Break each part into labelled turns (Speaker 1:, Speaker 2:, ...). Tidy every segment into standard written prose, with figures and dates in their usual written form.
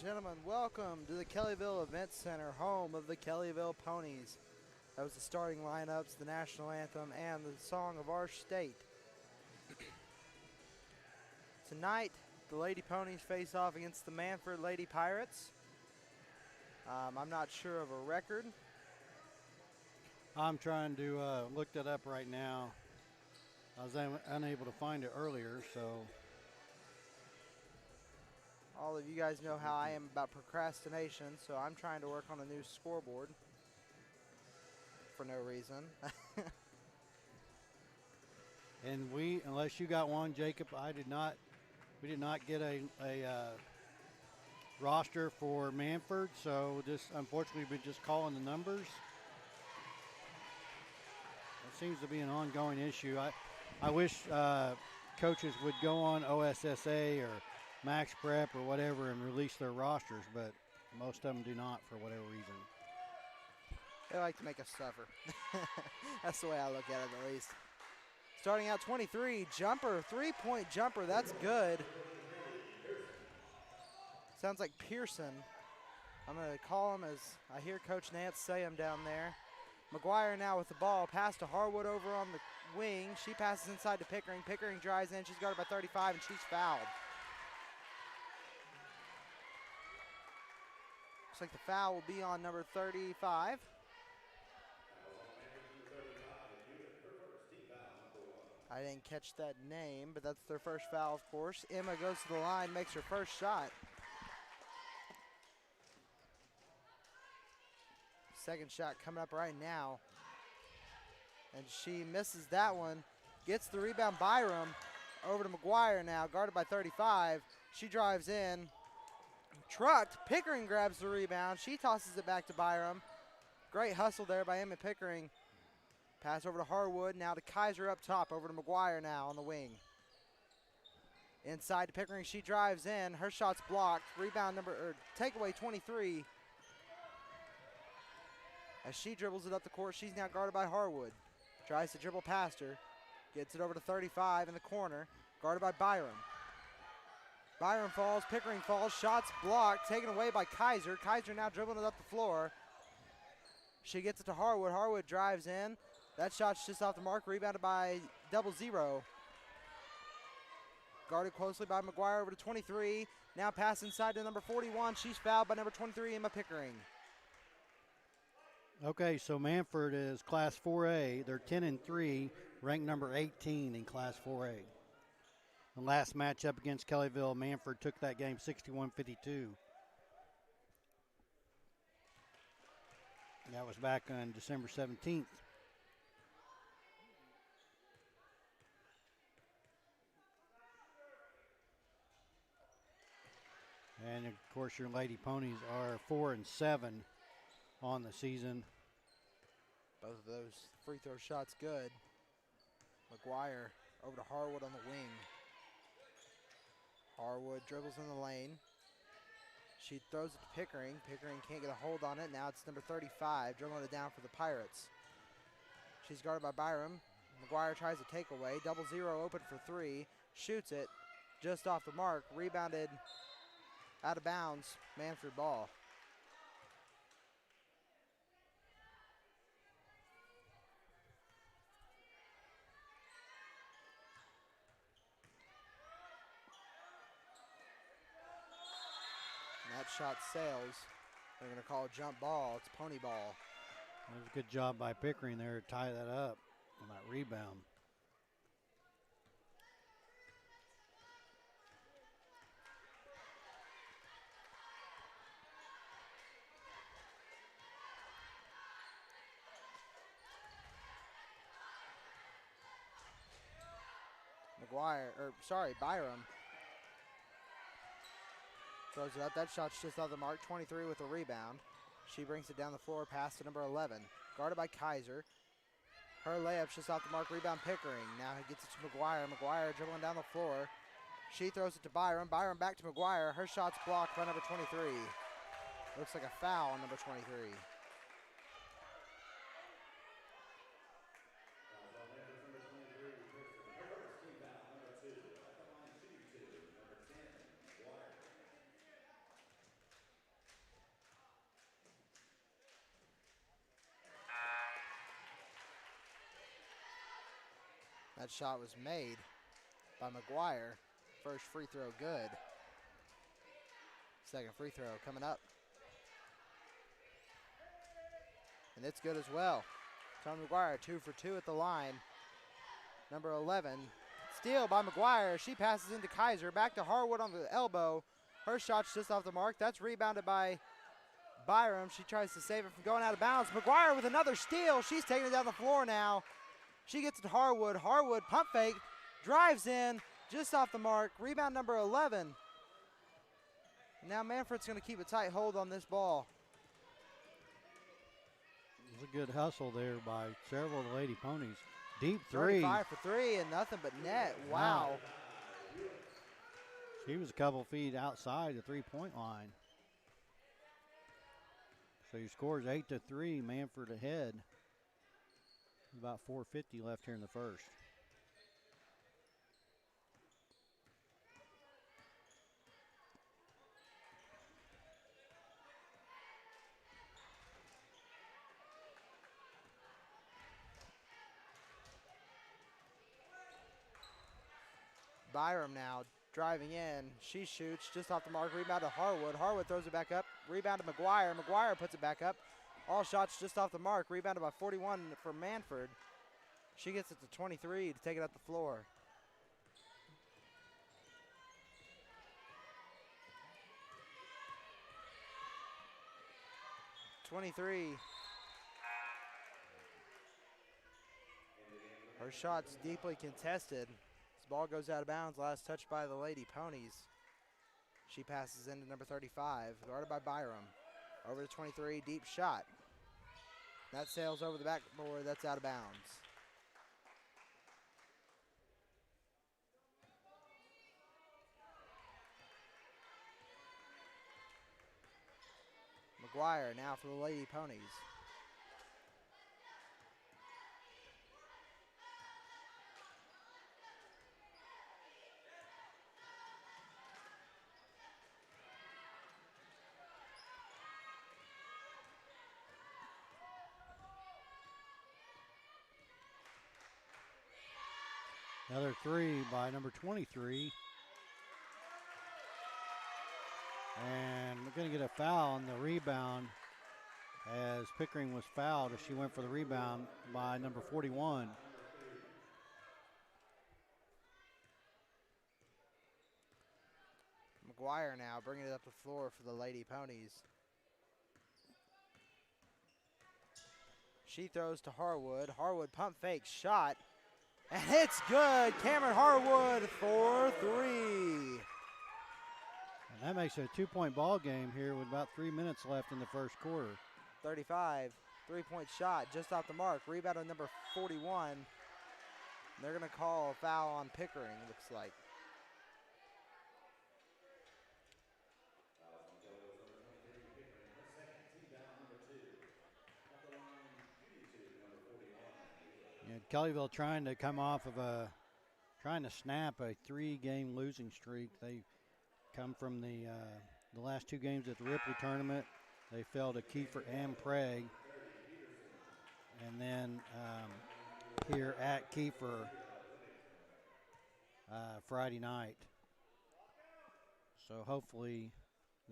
Speaker 1: gentlemen, welcome to the Kellyville Event Center, home of the Kellyville Ponies. That was the starting lineups, the national anthem, and the song of our state. Tonight, the Lady Ponies face off against the Mannford Lady Pirates. I'm not sure of a record.
Speaker 2: I'm trying to look that up right now. I was unable to find it earlier, so.
Speaker 1: All of you guys know how I am about procrastination, so I'm trying to work on a new scoreboard for no reason.
Speaker 2: And unless you got one, Jacob, we did not get a roster for Mannford, so unfortunately we're just calling the numbers. It seems to be an ongoing issue. I wish coaches would go on OSSA or Max Prep or whatever and release their rosters, but most of them do not for whatever reason.
Speaker 1: They like to make us suffer. That's the way I look at it, at least. Starting out 23, jumper, three-point jumper, that's good. Sounds like Pearson. I'm going to call him as I hear Coach Nance say him down there. McGuire now with the ball, pass to Harwood over on the wing. She passes inside to Pickering. Pickering drives in, she's guarded by 35, and she's fouled. Looks like the foul will be on number 35. I didn't catch that name, but that's their first foul, of course. Emma goes to the line, makes her first shot. Second shot coming up right now. And she misses that one. Gets the rebound, Byram. Over to McGuire now, guarded by 35. She drives in. Trucked. Pickering grabs the rebound. She tosses it back to Byram. Great hustle there by Emma Pickering. Pass over to Harwood. Now to Kaiser up top. Over to McGuire now on the wing. Inside to Pickering. She drives in. Her shot's blocked. Rebound takeaway 23. As she dribbles it up the court, she's now guarded by Harwood. Tries to dribble past her. Gets it over to 35 in the corner. Guarded by Byram. Byram falls. Pickering falls. Shots blocked. Taken away by Kaiser. Kaiser now dribbling it up the floor. She gets it to Harwood. Harwood drives in. That shot's just off the mark. Rebounded by 00. Guarded closely by McGuire over to 23. Now pass inside to number 41. She's fouled by number 23, Emma Pickering.
Speaker 2: Okay, so Mannford is Class 4A. They're 10-3, ranked number 18 in Class 4A. The last matchup against Kellyville, Mannford took that game 61-52. That was back on December 17th. And, of course, your Lady Ponies are 4-7 on the season.
Speaker 1: Both of those free throw shots good. McGuire over to Harwood on the wing. Harwood dribbles in the lane. She throws it to Pickering. Pickering can't get a hold on it. Now it's number 35, dribbling it down for the Pirates. She's guarded by Byram. McGuire tries a takeaway. 00 open for three. Shoots it just off the mark. Rebounded out of bounds. Mannford ball. And that shot sails. They're going to call a jump ball. It's pony ball.
Speaker 2: That was a good job by Pickering there to tie that up on that rebound.
Speaker 1: Byram throws it up. That shot's just off the mark. 23 with a rebound. She brings it down the floor, pass to number 11. Guarded by Kaiser. Her layup's just off the mark. Rebound Pickering. Now he gets it to McGuire. McGuire dribbling down the floor. She throws it to Byram. Byram back to McGuire. Her shot's blocked by number 23. Looks like a foul on number 23. That shot was made by McGuire. First free throw good. Second free throw coming up. And it's good as well. Tom McGuire 2 for 2 at the line. Number 11. Steal by McGuire. She passes into Kaiser. Back to Harwood on the elbow. Her shot's just off the mark. That's rebounded by Byram. She tries to save it from going out of bounds. McGuire with another steal. She's taking it down the floor now. She gets it to Harwood. Harwood pump fake. Drives in. Just off the mark. Rebound number 11. Now Mannford's going to keep a tight hold on this ball.
Speaker 2: It was a good hustle there by several of the Lady Ponies. Deep three.
Speaker 1: 35 for 3 and nothing but net. Wow.
Speaker 2: She was a couple feet outside the three-point line. So your score is 8-3. Mannford ahead. About 4:50 left here in the first.
Speaker 1: Byram now driving in. She shoots just off the mark. Rebound to Harwood. Harwood throws it back up. Rebound to McGuire. McGuire puts it back up. All shots just off the mark. Rebounded by 41 for Mannford. She gets it to 23 to take it up the floor. Her shot's deeply contested. This ball goes out of bounds. Last touch by the Lady Ponies. She passes into number 35, guarded by Byram. Over to 23, deep shot. That sails over the backboard. That's out of bounds. McGuire now for the Lady Ponies.
Speaker 2: Another three by number 23. And we're going to get a foul on the rebound as Pickering was fouled as she went for the rebound by number 41.
Speaker 1: McGuire now bringing it up the floor for the Lady Ponies. She throws to Harwood. Harwood pump fake shot. And it's good. Cameron Harwood for 3.
Speaker 2: And that makes it a two-point ball game here with about 3 minutes left in the first quarter.
Speaker 1: 35, three-point shot just off the mark. Rebound on number 41. They're going to call a foul on Pickering, looks like.
Speaker 2: Kellyville trying to come off of trying to snap a 3-game losing streak. They come from the last 2 games at the Ripley tournament. They fell to Kiefer and Prague. And then here at Kiefer Friday night. So hopefully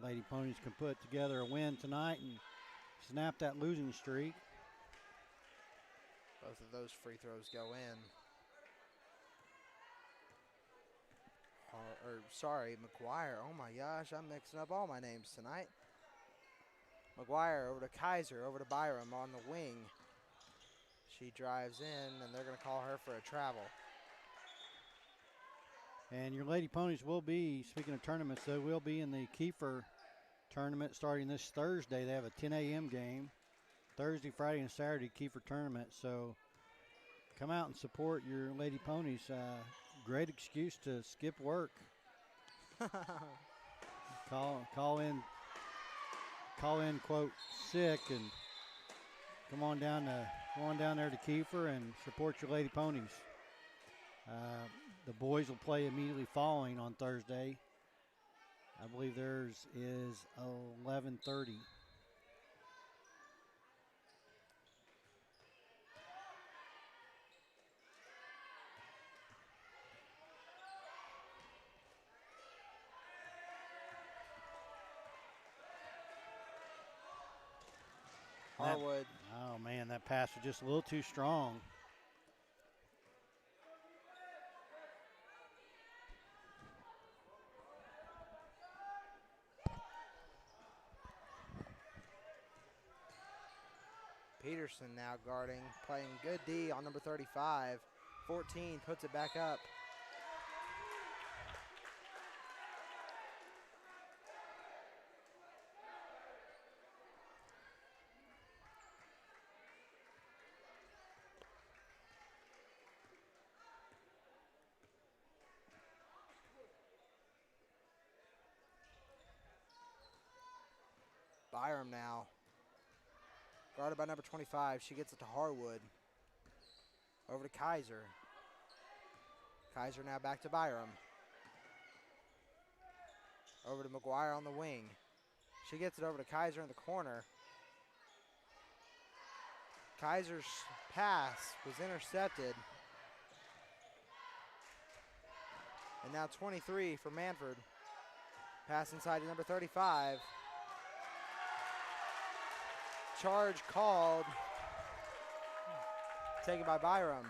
Speaker 2: Lady Ponies can put together a win tonight and snap that losing streak.
Speaker 1: Both of those free throws go in. McGuire. Oh my gosh, I'm mixing up all my names tonight. McGuire over to Kaiser, over to Byram on the wing. She drives in, and they're going to call her for a travel.
Speaker 2: And your Lady Ponies will be, speaking of tournaments, they will be in the Kiefer tournament starting this Thursday. They have a 10 a.m. game. Thursday, Friday, and Saturday Kiefer tournament. So come out and support your Lady Ponies. Great excuse to skip work. call in, quote, sick, and come on down there to Kiefer and support your Lady Ponies. The boys will play immediately following on Thursday. I believe theirs is 11:30.
Speaker 1: Harwood.
Speaker 2: Oh, man, that pass was just a little too strong.
Speaker 1: Peterson now guarding, playing good D on number 35. 14 puts it back up. Byram now. Guarded by number 25. She gets it to Harwood. Over to Kaiser. Kaiser now back to Byram. Over to McGuire on the wing. She gets it over to Kaiser in the corner. Kaiser's pass was intercepted. And now 23 for Mannford. Pass inside to number 35. Charge called. Taken by Byram.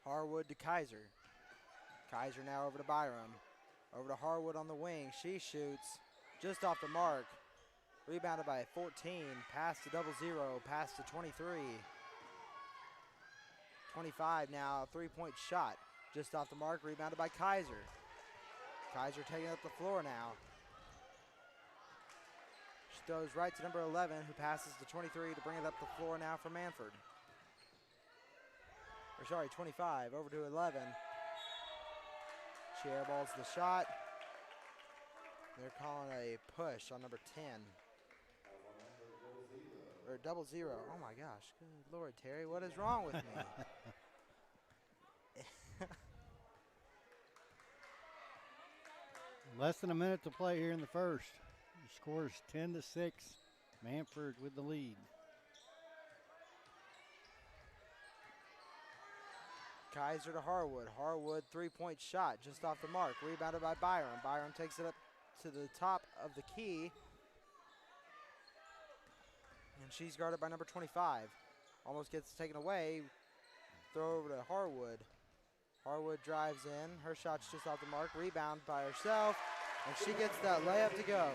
Speaker 1: Harwood to Kaiser. Kaiser now over to Byram. Over to Harwood on the wing. She shoots just off the mark. Rebounded by 14. Pass to 0-0. Pass to 23. 25 now. Three-point shot. Just off the mark. Rebounded by Kaiser. Kaiser taking up the floor now. She throws right to number 11, who passes to 23 to bring it up the floor now for Mannford. 25, over to 11. She airballs the shot. They're calling a push on number 10. Or 0-0. Oh my gosh, good Lord, Terry, what is wrong with me?
Speaker 2: Less than a minute to play here in the first. The score is 10-6. Mannford with the lead.
Speaker 1: Kaiser to Harwood. Harwood three-point shot just off the mark. Rebounded by Byram. Byram takes it up to the top of the key. And she's guarded by number 25. Almost gets taken away. Throw over to Harwood. Harwood drives in. Her shot's just off the mark. Rebound by herself. And she gets that layup to go.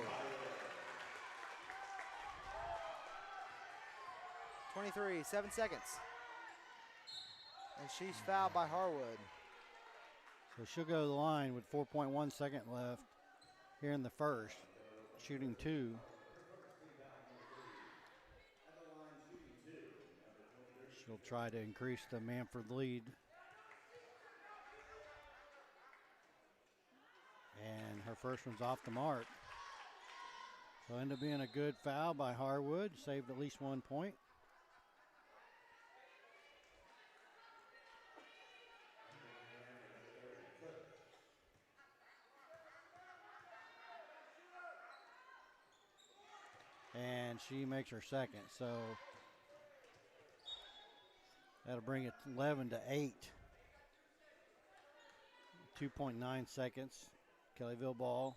Speaker 1: 23, 7 seconds. And she's fouled by Harwood.
Speaker 2: So she'll go to the line with 4.1 second left here in the first. Shooting 2. She'll try to increase the Mannford lead. And her first one's off the mark. So ended up being a good foul by Harwood. Saved at least 1 point. And she makes her second. So that'll bring it 11-8. 2.9 seconds. Kellyville ball.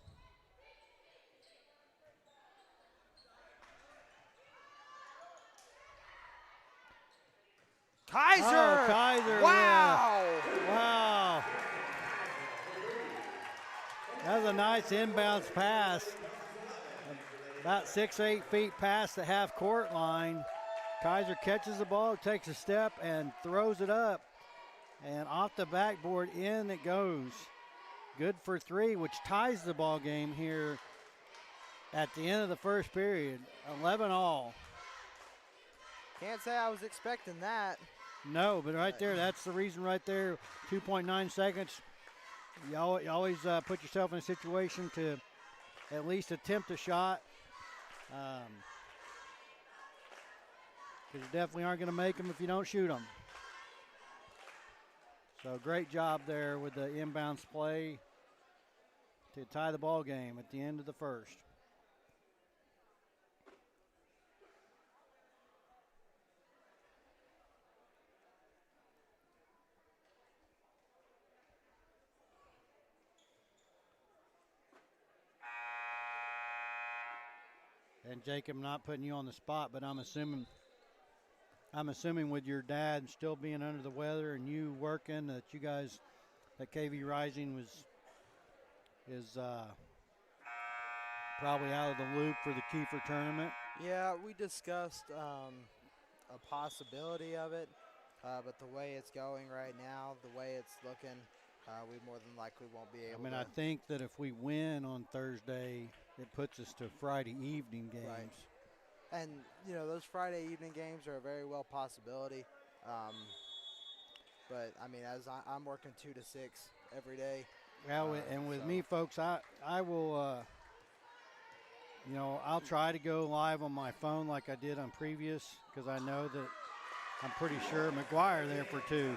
Speaker 1: Kaiser!
Speaker 2: Oh, Kaiser.
Speaker 1: Wow!
Speaker 2: Yeah. Wow. That was a nice inbounds pass. About 6 or 8 feet past the half court line. Kaiser catches the ball, takes a step, and throws it up. And off the backboard, in it goes. Good for 3, which ties the ball game here at the end of the first period. 11 all.
Speaker 1: Can't say I was expecting that.
Speaker 2: No, but right there, that's the reason right there. 2.9 seconds. You always put yourself in a situation to at least attempt a shot. because you definitely aren't going to make them if you don't shoot them. So great job there with the inbounds play to tie the ball game at the end of the first. And Jacob, not putting you on the spot, but I'm assuming with your dad still being under the weather and you working, that you guys, that KV Rising is probably out of the loop for the Kiefer tournament.
Speaker 1: Yeah, we discussed a possibility of it, but the way it's going right now, the way it's looking, we more than likely won't be able to.
Speaker 2: I think that if we win on Thursday, it puts us to Friday evening games.
Speaker 1: Right. And, you know, those Friday evening games are a very well possibility. But, I mean, as I'm working 2 to 6 every day.
Speaker 2: Yeah, and with me, folks, I will, you know, I'll try to go live on my phone like I did on previous, because I know that I'm pretty sure McGuire there for 2.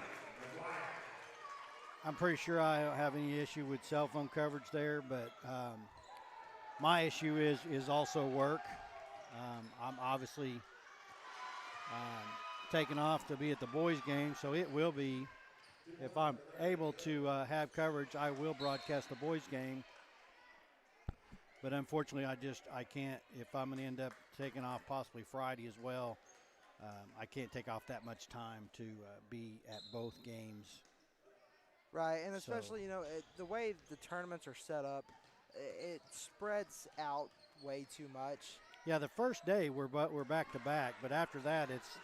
Speaker 2: I'm pretty sure I don't have any issue with cell phone coverage there, but my issue is also work. I'm obviously taking off to be at the boys' game, so it will be, if I'm able to have coverage, I will broadcast the boys' game. But unfortunately, I can't. If I'm going to end up taking off possibly Friday as well, I can't take off that much time to be at both games.
Speaker 1: Right, and especially, you know, the way the tournaments are set up, it spreads out way too much.
Speaker 2: Yeah, the first day we're back to back, but after that
Speaker 1: it's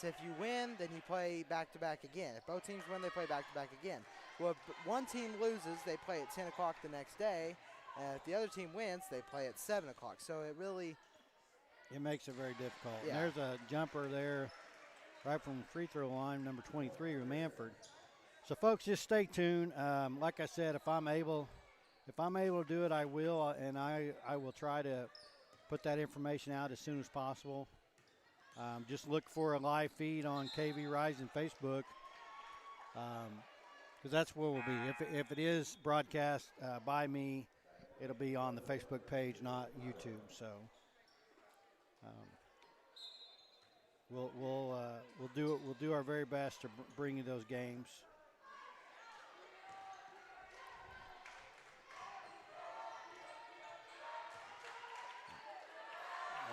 Speaker 1: if you win, then you play back to back again. If both teams win, they play back to back again. Well, if one team loses, they play at 10 o'clock the next day, and if the other team wins, they play at 7 o'clock. So it
Speaker 2: makes it very difficult.
Speaker 1: Yeah.
Speaker 2: And there's a jumper there right from free throw line, number 23 with Mannford. So, folks, just stay tuned. Like I said, if I'm able to do it, I will, and I will try to put that information out as soon as possible. Just look for a live feed on KV Rising Facebook, because that's where we'll be. If it is broadcast by me, it'll be on the Facebook page, not YouTube. So we'll do our very best to bring you those games.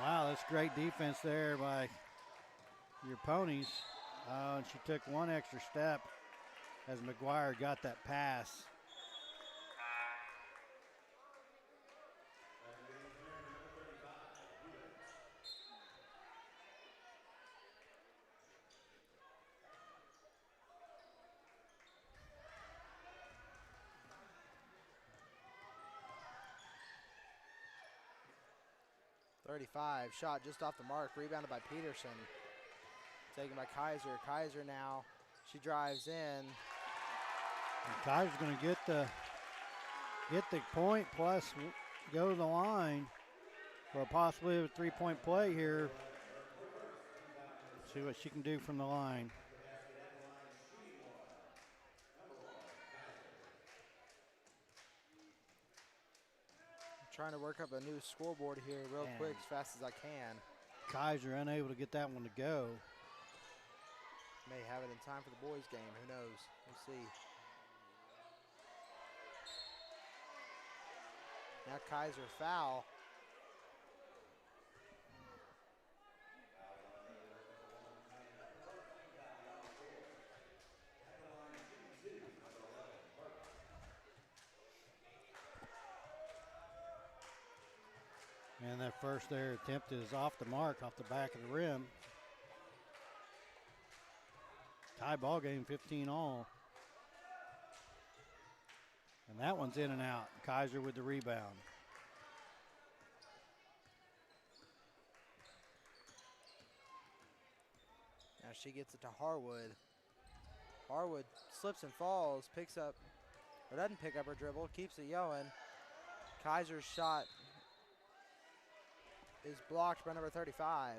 Speaker 2: Wow, that's great defense there by your Ponies. And she took one extra step as McGuire got that pass.
Speaker 1: .35, shot just off the mark, rebounded by Peterson. Taken by Kaiser. Kaiser now, she drives in.
Speaker 2: And Kaiser's going to get the point plus go to the line for possibly a three-point play here. See what she can do from the line.
Speaker 1: Trying to work up a new scoreboard here real quick, as fast as I can.
Speaker 2: Kaiser unable to get that one to go.
Speaker 1: May have it in time for the boys' game. Who knows? We'll see. Now Kaiser foul.
Speaker 2: And that first there attempt is off the mark, off the back of the rim. Tie ball game, 15 all. And that one's in and out. Kaiser with the rebound.
Speaker 1: Now she gets it to Harwood. Harwood slips and falls, picks up, or doesn't pick up her dribble, keeps it going. Kaiser's shot is blocked by number 35.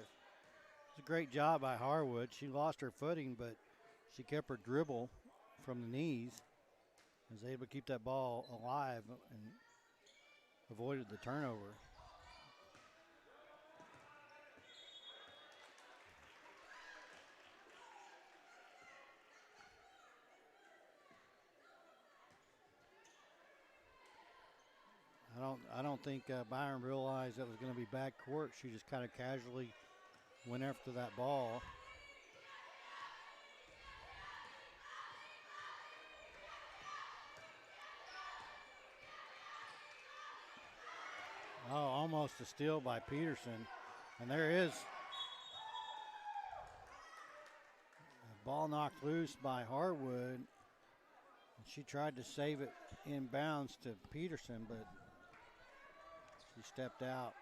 Speaker 2: It's a great job by Harwood. She lost her footing, but she kept her dribble from the knees. Was able to keep that ball alive and avoided the turnover. I don't think Byron realized that was going to be back court. She just kind of casually went after that ball. Oh, almost a steal by Peterson. And there is a ball knocked loose by Harwood. She tried to save it in bounds to Peterson, but she stepped out.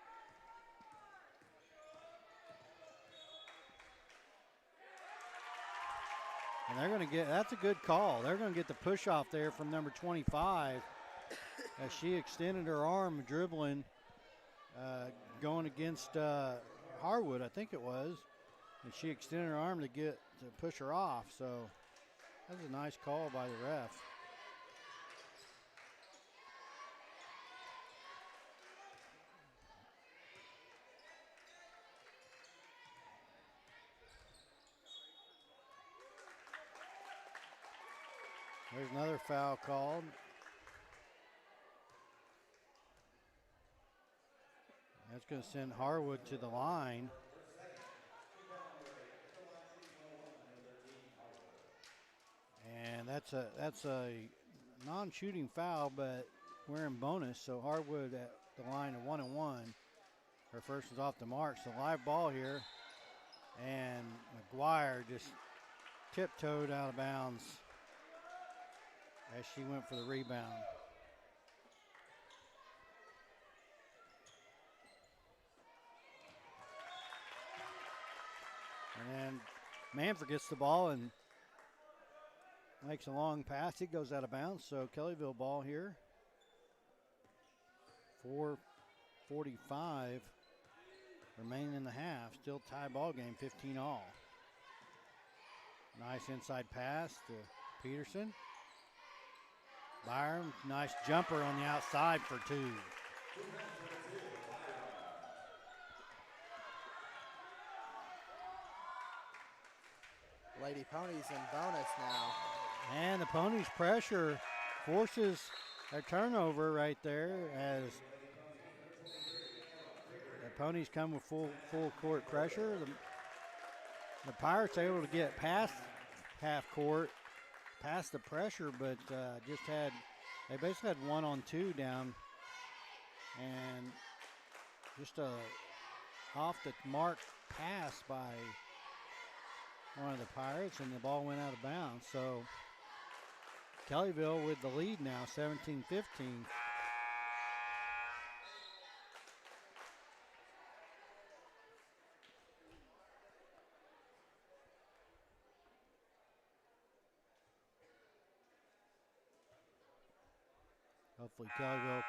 Speaker 2: And they're going to get, that's a good call. They're going to get the push off there from number 25 as she extended her arm dribbling, going against Harwood, I think it was. And she extended her arm to push her off. So that's a nice call by the ref. There's another foul called. That's going to send Harwood to the line. And that's a non-shooting foul, but we're in bonus. So Harwood at the line of 1-1. Her first is off the mark. So live ball here. And McGuire just tiptoed out of bounds as she went for the rebound. And then Mannford gets the ball and makes a long pass. It goes out of bounds. So Kellyville ball here. 4:45 remaining in the half. Still tie ball game, 15-all. Nice inside pass to Peterson. Byron, nice jumper on the outside for two.
Speaker 1: Lady Ponies in bonus now.
Speaker 2: And the Ponies' pressure forces a turnover right there as the Ponies come with full court pressure. The Pirates able to get past half court, past the pressure, but they basically had 1-on-2 down, and just a off the mark pass by one of the Pirates, and the ball went out of bounds. So Kellyville with the lead now, 17-15. Hopefully Kellyville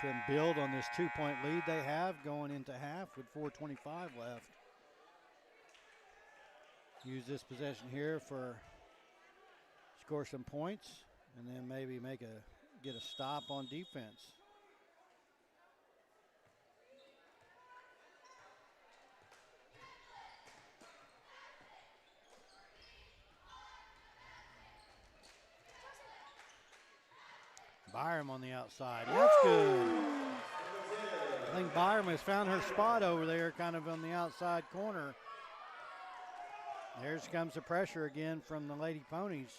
Speaker 2: can build on this 2-point lead they have going into half with 4:25 left. Use this possession here for score some points and then maybe get a stop on defense. Byram on the outside. That's good. I think Byram has found her spot over there, kind of on the outside corner. There comes the pressure again from the Lady Ponies.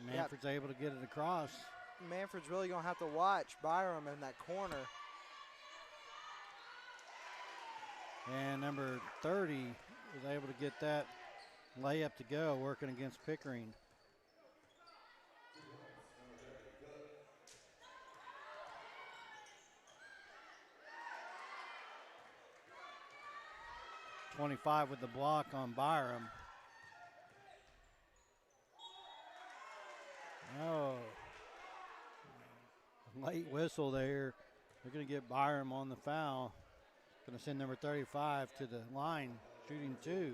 Speaker 2: Mannford's able to get it across.
Speaker 1: Mannford's really going to have to watch Byram in that corner.
Speaker 2: And number 30 was able to get that layup to go, working against Pickering. .25 with the block on Byram. Oh, late whistle there They're going to get Byram on the foul. Going to send number 35 to the line, shooting 2.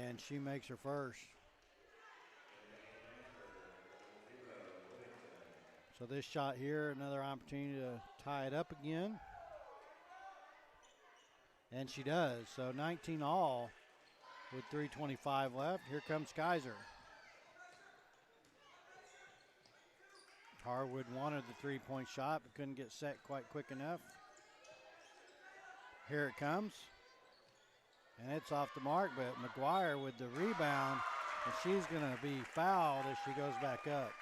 Speaker 2: And she makes her first. So this shot here, another opportunity to tie it up again. And she does. So 19 all with 3:25 left. Here comes Kaiser. Harwood wanted the three-point shot but couldn't get set quite quick enough. Here it comes. And it's off the mark, but McGuire with the rebound, and she's going to be fouled as she goes back up.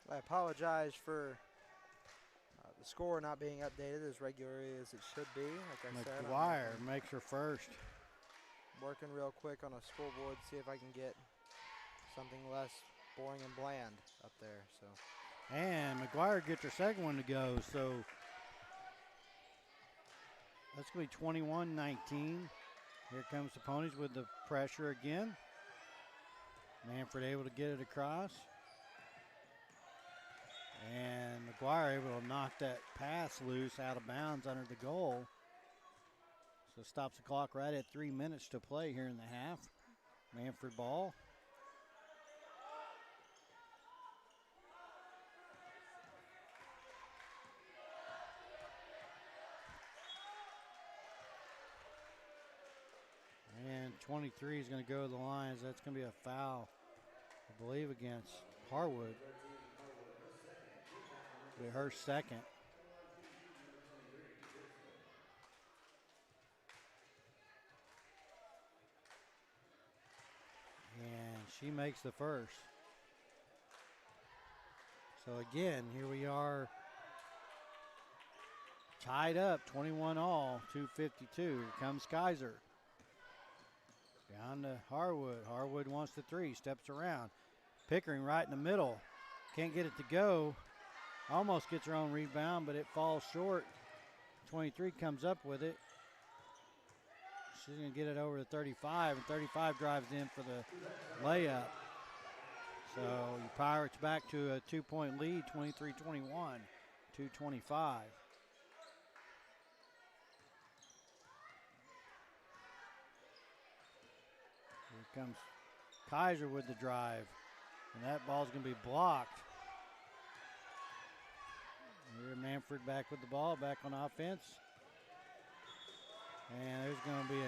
Speaker 1: I apologize for the score not being updated as regularly as it should be. Like I said,
Speaker 2: McGuire makes her first.
Speaker 1: Working real quick on a scoreboard, see if I can get something less boring and bland up there. So.
Speaker 2: And McGuire gets her second one to go, so that's going to be 21-19. Here comes the Ponies with the pressure again. Mannford able to get it across. And McGuire able to knock that pass loose out of bounds under the goal. So stops the clock right at 3 minutes to play here in the half. Mannford ball. And 23 is going to go to the lines. That's going to be a foul, I believe, against Harwood. Be her second. And she makes the first. So again, here we are tied up, 21 all, 2:52. Here comes Kaiser. Down to Harwood. Harwood wants the three, steps around. Pickering right in the middle. Can't get it to go. Almost gets her own rebound, but it falls short. 23 comes up with it. She's going to get it over to 35, and 35 drives in for the layup. So the Pirates back to a 2-point lead, 23-21, 2:25. Here comes Kaiser with the drive, and that ball's going to be blocked. Here Mannford back with the ball, back on offense. And there's going to be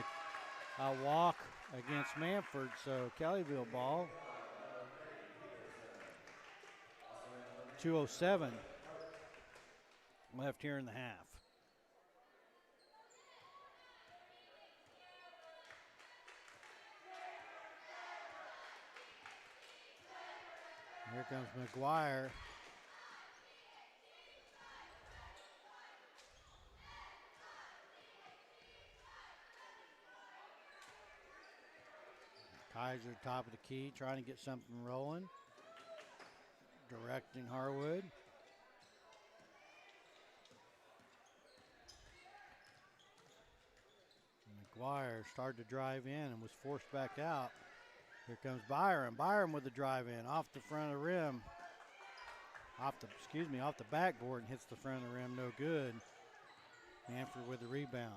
Speaker 2: a walk against Mannford, so Kellyville ball. 2:07 left here in the half. Here comes McGuire. Kaiser top of the key, trying to get something rolling. Directing Harwood. McGuire started to drive in and was forced back out. Here comes Byram. Byram with the drive in off the front of the rim. Off the backboard and hits the front of the rim, no good. Mannford with the rebound.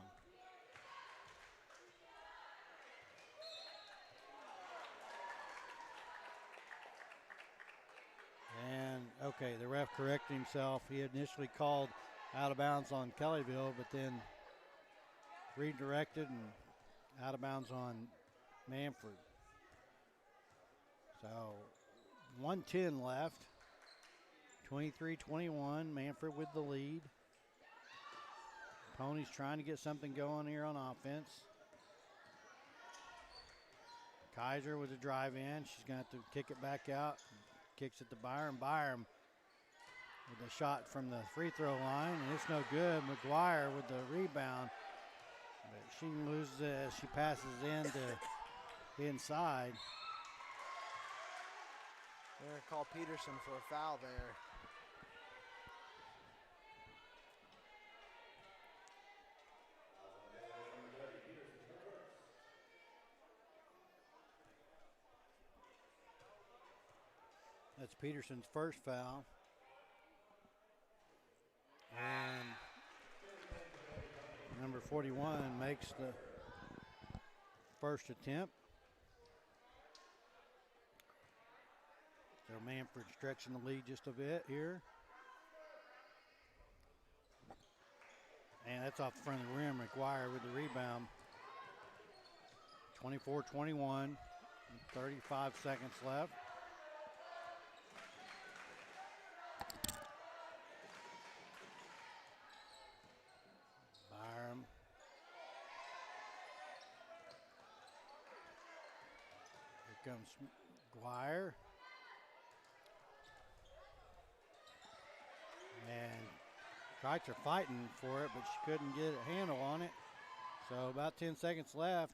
Speaker 2: And, okay, the ref corrected himself. He initially called out of bounds on Kellyville, but then redirected and out of bounds on Mannford. So 1:10 left. 23-21, Mannford with the lead. Ponies trying to get something going here on offense. Kaiser with a drive in. She's going to have to kick it back out. Kicks it to Byram. Byram with a shot from the free throw line, and it's no good. McGuire with the rebound. But she loses it as she passes in to inside.
Speaker 1: They're going to call Peterson for a foul there.
Speaker 2: That's Peterson's first foul. And number 41 makes the first attempt. So Mannford stretching the lead just a bit here. And that's off the front of the rim. McGuire with the rebound. 24-21, 35 seconds left. Byram. Here comes McGuire. And Kreitzer fighting for it, but she couldn't get a handle on it. So about 10 seconds left.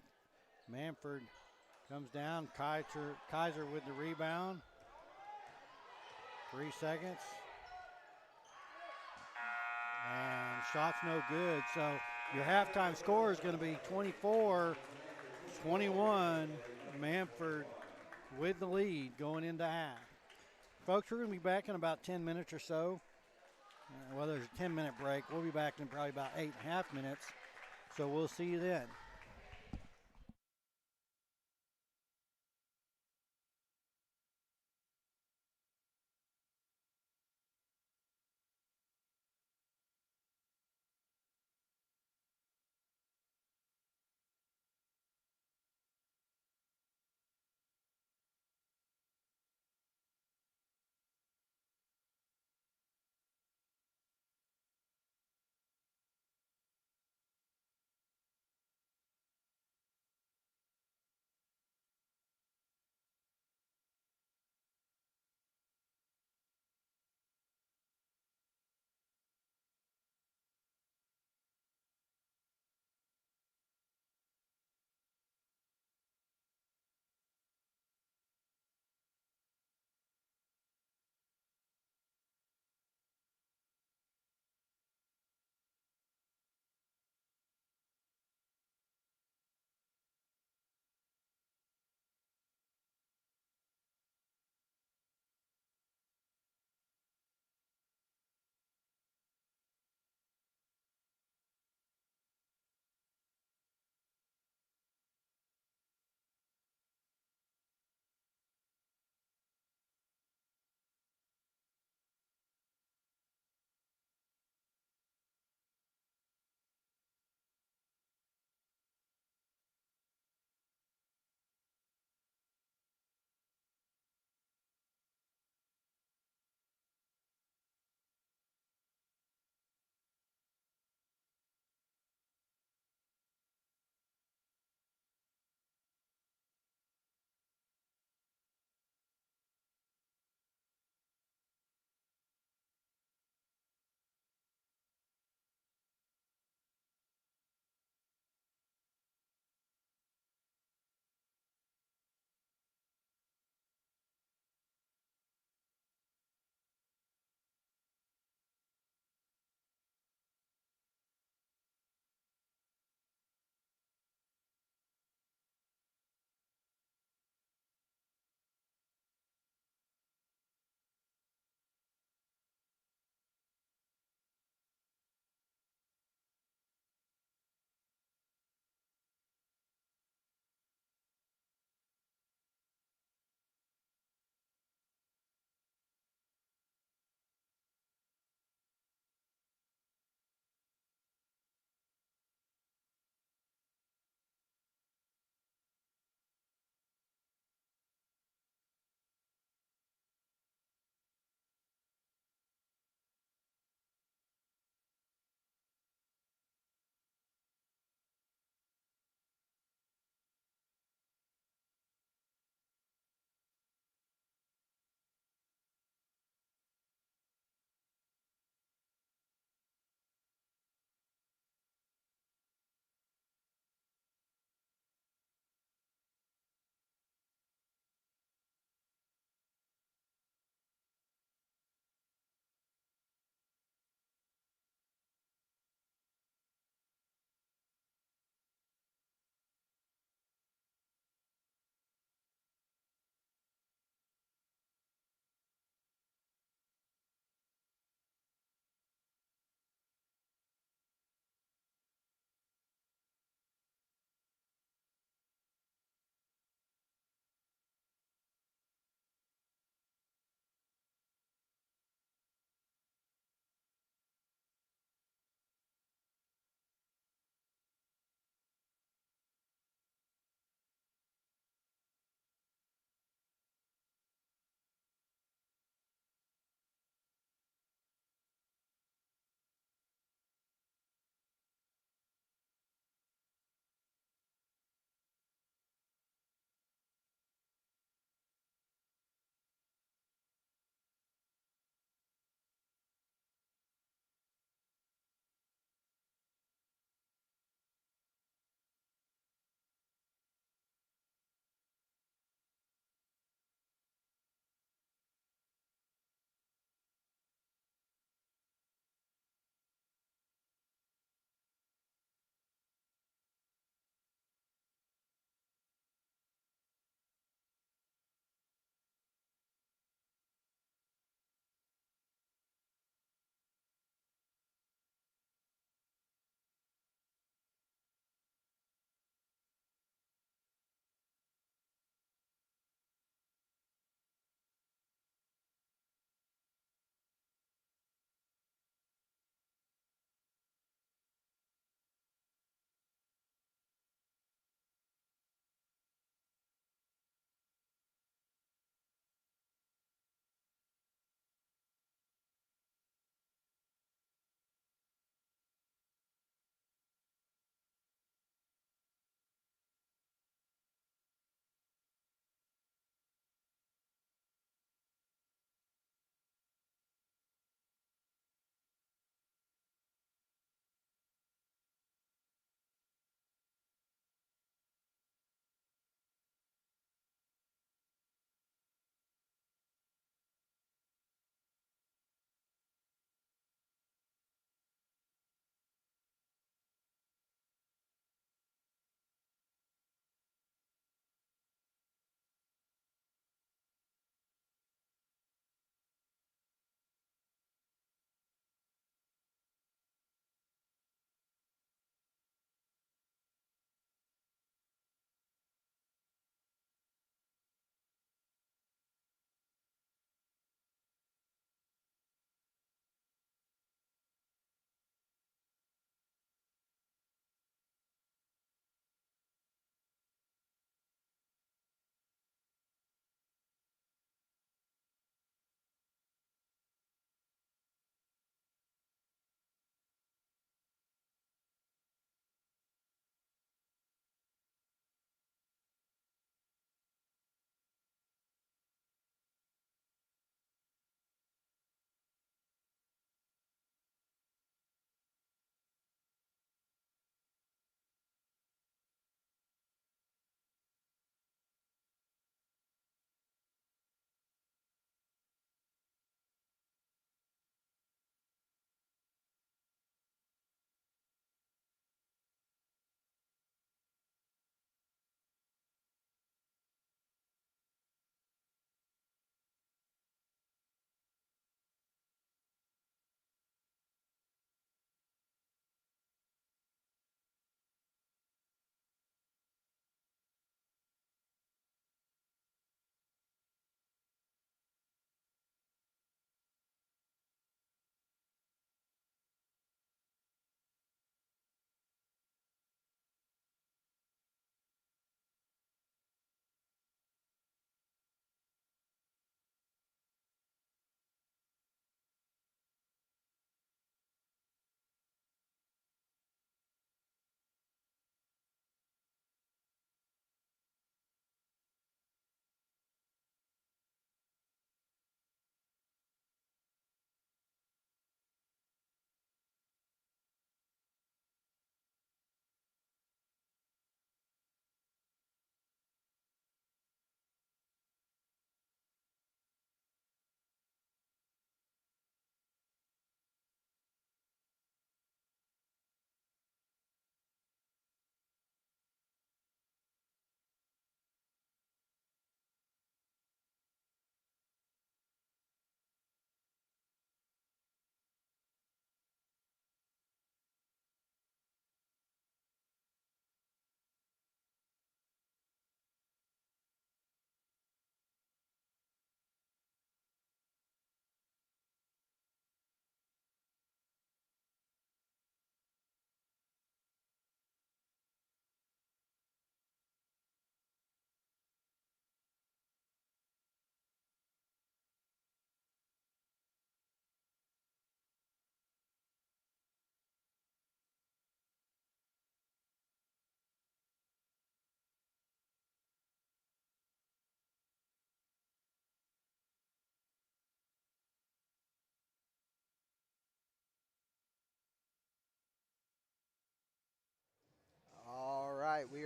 Speaker 2: Mannford comes down. Kaiser with the rebound. 3 seconds. And shot's no good. So your halftime score is going to be 24-21. Mannford with the lead going into half. Folks, we're going to be back in about 10 minutes or so. Well, there's a 10-minute break. We'll be back in probably about 8.5 minutes. So we'll see you then.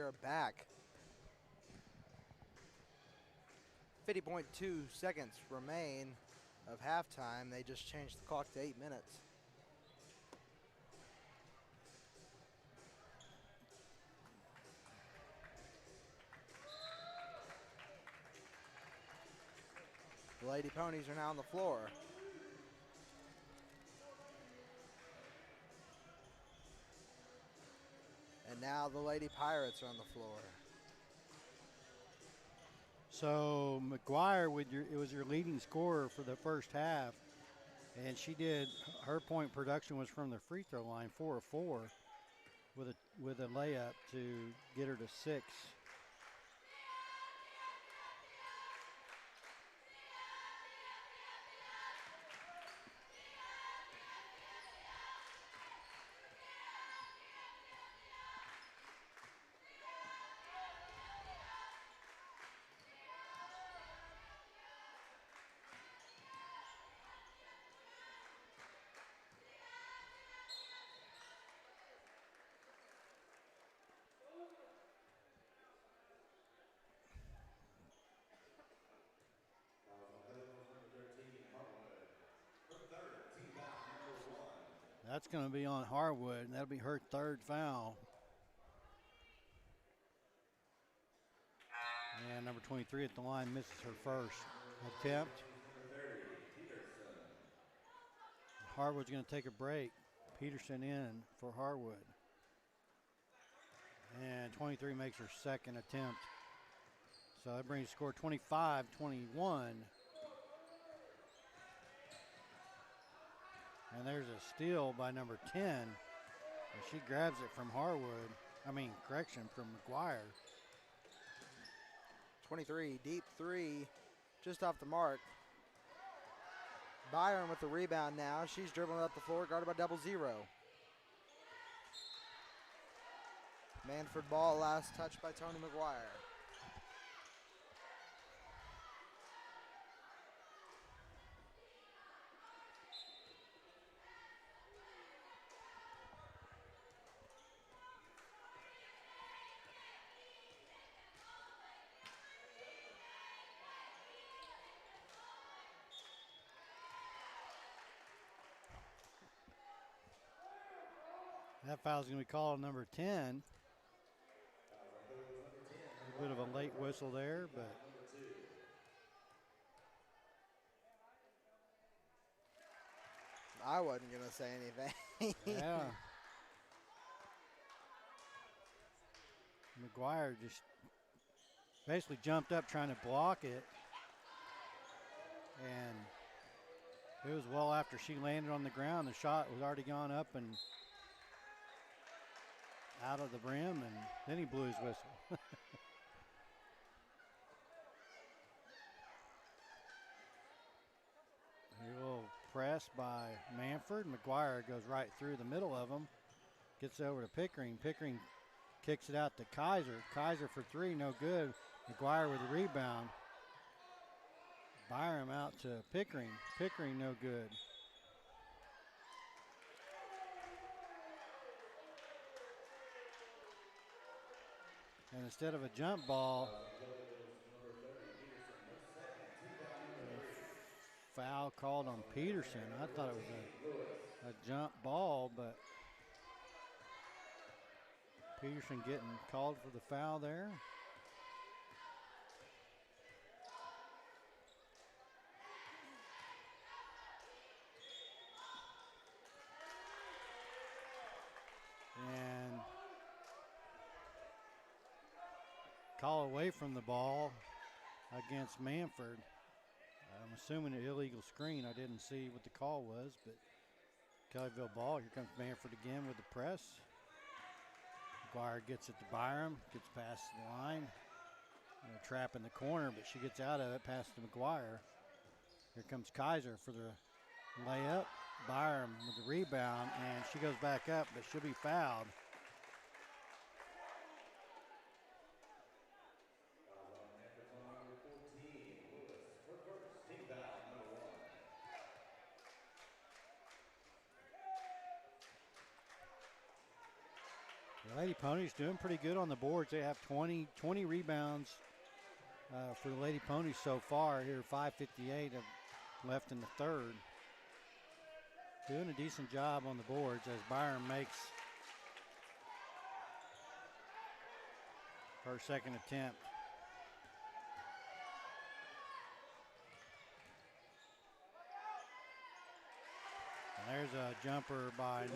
Speaker 1: are back. 50.2 seconds remain of halftime. They just changed the clock to 8 minutes. The Lady Ponies are now on the floor. And now the Lady Pirates are on the floor.
Speaker 2: So McGuire, it was your leading scorer for the first half, and her point production was from the free throw line, 4 of 4, with a layup to get her to 6. That's going to be on Harwood, and that'll be her third foul. And number 23 at the line misses her first attempt. Harwood's going to take a break. Peterson in for Harwood. And 23 makes her second attempt. So that brings the score 25-21. And there's a steal by number 10. And she grabs it from from McGuire.
Speaker 1: 23, deep three, just off the mark. Byron with the rebound now. She's dribbling up the floor, guarded by 0-0. Mannford ball, last touch by Tony McGuire.
Speaker 2: That foul's going to be called number 10. A bit of a late whistle there, but
Speaker 1: I wasn't going to say anything.
Speaker 2: yeah. McGuire just basically jumped up trying to block it. And it was well after she landed on the ground. The shot was already gone up and out of the brim, and then he blew his whistle. A little press by Mannford. McGuire goes right through the middle of them. Gets over to Pickering. Pickering kicks it out to Kaiser. Kaiser for three, no good. McGuire with the rebound. Byram out to Pickering. Pickering no good. And instead of a jump ball, foul called on Peterson. I thought it was a jump ball, but Peterson getting called for the foul there. And call away from the ball against Mannford. I'm assuming an illegal screen. I didn't see what the call was, but Kellyville ball. Here comes Mannford again with the press. McGuire gets it to Byram, gets past the line. Trap in the corner, but she gets out of it, pass to McGuire. Here comes Kaiser for the layup. Byram with the rebound, and she goes back up, but she'll be fouled. The Lady Ponies doing pretty good on the boards. They have 20 rebounds for the Lady Ponies so far. Here, 5:58 left in the third. Doing a decent job on the boards as Byram makes her second attempt. And there's a jumper by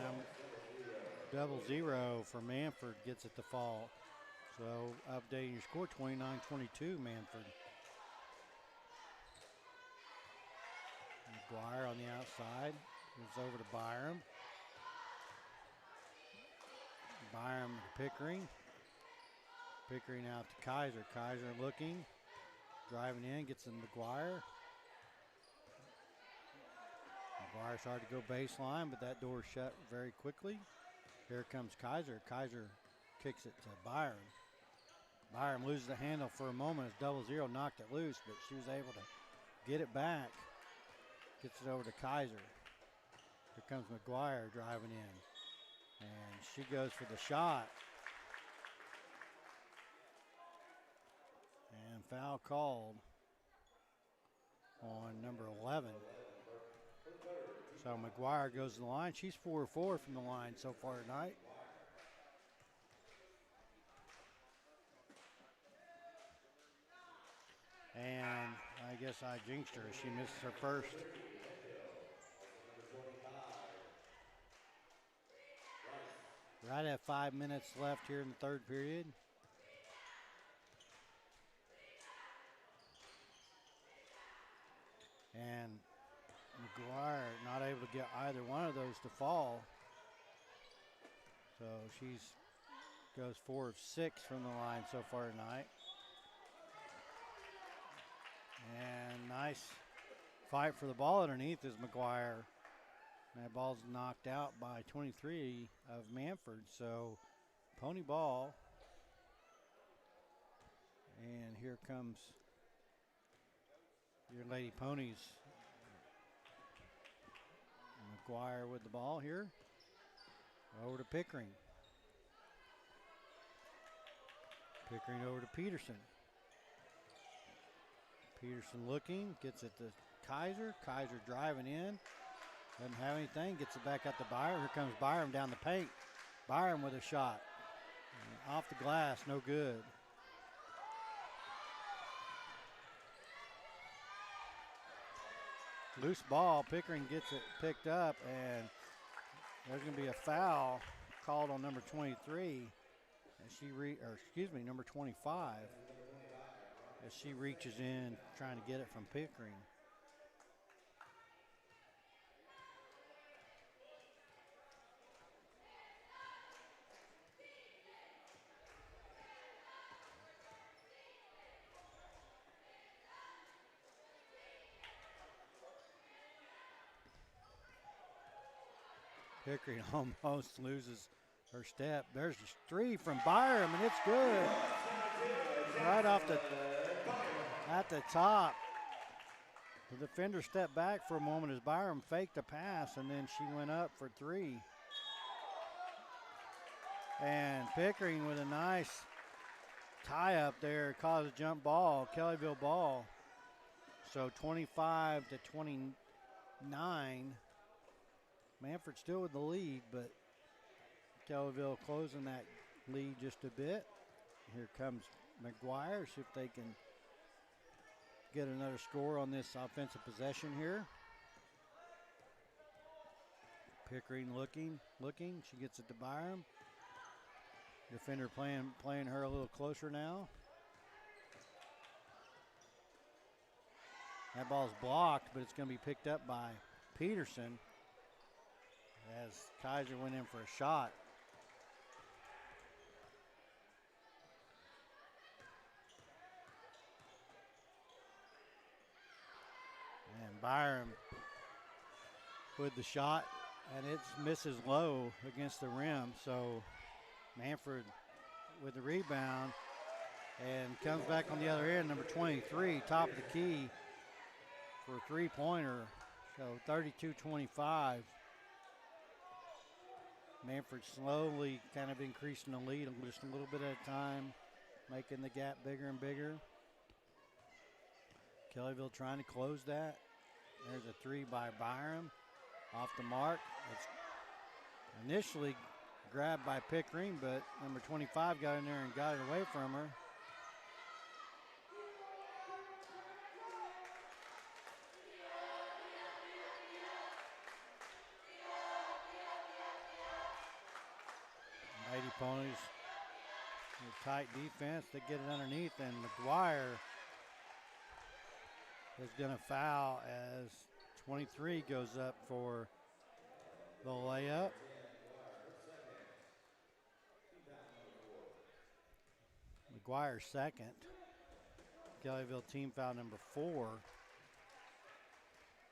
Speaker 2: 00 for Mannford, gets it to fall. So updating your score, 29-22 Mannford. McGuire on the outside, moves over to Byram. Byram to Pickering. Pickering out to Kaiser. Kaiser looking, driving in, gets in McGuire. McGuire's hard to go baseline, but that door shut very quickly. Here comes Kaiser. Kaiser kicks it to Byram. Byram loses the handle for a moment as 00 knocked it loose, but she was able to get it back. Gets it over to Kaiser. Here comes McGuire driving in. And she goes for the shot. And foul called on number 11. So McGuire goes to the line. She's 4-4 from the line so far tonight. And I guess I jinxed her. She missed her first. Right at 5 minutes left here in the third period. And McGuire not able to get either one of those to fall. So she's goes 4 of 6 from the line so far tonight. And nice fight for the ball underneath is McGuire. And that ball's knocked out by 23 of Mannford. So pony ball. And here comes your Lady Ponies. McGuire with the ball here. Over to Pickering. Pickering over to Peterson. Peterson looking, gets it to Kaiser. Kaiser driving in. Doesn't have anything, gets it back up to Byram. Here comes Byram down the paint. Byram with a shot. And off the glass, no good. Loose ball, Pickering gets it picked up, and there's going to be a foul called on number 23. Number 25. As she reaches in, trying to get it from Pickering. Pickering almost loses her step. There's a three from Byram, and it's good. Right off at the top. The defender stepped back for a moment as Byram faked a pass, and then she went up for three. And Pickering with a nice tie up there caused a jump ball, Kellyville ball. So 25-29. Mannford still with the lead, but Kellyville closing that lead just a bit. Here comes McGuire, see if they can get another score on this offensive possession here. Pickering looking. She gets it to Byram. Defender playing her a little closer now. That ball's blocked, but it's going to be picked up by Peterson as Kaiser went in for a shot. And Byram with the shot, and it misses low against the rim. So Mannford with the rebound and comes back on the other end. Number 23, top of the key for a three-pointer. So 32-25. Mannford slowly kind of increasing the lead just a little bit at a time, making the gap bigger and bigger. Kellyville trying to close that. There's a three by Byram. Off the mark. It's initially grabbed by Pickering, but number 25 got in there and got it away from her. Lady Ponies with tight defense. They get it underneath, and McGuire is going to foul as 23 goes up for the layup. McGuire second. Kellyville team foul number 4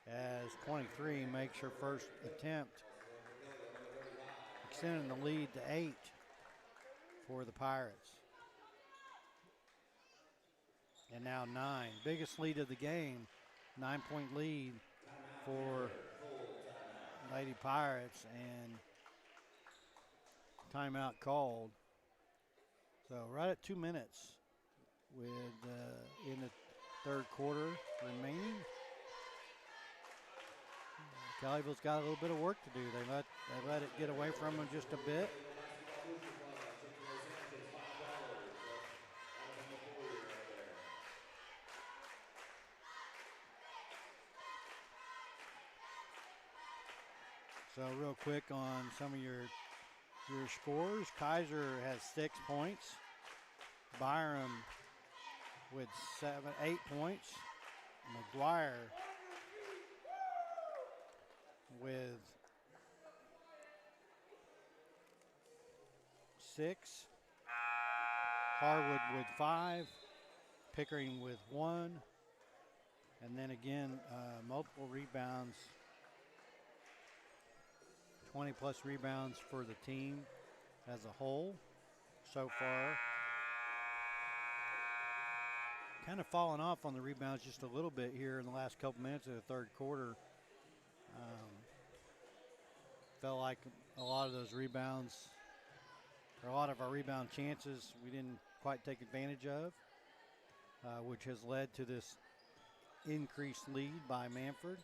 Speaker 2: as 23 makes her first attempt, extending the lead to 8 for the Pirates. And now 9. Biggest lead of the game. 9-point lead for Lady Pirates, and timeout called. So right at 2 minutes with in the third quarter remaining. Kellyville's got a little bit of work to do. They let it get away from them just a bit. So real quick on some of your scores. Kaiser has 6 points. Byram with 8 points. McGuire with 6. Harwood with 5. Pickering with 1. And then again, multiple rebounds. 20-plus rebounds for the team as a whole so far. Kind of fallen off on the rebounds just a little bit here in the last couple minutes of the third quarter. Felt like a lot of those rebounds, or a lot of our rebound chances, we didn't quite take advantage of, which has led to this increased lead by Mannford.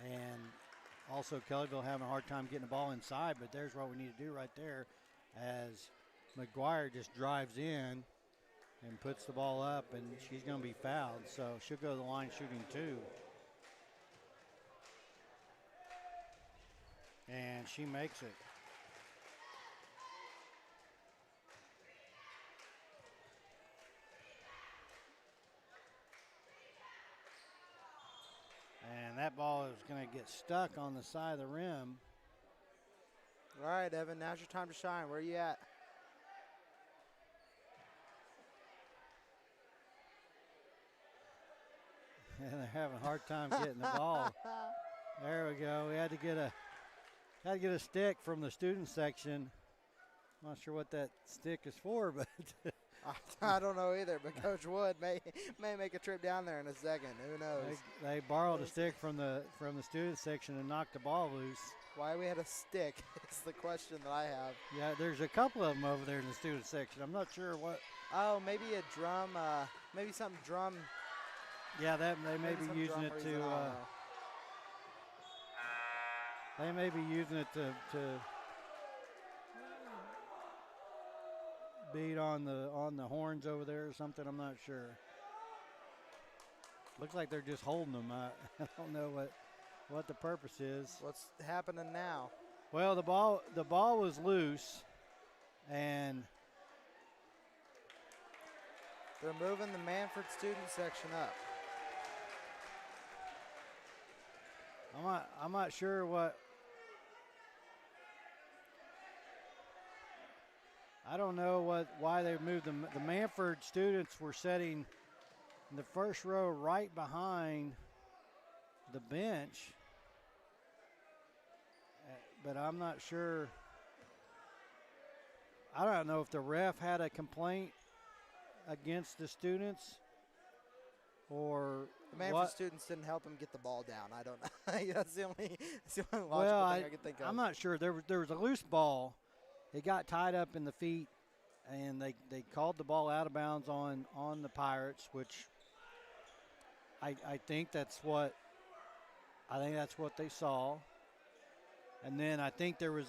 Speaker 2: And also Kellyville having a hard time getting the ball inside, but there's what we need to do right there as McGuire just drives in and puts the ball up, and she's going to be fouled. So she'll go to the line shooting 2. And she makes it. And that ball is going to get stuck on the side of the rim.
Speaker 1: All right, Evan, now's your time to shine. Where are you at?
Speaker 2: And they're having a hard time getting the ball. There we go. We had to get a stick from the student section. Not sure what that stick is for, but
Speaker 1: I don't know either. But Coach Wood may make a trip down there in a second. Who knows?
Speaker 2: They borrowed a stick from the student section and knocked the ball loose.
Speaker 1: Why we had a stick is the question that I have.
Speaker 2: Yeah, there's a couple of them over there in the student section. I'm not sure what.
Speaker 1: Oh, maybe a drum. Maybe something drum.
Speaker 2: Yeah, they may be using it to. They may be using it to beat on the horns over there or something. I'm not sure. Looks like they're just holding them. I don't know what the purpose is.
Speaker 1: What's happening now?
Speaker 2: Well, the ball was loose, and
Speaker 1: they're moving the Mannford student section up.
Speaker 2: I'm not sure what. I don't know why they moved them. The Mannford students were sitting in the first row right behind the bench, but I'm not sure. I don't know if the ref had a complaint against the students or
Speaker 1: The Mannford
Speaker 2: what.
Speaker 1: students didn't help him get the ball down. I don't know. That's the only logical
Speaker 2: Well,
Speaker 1: thing I can think of.
Speaker 2: I'm not sure. There was a loose ball. It got tied up in the feet, and they called the ball out of bounds on the Pirates, which I think that's what they saw. And then I think there was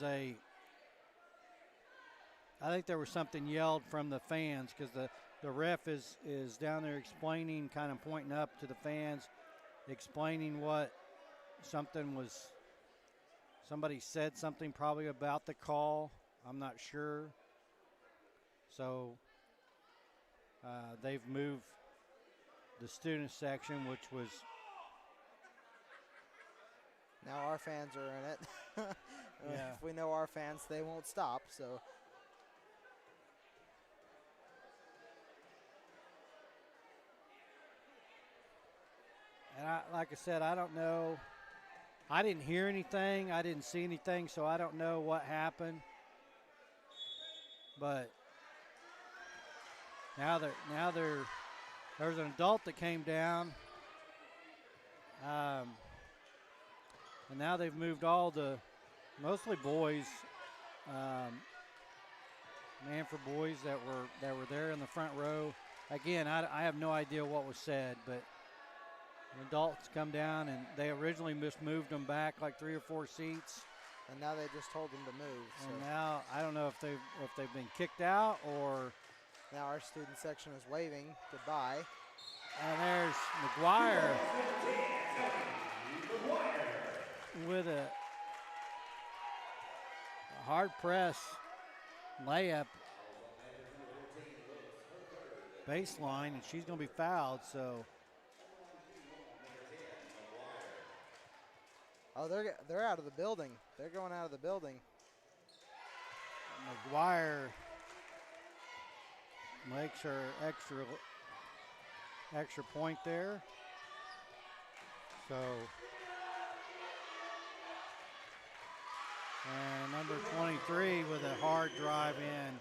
Speaker 2: something yelled from the fans because the ref is down there explaining, kind of pointing up to the fans, explaining what somebody said something probably about the call. I'm not sure. So they've moved the student section, which was.
Speaker 1: Now our fans are in it.
Speaker 2: Yeah.
Speaker 1: If we know our fans, they won't stop. So.
Speaker 2: And like I said, I don't know. I didn't hear anything. I didn't see anything, so I don't know what happened. But now there's an adult that came down. And now they've moved all the, mostly boys, Mannford boys that were there in the front row. Again, I have no idea what was said, but the adults come down, and they originally just moved them back like 3 or 4 seats.
Speaker 1: And now they just told them to move. So.
Speaker 2: And now I don't know if they've been kicked out or.
Speaker 1: Now our student section is waving goodbye.
Speaker 2: And there's McGuire with a hard press layup baseline, and she's going to be fouled. So.
Speaker 1: Oh, they're out of the building. They're going out of the building.
Speaker 2: McGuire makes her extra point there. So, and number 23 with a hard drive in.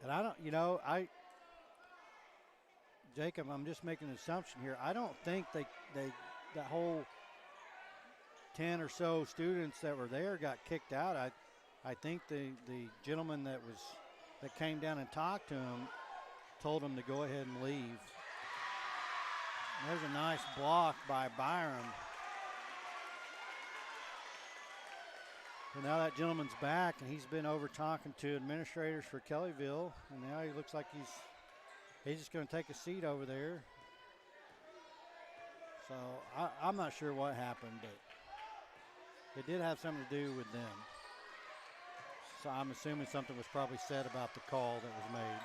Speaker 2: And I don't, Jacob, I'm just making an assumption here. I don't think that whole 10 or so students that were there got kicked out. I think the gentleman that came down and talked to him told him to go ahead and leave. There's a nice block by Byram. And now that gentleman's back, and he's been over talking to administrators for Kellyville, and now he looks like he's just going to take a seat over there. So I'm not sure what happened, but it did have something to do with them. So I'm assuming something was probably said about the call that was made.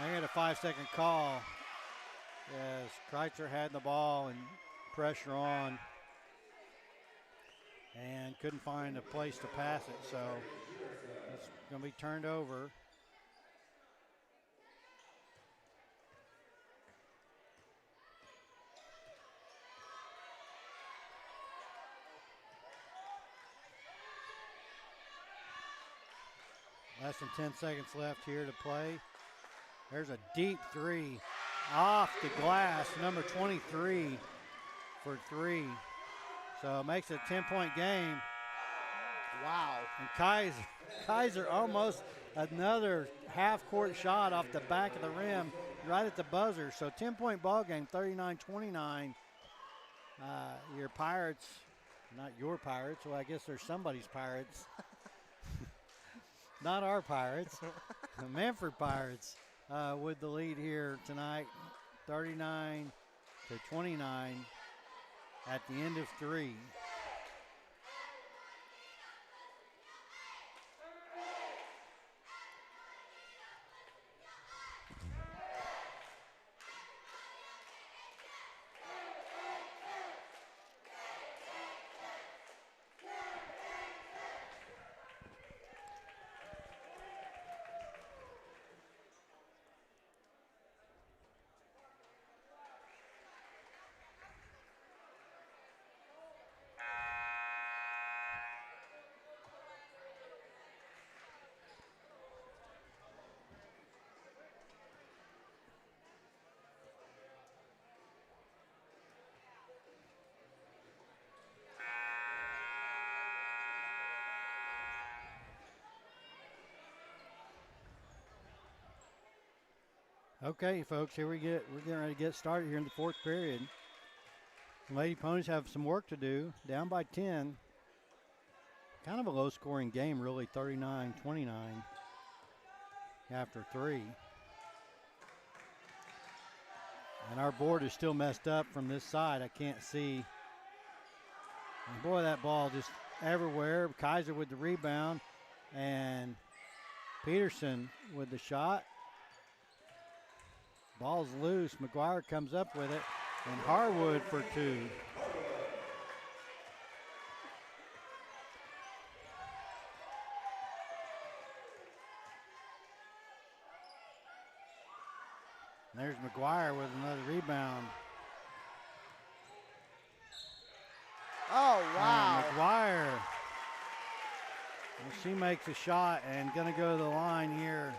Speaker 2: I had a 5-second call as Kreitzer had the ball and pressure on, and couldn't find a place to pass it, so it's going to be turned over. Less than 10 seconds left here to play. There's a deep three off the glass, number 23 for 3. So it makes it a 10-point game.
Speaker 1: Wow.
Speaker 2: And Kaiser almost another half-court shot off the back of the rim right at the buzzer. So 10-point ball game, 39-29. Your Pirates, not your Pirates, well, I guess they're somebody's Pirates. Not our Pirates, the Mannford Pirates with the lead here tonight, 39-29 at the end of 3. Okay, folks, we're getting ready to get started here in the fourth period. Lady Ponies have some work to do. Down by 10. Kind of a low-scoring game, really, 39-29 after 3. And our board is still messed up from this side. I can't see. And boy, that ball just everywhere. Kaiser with the rebound, and Peterson with the shot. Ball's loose. McGuire comes up with it, and Harwood for 2. And there's McGuire with another rebound.
Speaker 1: Oh, wow.
Speaker 2: And McGuire. Well, she makes a shot and going to go to the line here.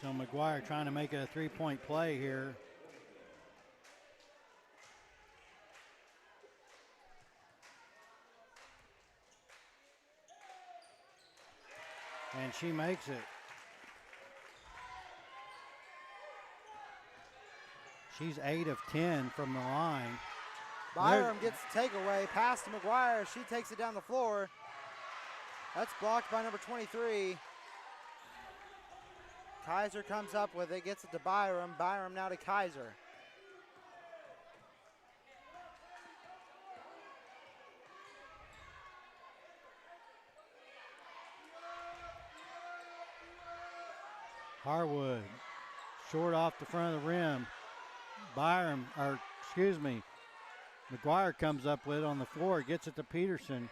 Speaker 2: So McGuire trying to make it a three-point play here. And she makes it. She's 8 of 10 from the line.
Speaker 1: Byram gets the takeaway. Pass to McGuire. She takes it down the floor. That's blocked by number 23. Kaiser comes up with it, gets it to Byram. Byram now to Kaiser.
Speaker 2: Harwood, short off the front of the rim. McGuire comes up with it on the floor, gets it to Peterson.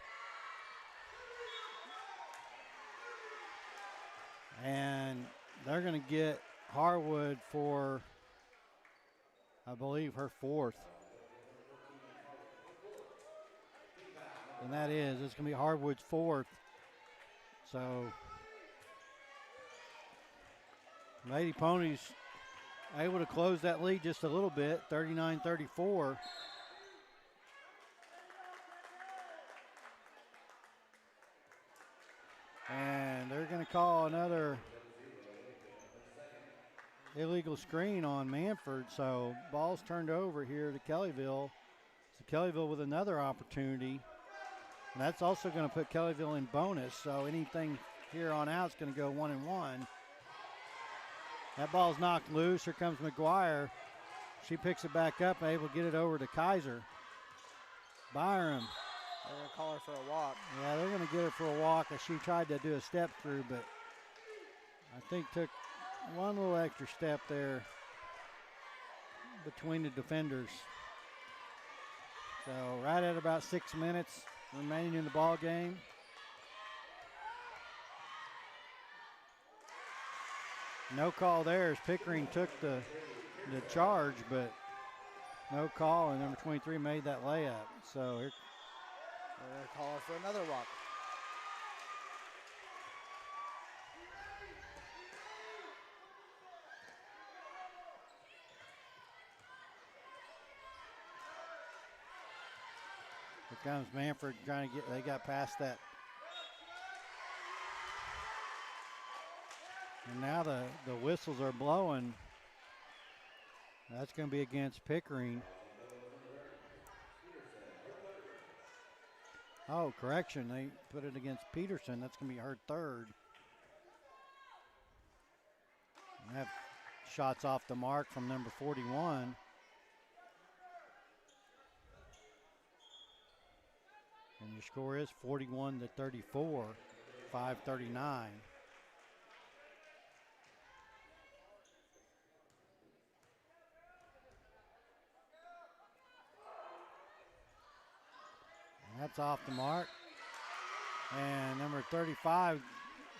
Speaker 2: And they're going to get Harwood for, I believe, her 4th. And it's going to be Harwood's 4th. So Lady Ponies able to close that lead just a little bit, 39-34. And they're going to call another illegal screen on Mannford. So ball's turned over here to Kellyville. So Kellyville with another opportunity. And that's also going to put Kellyville in bonus. So anything here on out is going to go 1-1. That ball's knocked loose. Here comes McGuire. She picks it back up, able to get it over to Kaiser. Byram.
Speaker 1: They're going to call her for a walk.
Speaker 2: Yeah, they're going to get her for a walk as she tried to do a step through, but I think took one little extra step there between the defenders. So right at about 6 minutes remaining in the ball game. No call there as Pickering took the charge, but no call, and number 23 made that layup. So here,
Speaker 1: they're going to call her for another walk.
Speaker 2: Here comes Mannford trying to they got past that. And now the whistles are blowing. That's going to be against Pickering. Oh, correction. They put it against Peterson. That's going to be her 3rd. And that shots off the mark from number 41. And your score is 41-34, 5:39. That's off the mark. And number 35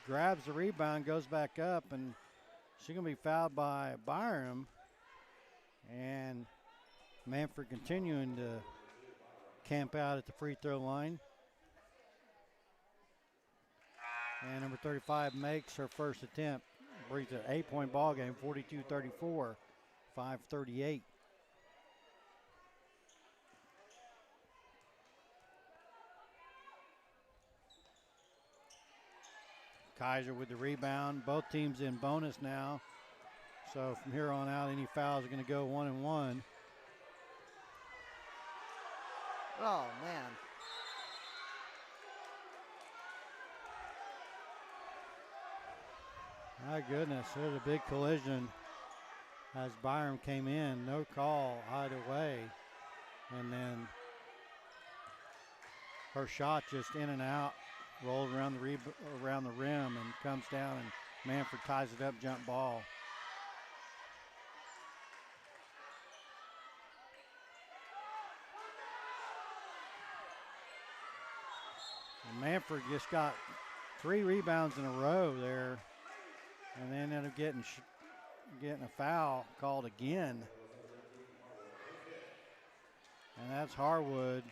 Speaker 2: grabs the rebound, goes back up, and she's going to be fouled by Byram. And Mannford continuing to camp out at the free throw line. And number 35 makes her first attempt. Brings an 8-point ball game, 42-34, 5:38. Kaiser with the rebound. Both teams in bonus now. So from here on out, any fouls are going to go 1-1.
Speaker 1: Oh, man.
Speaker 2: My goodness, there's a big collision as Byram came in. No call either way. And then her shot just in and out, rolled around the rim and comes down, and Mannford ties it up, jump ball. And Mannford just got 3 rebounds in a row there, and then ended up getting a foul called again. And that's Harwood,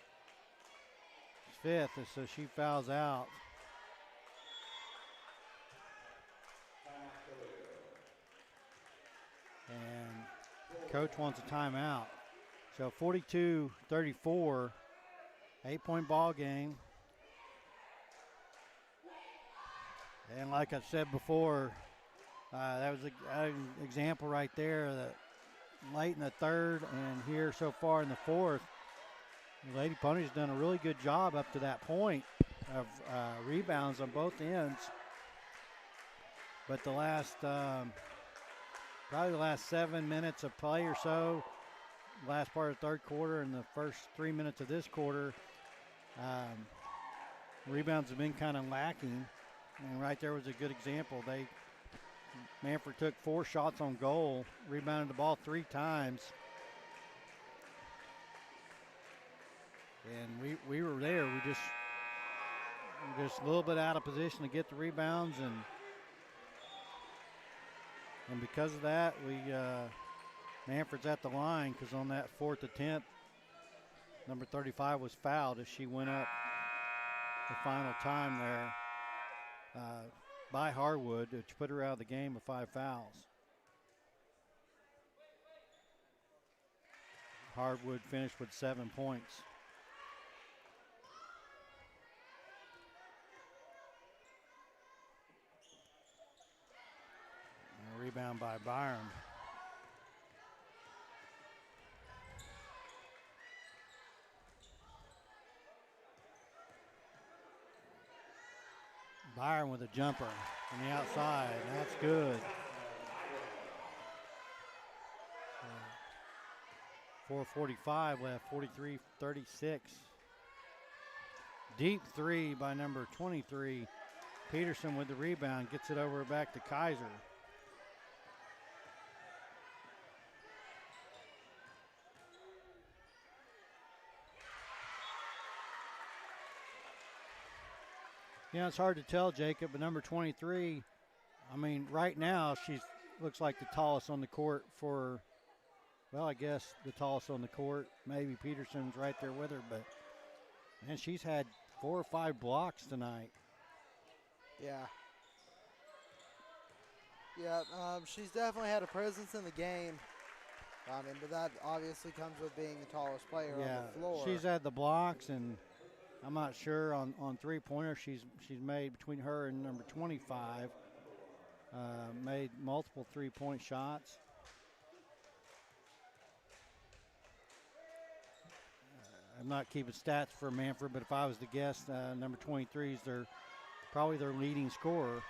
Speaker 2: 5th, so she fouls out. And coach wants a timeout. So 42-34, 8-point ball game. And like I said before, that was an example right there that late in the third and here so far in the fourth, the Lady Ponies done a really good job up to that point of rebounds on both ends. But the last, probably the last 7 minutes of play or so, last part of the third quarter and the first 3 minutes of this quarter, rebounds have been kind of lacking. And right there was a good example. Mannford took 4 shots on goal, rebounded the ball 3 times. And we were there. We just a little bit out of position to get the rebounds, and because of that, Mannford's at the line, because on that 4th attempt, number 35 was fouled as she went up the final time there by Harwood, which put her out of the game with 5 fouls. Harwood finished with 7 points. And a rebound by Byram. Byram with a jumper on the outside. That's good. 4:45 left, 43-36. Deep 3 by number 23. Peterson with the rebound, gets it over back to Kaiser. Yeah, it's hard to tell, Jacob, but number 23, I mean, right now she looks like the tallest on the court for, well, I guess the tallest on the court. Maybe Peterson's right there with her, but, man, she's had 4 or 5 blocks tonight.
Speaker 1: Yeah. Yeah, she's definitely had a presence in the game. I mean, but that obviously comes with being the tallest player on the floor.
Speaker 2: She's had the blocks, and I'm not sure on three-pointers. She's made, between her and number 25, made multiple three-point shots. I'm not keeping stats for Mannford, but if I was to guess, number 23 is probably their leading scorer.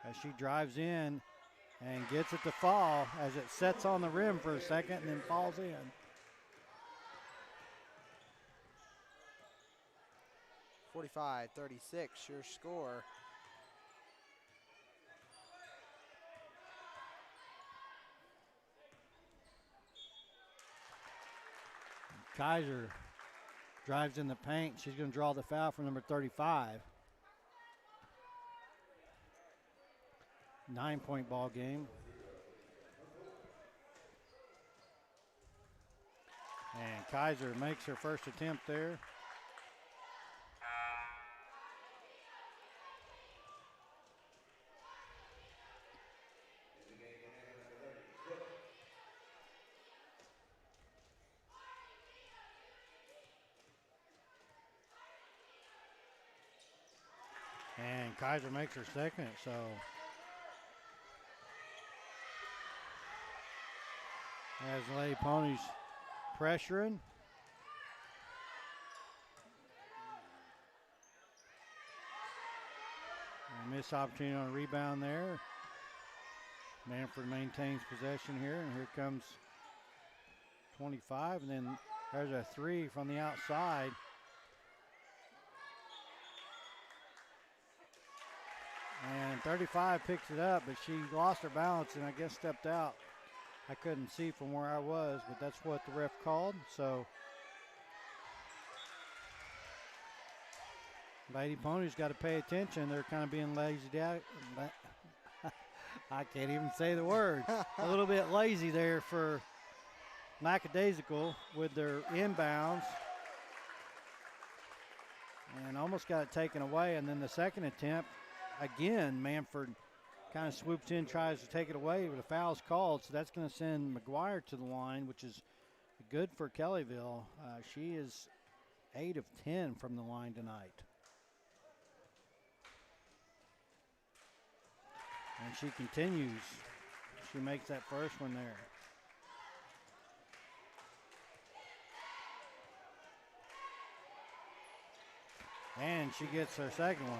Speaker 2: As she drives in and gets it to fall as it sets on the rim for a second and then falls in.
Speaker 1: .45-36, your score.
Speaker 2: Kaiser drives in the paint. She's going to draw the foul for number 35. 9-point ball game. And Kaiser makes her first attempt there. And Kaiser makes her second, so as the Lady Ponies pressuring. And missed opportunity on a rebound there. Mannford maintains possession here, and here comes 25, and then there's a three from the outside. And 35 picks it up, but she lost her balance and I guess stepped out. I couldn't see from where I was, but that's what the ref called. So Lady Ponies got to pay attention. They're kind of being lazy. I can't even say the word. A little bit lazy there for Lackadaisical with their inbounds. And almost got it taken away. And then the second attempt, again, Mannford kind of swoops in, tries to take it away, but a foul's called. So that's going to send McGuire to the line, which is good for Kellyville. She is 8 of 10 from the line tonight. And she continues. She makes that first one there. And she gets her second one.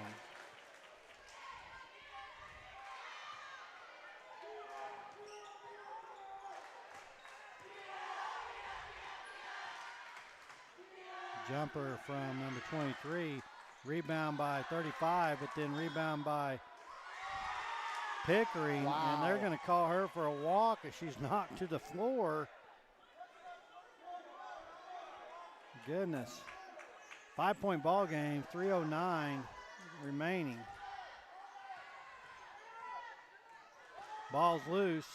Speaker 2: Jumper from number 23. Rebound by 35, but then rebound by Pickering.
Speaker 1: Wow.
Speaker 2: And they're going to call her for a walk as she's knocked to the floor. Goodness. 5-point ball game, 3:09 remaining. Ball's loose.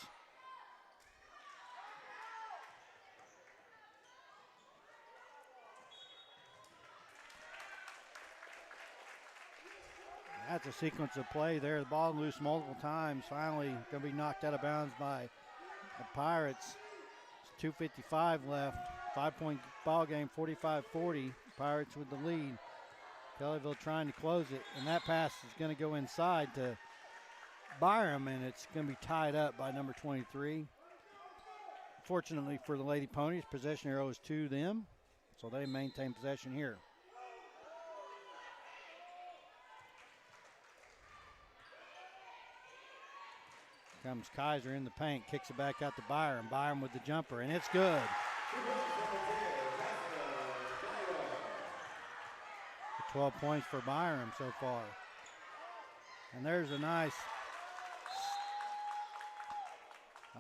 Speaker 2: That's a sequence of play there. The ball loose multiple times. Finally going to be knocked out of bounds by the Pirates. It's 2:55 left. 5-point ball game, 45-40. Pirates with the lead. Kellyville trying to close it. And that pass is going to go inside to Byram, and it's going to be tied up by number 23. Fortunately for the Lady Ponies, possession arrow is to them, so they maintain possession here. Comes Kaiser in the paint, kicks it back out to Byram. Byram with the jumper, and it's good. 12 points for Byram so far. And there's a nice,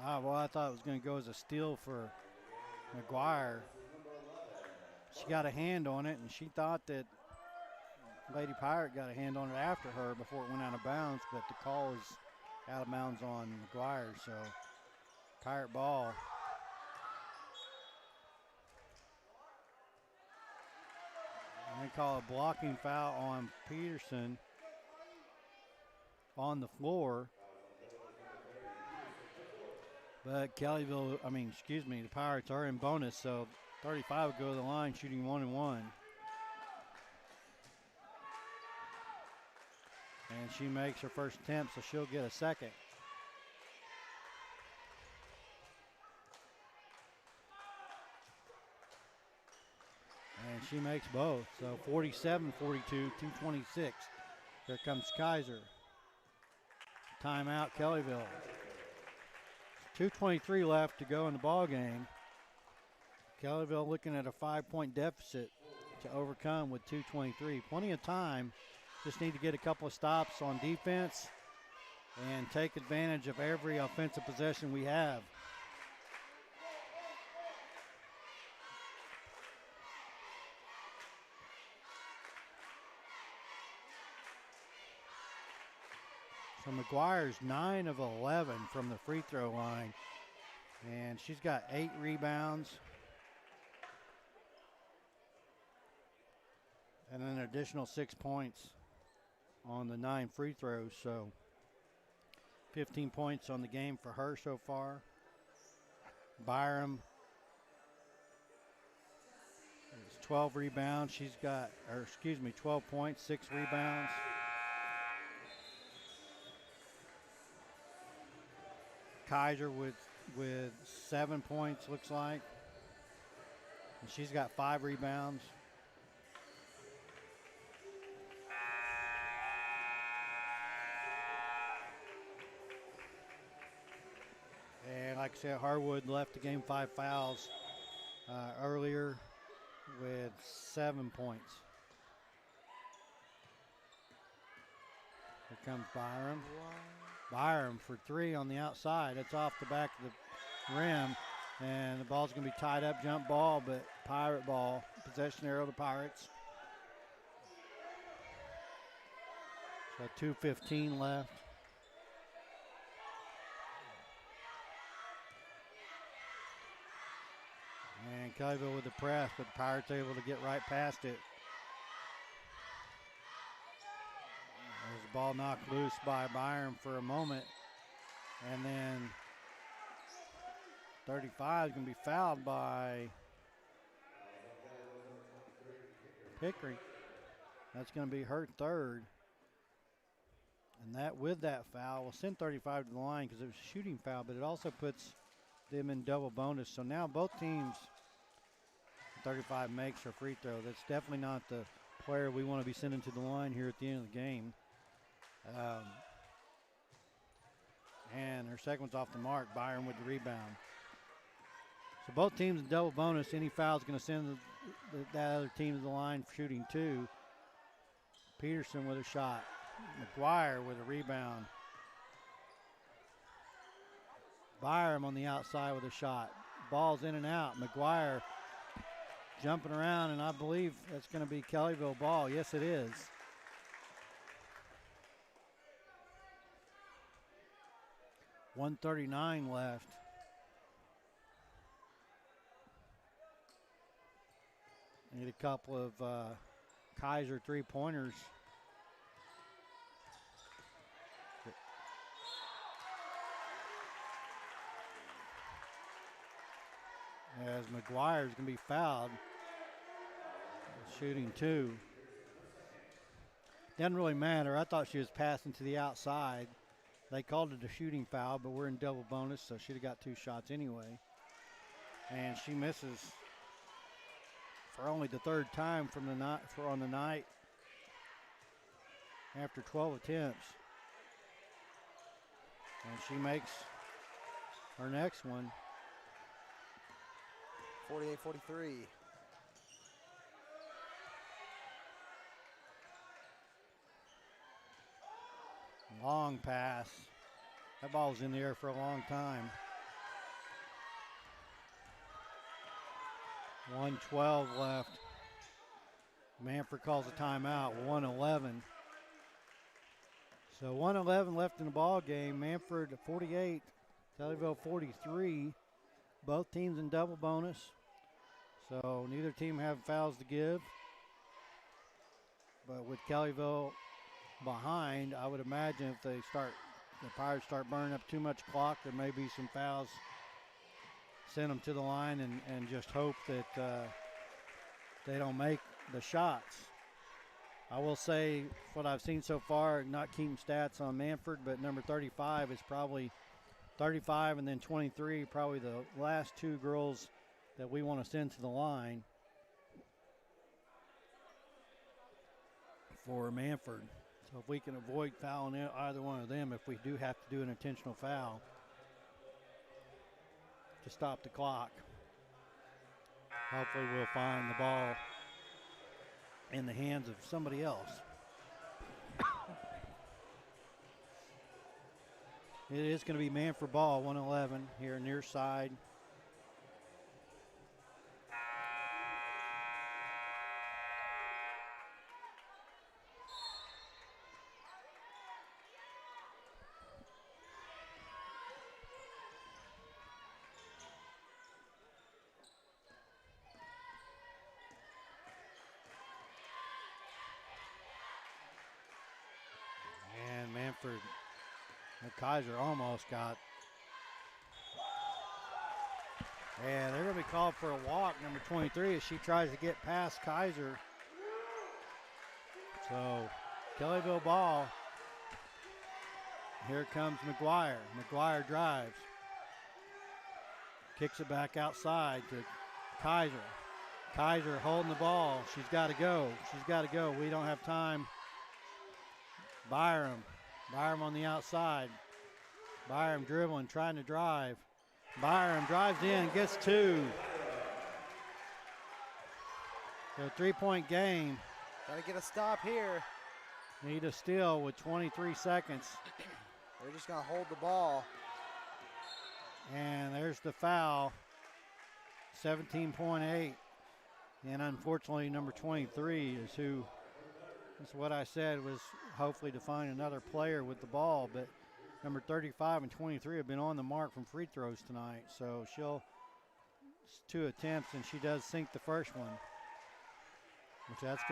Speaker 2: well, I thought it was going to go as a steal for McGuire. She got a hand on it, and she thought that Lady Pirate got a hand on it after her before it went out of bounds, but the call was out of bounds on McGuire, so Pirate ball. And they call a blocking foul on Peterson on the floor. But the Pirates are in bonus, so 35 would go to the line shooting 1-1. And she makes her first attempt, so she'll get a second. And she makes both. So 47-42, 2:26. Here comes Kaiser. Timeout, Kellyville. 2:23 left to go in the ball game. Kellyville looking at a 5-point deficit to overcome with 2:23. Plenty of time. Just need to get a couple of stops on defense and take advantage of every offensive possession we have. So McGuire's 9 of 11 from the free throw line, and she's got 8 rebounds and an additional 6 points on the 9 free throws, so 15 points on the game for her so far. Byram is 12 rebounds. 12 points, 6 rebounds. Kaiser with 7 points, looks like. And she's got 5 rebounds. And like I said, Harwood left the game 5 fouls earlier with 7 points. Here comes Byram. Byram for 3 on the outside. It's off the back of the rim. And the ball's going to be tied up, jump ball, but Pirate ball. Possession arrow to Pirates. So 2:15 left. And Kellyville with the press, but the Pirates able to get right past it. There's the ball knocked loose by Byram for a moment. And then 35 is going to be fouled by Pickering. That's going to be her 3rd. And that with that foul will send 35 to the line because it was a shooting foul, but it also puts them in double bonus. So now both teams, 35 makes her free throw. That's definitely not the player we want to be sending to the line here at the end of the game. And her second one's off the mark. Byron with the rebound. So both teams in double bonus. Any foul is going to send that other team to the line for shooting 2. Peterson with a shot. McGuire with a rebound. Byram on the outside with a shot. Ball's in and out. McGuire jumping around, and I believe that's going to be Kellyville ball. Yes, it is. .139 left. Need a couple of Kaiser 3-pointers. As McGuire's going to be fouled. Shooting 2. Doesn't really matter. I thought she was passing to the outside. They called it a shooting foul, but we're in double bonus, so she'd have got 2 shots anyway. And she misses for only the 3rd time from the night on the night after 12 attempts. And she makes her next one.
Speaker 1: 48-43.
Speaker 2: Long pass. That ball's in the air for a long time. 1:12 left. Mannford calls a timeout. 1:11. So 1:11 left in the ball game. Mannford 48, Kellyville 43. Both teams in double bonus. So neither team have fouls to give. But with Kellyville behind, I would imagine if the Pirates start burning up too much clock, there may be some fouls. Send them to the line and just hope that they don't make the shots. I will say what I've seen so far, not keeping stats on Mannford, but number 35 is probably 35 and then 23, probably the last 2 girls that we want to send to the line for Mannford. So if we can avoid fouling either one of them, if we do have to do an intentional foul to stop the clock, hopefully we'll find the ball in the hands of somebody else. It is going to be Mannford ball, 1:11 here near side. And Mannford, Kaiser almost got. And they're going to be called for a walk, number 23, as she tries to get past Kaiser. So, Kellyville ball. Here comes McGuire. McGuire drives. Kicks it back outside to Kaiser. Kaiser holding the ball. She's got to go. She's got to go. We don't have time. Byram. Byram on the outside. Byram dribbling, trying to drive. Byram drives in, gets 2. So 3-point game.
Speaker 1: Got to get a stop here.
Speaker 2: Need a steal with 23 seconds.
Speaker 1: They're just going to hold the ball.
Speaker 2: And there's the foul. 17.8. And unfortunately, number 23 is who, that's what I said, was hopefully to find another player with the ball. But number 35 and 23 have been on the mark from free throws tonight. So it's 2 attempts, and she does sink the first one. Which that's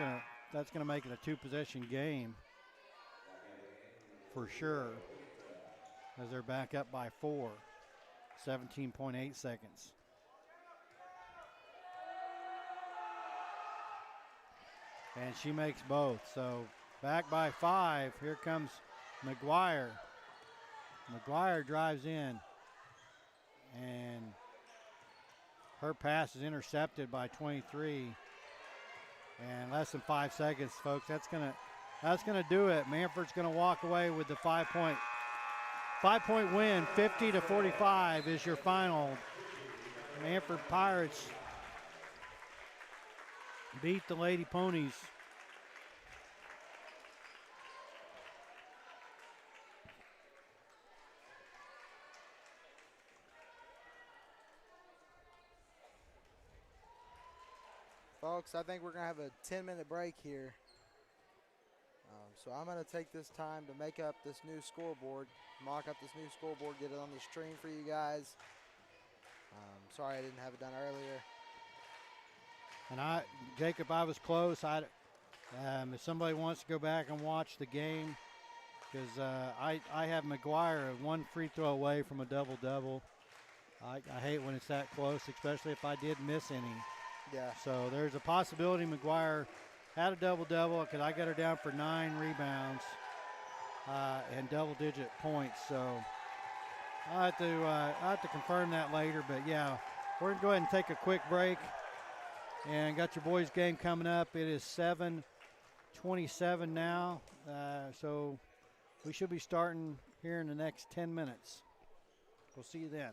Speaker 2: gonna make it a 2-possession game for sure, as they're back up by 4. 17.8 seconds. And she makes both. So back by 5. Here comes McGuire. McGuire drives in, and her pass is intercepted by 23. And less than 5 seconds, folks. That's gonna do it. Mannford's gonna walk away with the 5-point win. 50-45 is your final. Mannford Pirates beat the Lady Ponies.
Speaker 1: Folks, I think we're going to have a 10-minute break here. So I'm going to take this time to make up this new scoreboard, mock up this new scoreboard, get it on the stream for you guys. Sorry I didn't have it done earlier.
Speaker 2: And Jacob, I was close. If somebody wants to go back and watch the game, because I have McGuire 1 free throw away from a double-double. I hate when it's that close, especially if I did miss any.
Speaker 1: Yeah.
Speaker 2: So there's a possibility McGuire had a double-double, because I got her down for 9 rebounds and double-digit points. So I'll have to confirm that later. But, yeah, we're going to go ahead and take a quick break. And got your boys' game coming up. It is 7:27 now. So we should be starting here in the next 10 minutes. We'll see you then.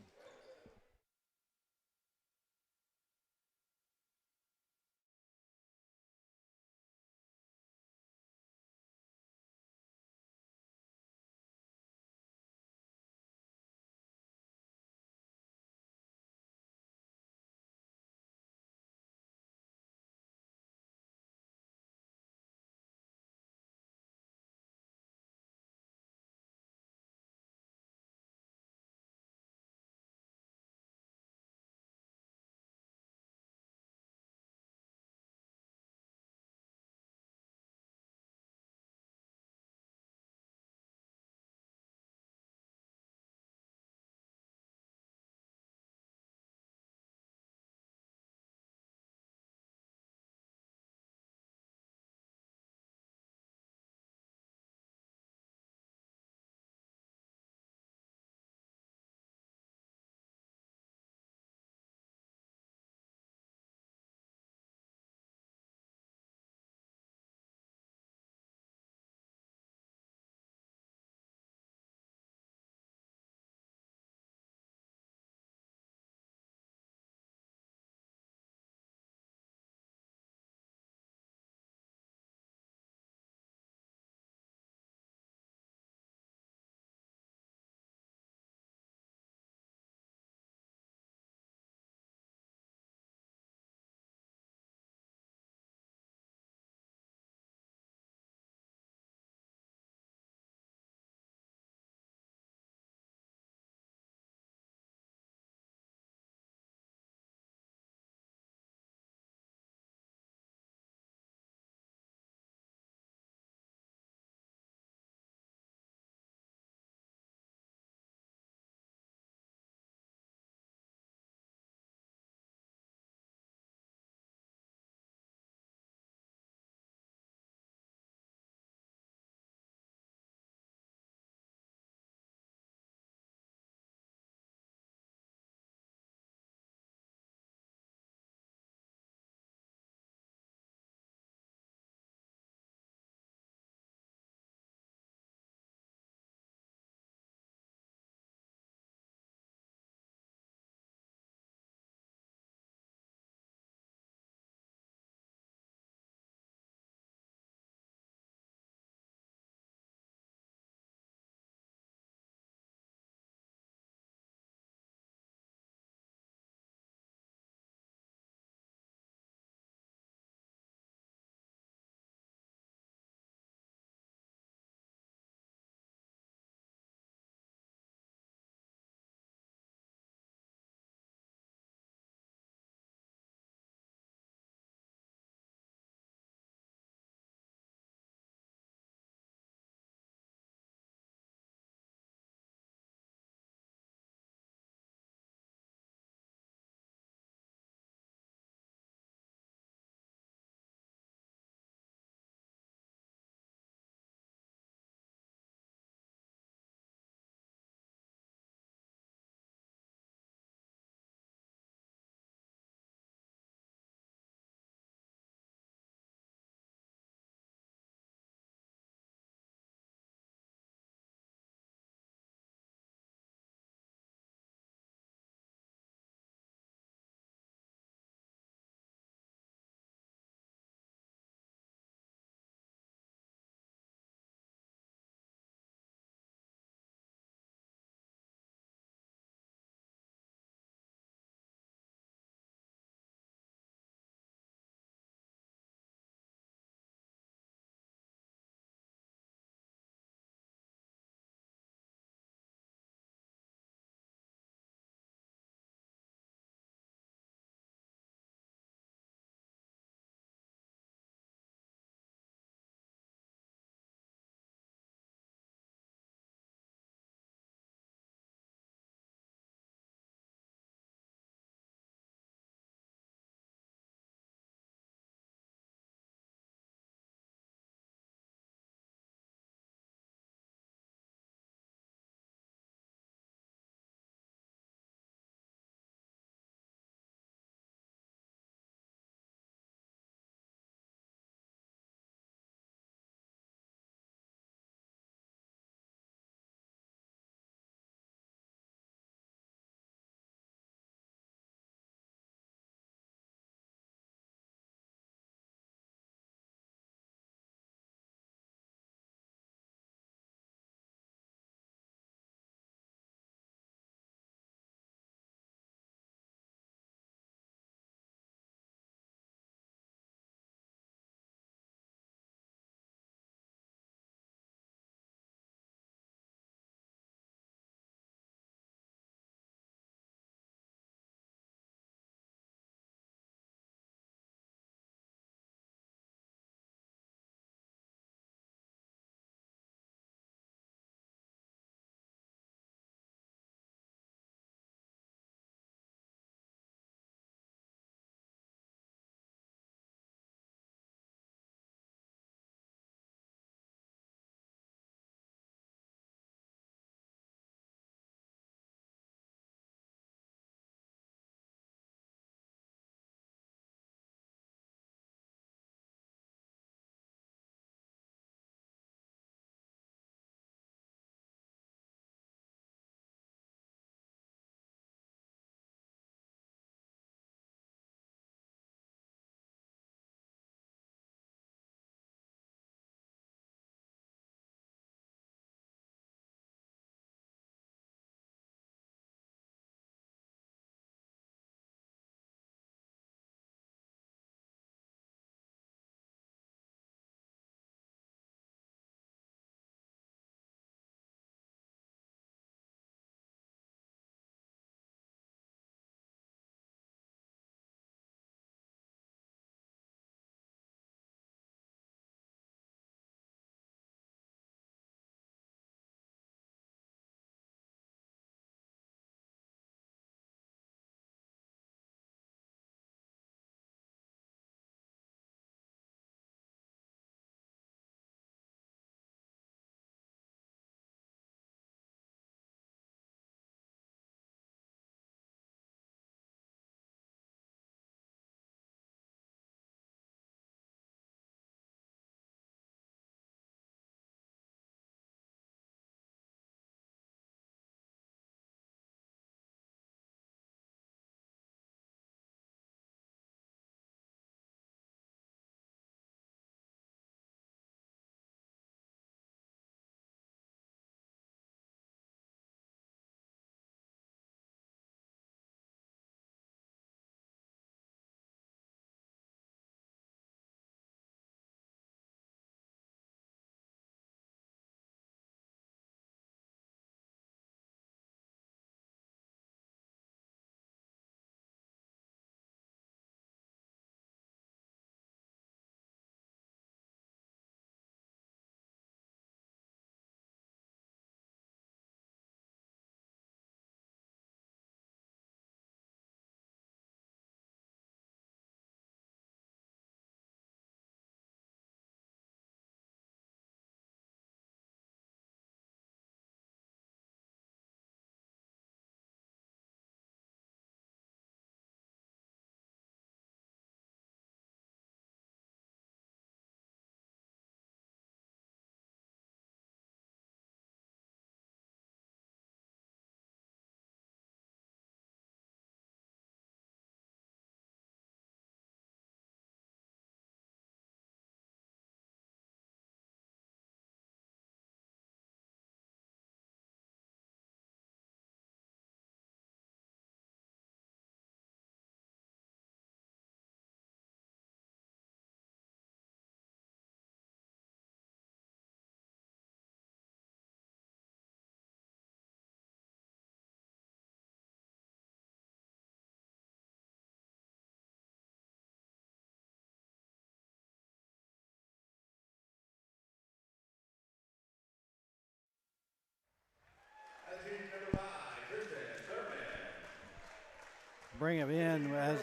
Speaker 2: bring it in as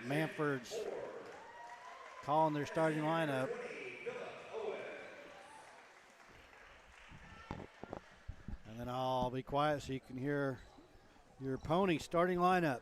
Speaker 2: Mannford's calling their starting lineup. And then I'll be quiet so you can hear your Pony starting lineup.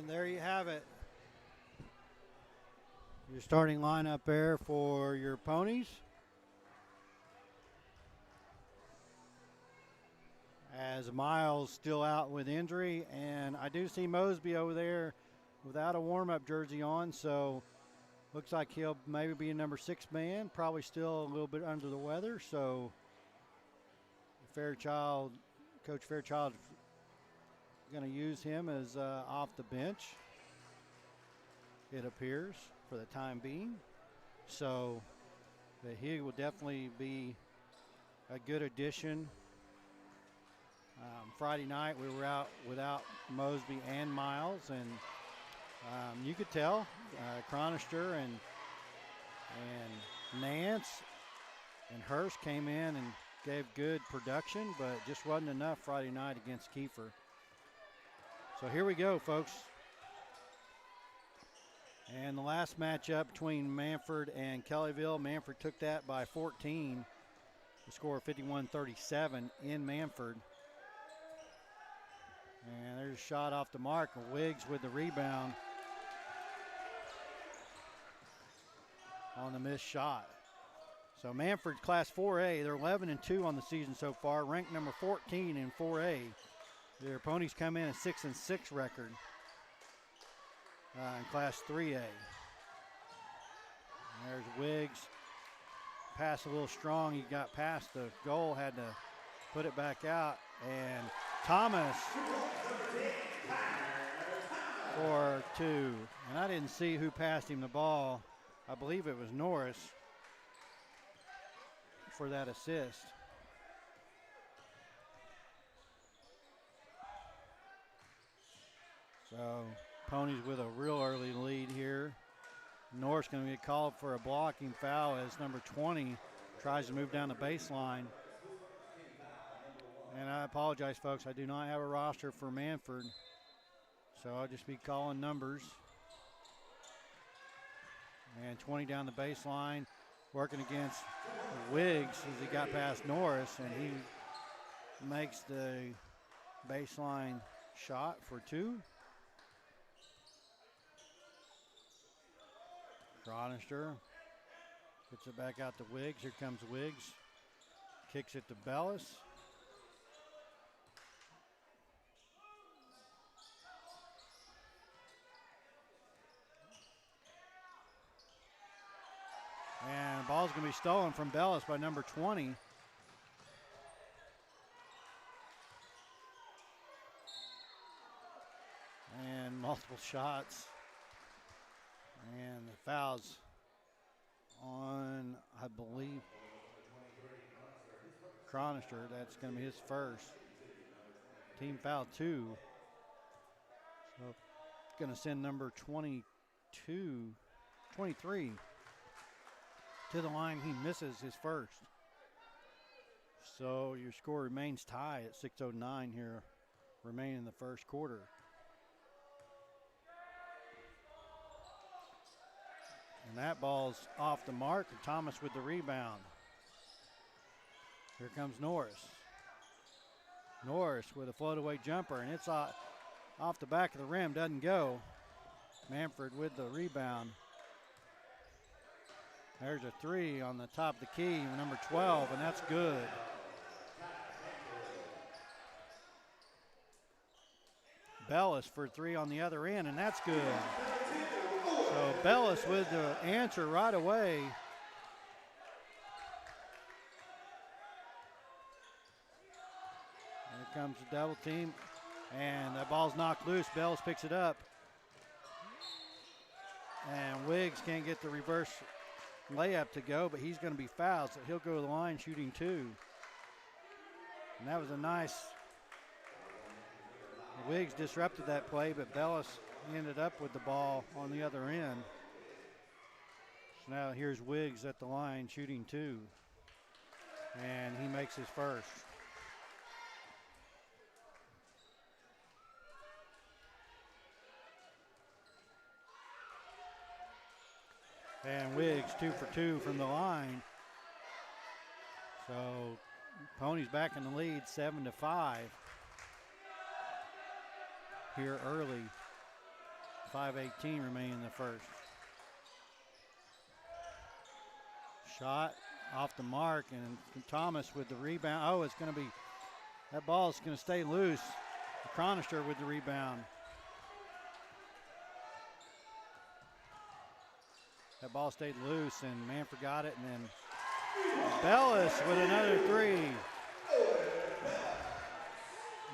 Speaker 2: There you have it. Your starting lineup there for your Ponies. As Miles still out with injury, and I do see Mosby over there without a warm-up jersey on, so looks like he'll maybe be a number 6 man, probably still a little bit under the weather, so Fairchild, Coach Fairchild going to use him as off the bench, it appears, for the time being. So that he will definitely be a good addition. Friday night we were out without Mosby and Miles, and you could tell Chronister and Nance and Hurst came in and gave good production, but just wasn't enough Friday night against Kiefer. So here we go, folks. And the last matchup between Mannford and Kellyville, Mannford took that by 14. The score of 51-37 in Mannford. And there's a shot off the mark. Wiggs with the rebound on the missed shot. So Mannford's Class 4A. They're 11-2 on the season so far, ranked number 14 in 4A. Their Ponies come in a 6-6 record in Class 3A. And there's Wiggs. Pass a little strong. He got past the goal, had to put it back out. And Thomas for 2. And I didn't see who passed him the ball. I believe it was Norris for that assist. So Ponies with a real early lead here. Norris going to get called for a blocking foul as number 20 tries to move down the baseline. And I apologize, folks. I do not have a roster for Mannford, so I'll just be calling numbers. And 20 down the baseline, working against Wiggs as he got past Norris, and he makes the baseline shot for 2. Chronister gets it back out to Wiggs. Here comes Wiggs. Kicks it to Bellis. And the ball's going to be stolen from Bellis by number 20. And multiple shots. And the foul's on, I believe, Chronister. That's going to be his first. Team foul 2. So going to send number 23 to the line. He misses his first. So your score remains tied at 6:09 here, remaining in the first quarter. And that ball's off the mark. Thomas with the rebound. Here comes Norris. Norris with a float-away jumper, and it's off the back of the rim. Doesn't go. Mannford with the rebound. There's a 3 on the top of the key, number 12, and that's good. Bellis for 3 on the other end, and that's good. So Bellis with the answer right away. Here comes the double team, and that ball's knocked loose. Bellis picks it up. And Wiggs can't get the reverse layup to go, but he's going to be fouled, so he'll go to the line shooting 2. And that was a nice, Wiggs disrupted that play, but Bellis ended up with the ball on the other end. So now here's Wiggs at the line shooting 2. And he makes his first. And Wiggs 2 for 2 from the line. So Ponies back in the lead 7-5 here early. 5:18 remaining in the first. Shot off the mark, and Thomas with the rebound. Oh, it's going to be, that ball is going to stay loose. Cronister with the rebound. That ball stayed loose, and Mannford got it, and then Bellis with another 3.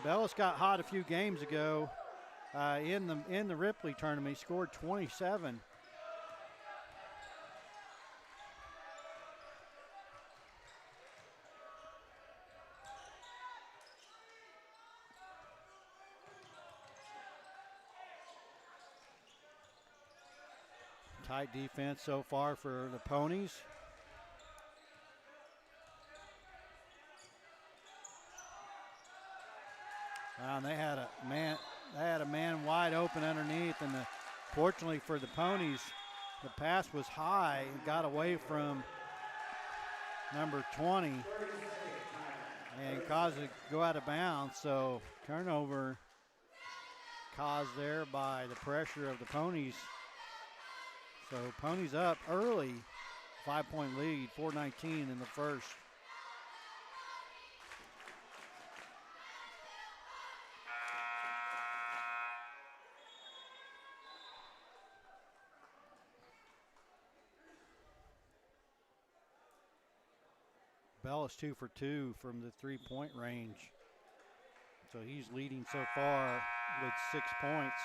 Speaker 2: Bellis got hot a few games ago in the Ripley tournament. He scored 27. Tight defense so far for the Ponies. And they had a man wide open underneath, and fortunately for the Ponies, the pass was high and got away from number 20 and caused it to go out of bounds. So turnover caused there by the pressure of the Ponies. So Ponies up early, 5-point lead, 4:19 in the first. Bellis 2 for 2 from the 3-point range. So he's leading so far with 6 points.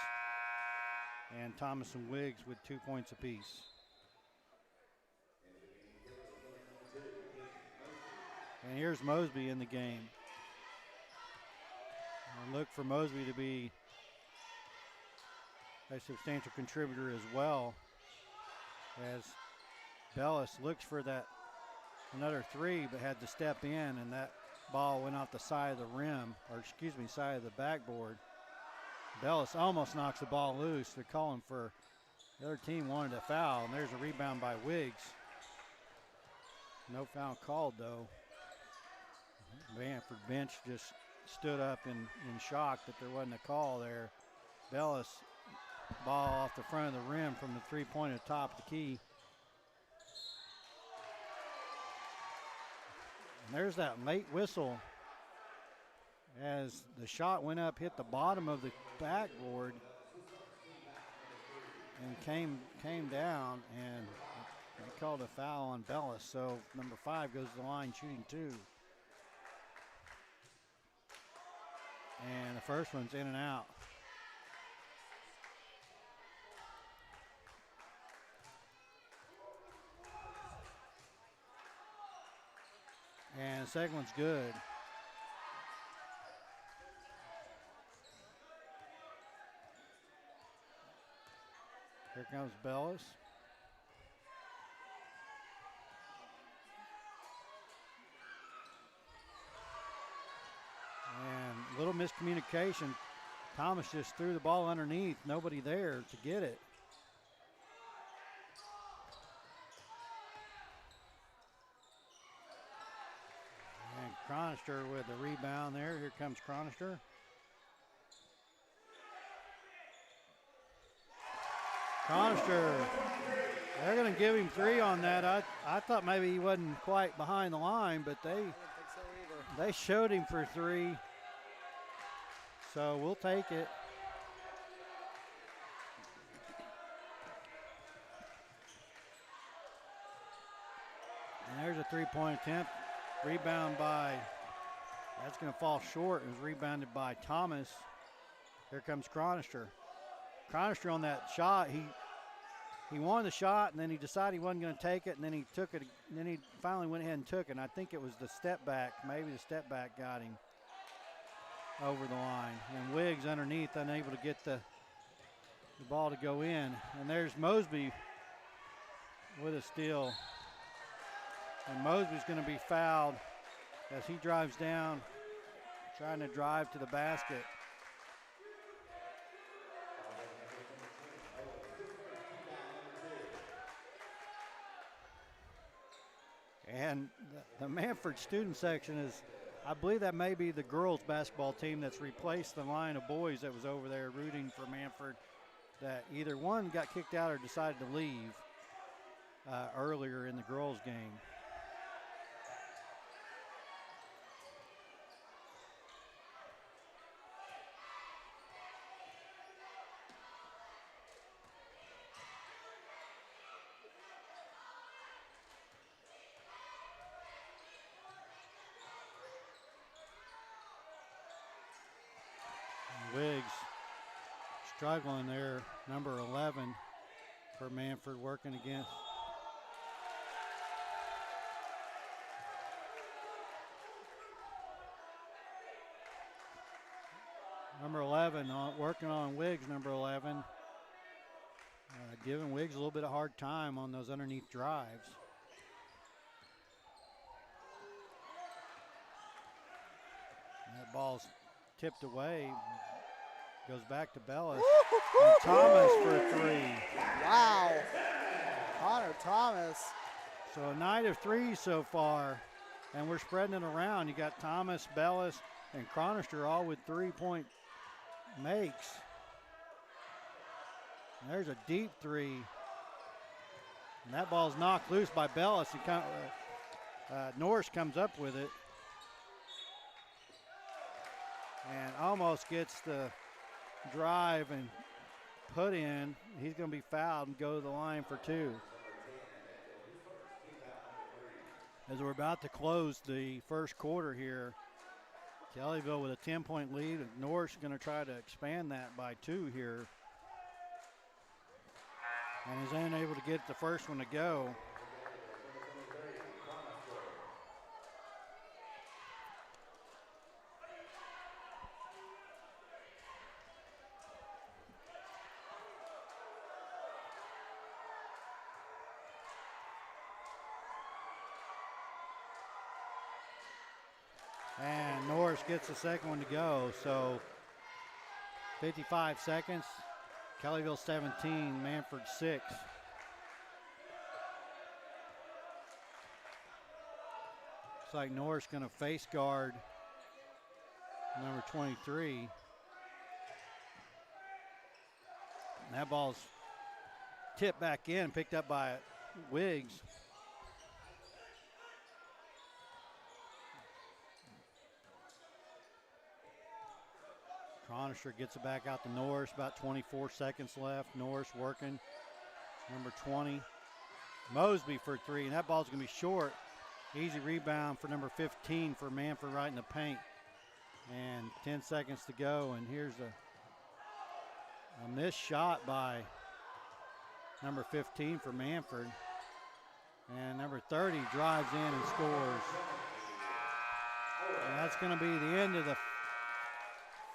Speaker 2: And Thomas and Wiggs with 2 points apiece. And here's Mosby in the game. And look for Mosby to be a substantial contributor as well, as Bellis looks for that another 3, but had to step in, and that ball went off the side of the rim, or excuse me, side of the backboard. Bellis almost knocks the ball loose. They're calling for, the other team wanted a foul, and there's a rebound by Wiggs. No foul called, though. Mannford bench just stood up in shock that there wasn't a call there. Bellis, ball off the front of the rim from the 3-point at top of the key. And there's that late whistle as the shot went up, hit the bottom of the backboard, and came down, and they called a foul on Bellis. So number 5 goes to the line shooting 2. And the first one's in and out. And the second one's good. Here comes Bellis. And a little miscommunication. Thomas just threw the ball underneath. Nobody there to get it. And Cronister with the rebound there. Here comes Cronister. Cronister, they're going to give him 3 on that. I thought maybe he wasn't quite behind the line, but they showed him for 3. So we'll take it. There's a three-point attempt. Rebound by, that's going to fall short. It was rebounded by Thomas. Here comes Chronister. Chronister on that shot, he won the shot, and then he decided he wasn't going to take it, and then he took it, and then he finally went ahead and took it. And I think it was the step back. Maybe the step back got him over the line. And Wiggs underneath, unable to get the ball to go in. And there's Mosby with a steal. And Mosby's going to be fouled as he drives down, trying to drive to the basket. And the Mannford student section is, I believe that may be the girls basketball team that's replaced the line of boys that was over there rooting for Mannford, that either one got kicked out or decided to leave earlier in the girls game. Wiggs struggling there, number 11 for Mannford, working against. Number 11, working on Wiggs, number 11. Giving Wiggs a little bit of hard time on those underneath drives. And that ball's tipped away. Goes back to Bellis. And Thomas for a three.
Speaker 1: Wow. Connor Thomas.
Speaker 2: So a night of threes so far, and we're spreading it around. You got Thomas, Bellis, and Chronister all with 3-point makes. And there's a deep three. And that ball's knocked loose by Bellis. Norris comes up with it. And almost gets the drive and put in. He's going to be fouled and go to the line for two. As we're about to close the first quarter here, Kellyville with a 10-point lead. Norris going to try to expand that by two here. And is unable to get the first one to go. And Norris gets the second one to go. So 55 seconds. Kellyville 17, Mannford 6. Looks like Norris going to face guard number 23. And that ball's tipped back in, picked up by Wiggs. Chronister gets it back out to Norris, about 24 seconds left. Norris working, number 20. Mosby for three, and that ball's going to be short. Easy rebound for number 15 for Mannford right in the paint. And 10 seconds to go, and here's a missed shot by number 15 for Mannford. And number 30 drives in and scores. And that's going to be the end of the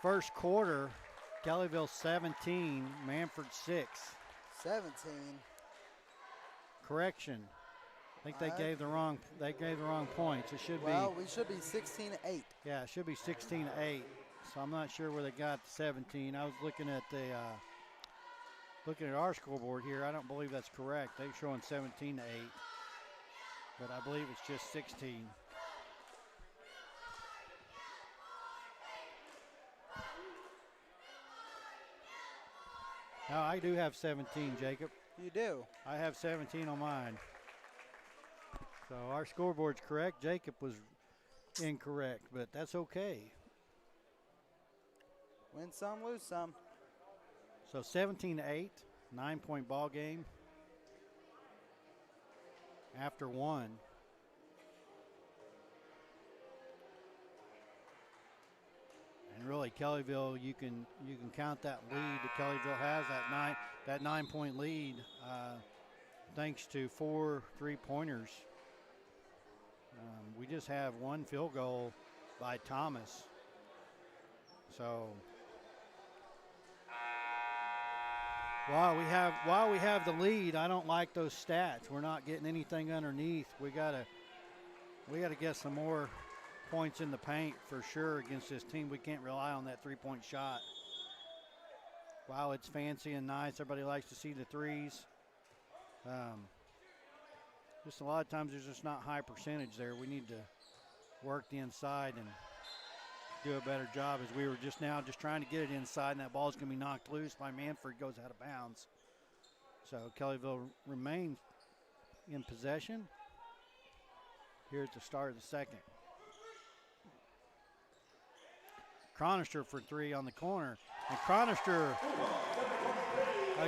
Speaker 2: first quarter. Kellyville 17, Mannford 6.
Speaker 1: 17.
Speaker 2: Correction. I think they gave the wrong points. It should
Speaker 1: we should be 16-8.
Speaker 2: Yeah, it should be 16-8. So I'm not sure where they got the 17. I was looking at our scoreboard here. I don't believe that's correct. They're showing 17-8. But I believe it's just 16. No, I do have 17, Jacob.
Speaker 1: You do?
Speaker 2: I have 17 on mine. So our scoreboard's correct. Jacob was incorrect, but that's okay.
Speaker 1: Win some, lose some.
Speaker 2: So 17-8, 9-point ball game after one. really, Kellyville, you can count that lead that Kellyville has, that 9-point lead, thanks to 4 3-pointers. We just have 1 field goal by Thomas. So while we have the lead, I don't like those stats. We're not getting anything underneath. We gotta get some more points in the paint for sure against this team. We can't rely on that 3-point shot. While it's fancy and nice, everybody likes to see the threes. Just a lot of times there's just not high percentage there. We need to work the inside and do a better job, as we were just trying to get it inside, and that ball's going to be knocked loose by Mannford, goes out of bounds. So Kellyville remains in possession here at the start of the second. Cronister for 3 on the corner. And Cronister,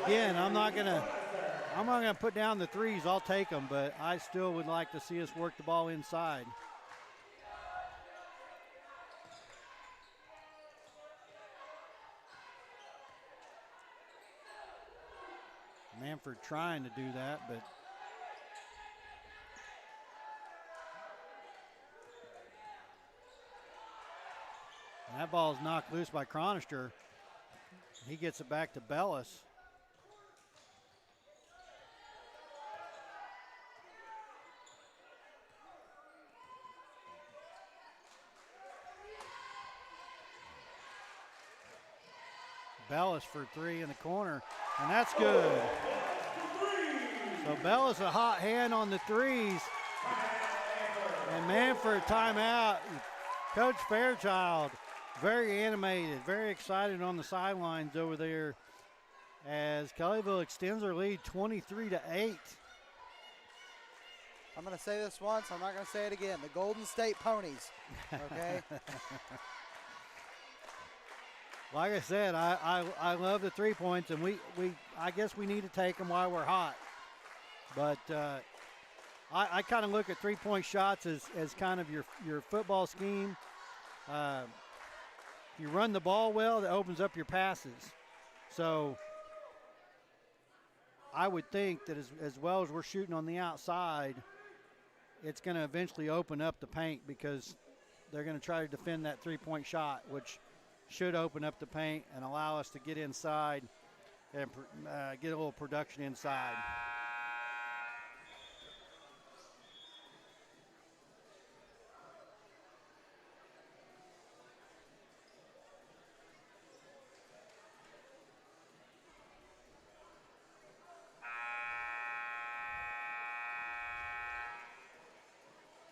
Speaker 2: again, I'm not gonna put down the threes. I'll take them, but I still would like to see us work the ball inside. Mannford trying to do that, but that ball is knocked loose by Cronister. He gets it back to Bellis. Bellis for 3 in the corner, and that's good. So Bellis a hot hand on the threes. And Mannford timeout. Coach Fairchild very animated, very excited on the sidelines over there as Kellyville extends their lead 23-8.
Speaker 1: I'm going to say this once. I'm not going to say it again. The Golden State Ponies, okay?
Speaker 2: Like I said, I love the 3 points, and I guess we need to take them while we're hot. But I kind of look at 3-point shots as kind of your football scheme. If you run the ball well, that opens up your passes. So I would think that as well as we're shooting on the outside, it's going to eventually open up the paint, because they're going to try to defend that 3-point shot, which should open up the paint and allow us to get inside and get a little production inside.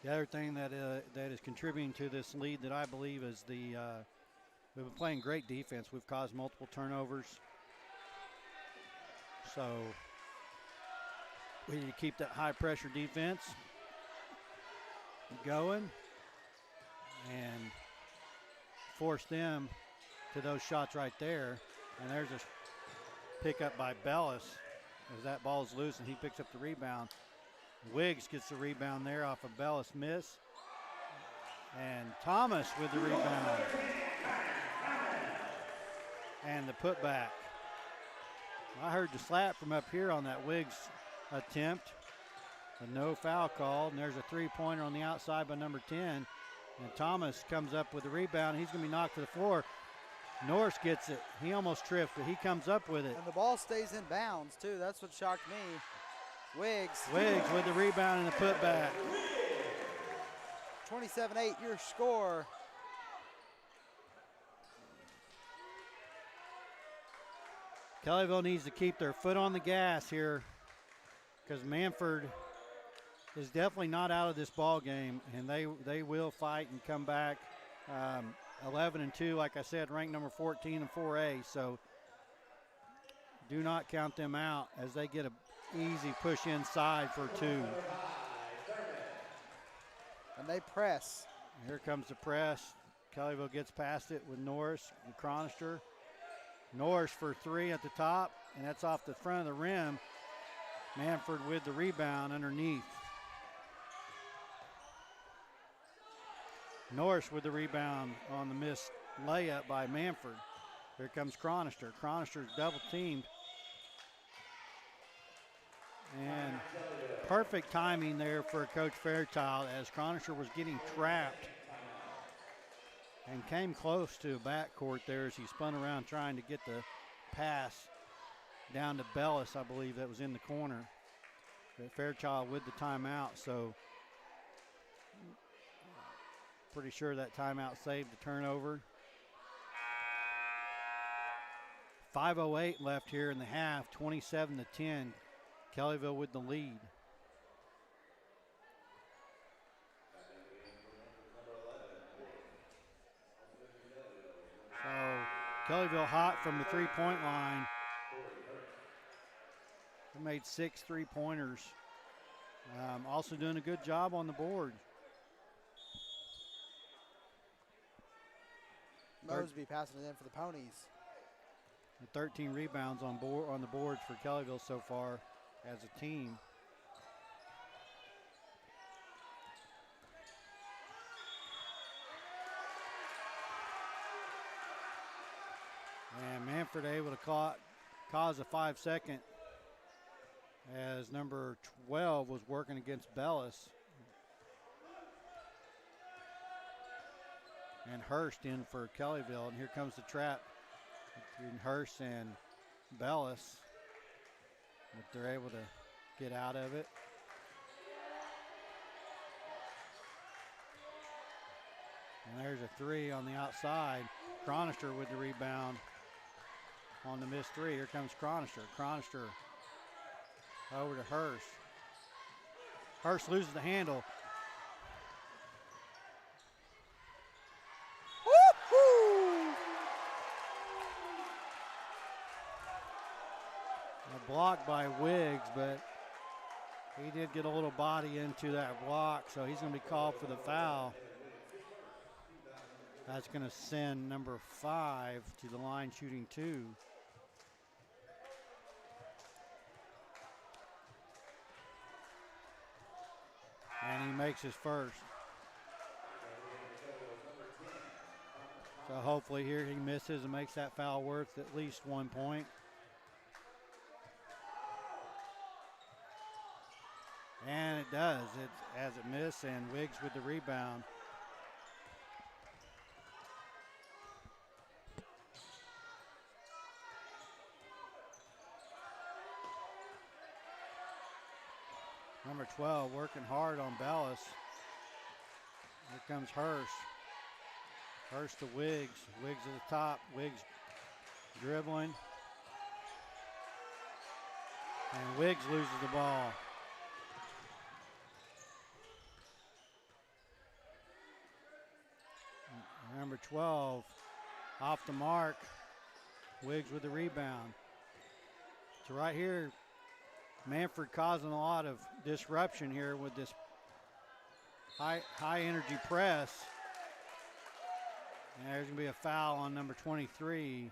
Speaker 2: The other thing that is contributing to this lead that I believe is we've been playing great defense. We've caused multiple turnovers. So we need to keep that high pressure defense going and force them to those shots right there. And there's a pickup by Bellis as that ball's loose and he picks up the rebound. Wiggs gets the rebound there off of Bellis' miss. And Thomas with the rebound. And the putback. I heard the slap from up here on that Wiggs attempt. A no foul called, and there's a three-pointer on the outside by number 10. And Thomas comes up with the rebound. He's going to be knocked to the floor. Norris gets it. He almost tripped, but he comes up with it.
Speaker 1: And the ball stays in bounds, too. That's what shocked me. Wiggs
Speaker 2: with the rebound and the putback.
Speaker 1: 27-8, your score.
Speaker 2: Kellyville needs to keep their foot on the gas here because Mannford is definitely not out of this ball game, and they will fight and come back 11-2, like I said, ranked number 14 in 4A. So do not count them out as they get a easy push inside for two.
Speaker 1: And they press.
Speaker 2: Here comes the press. Kellyville gets past it with Norris and Cronister. Norris for three at the top, and that's off the front of the rim. Mannford with the rebound underneath. Norris with the rebound on the missed layup by Mannford. Here comes Cronister. Cronister's double teamed. And perfect timing there for Coach Fairchild as Cronister was getting trapped and came close to backcourt there as he spun around trying to get the pass down to Bellis, I believe, that was in the corner. But Fairchild with the timeout, so pretty sure that timeout saved the turnover. 5:08 left here in the half, 27-10. Kellyville with the lead. So Kellyville hot from the three-point line. They made 6 3-pointers. Also doing a good job on the board.
Speaker 1: Mosby passing it in for the Ponies.
Speaker 2: 13 rebounds on the boards for Kellyville so far as a team. And Mannford able to cause a 5-second as number 12 was working against Bellis. And Hurst in for Kellyville. And here comes the trap between Hurst and Bellis. But they're able to get out of it. And there's a 3 on the outside. Cronister with the rebound on the missed 3. Here comes Cronister. Cronister over to Hurst. Hurst loses the handle. A block by Wiggs, but he did get a little body into that block, so he's going to be called for the foul. That's going to send number 5 to the line shooting 2. And he makes his first. So hopefully here he misses and makes that foul worth at least 1 point. And it does. It as it missed, and Wiggs with the rebound. Number 12 working hard on Bellis. Here comes Hurst. Hurst to Wiggs. Wiggs at the top. Wiggs dribbling. And Wiggs loses the ball. Number 12 off the mark. Wiggs with the rebound. So right here, Mannford causing a lot of disruption here with this high energy press. And there's going to be a foul on number 23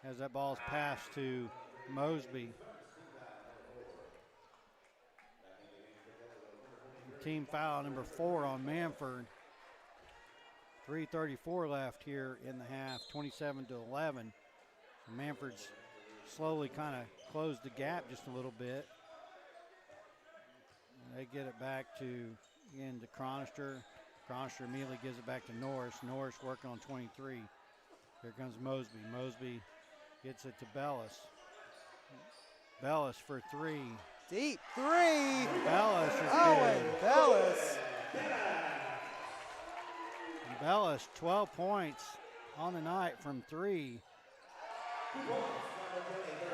Speaker 2: as that ball is passed to Mosby. Team foul number 4 on Mannford. 3:34 left here in the half, 27-11. Mannford's slowly kind of closed the gap just a little bit. They get it back to Cronister. Cronister immediately gives it back to Norris. Norris working on 23. Here comes Mosby. Mosby gets it to Bellis. Bellis for 3.
Speaker 1: Deep 3.
Speaker 2: And Bellis is
Speaker 1: Owen
Speaker 2: good.
Speaker 1: Bellis.
Speaker 2: And Bellis, 12 points on the night from 3.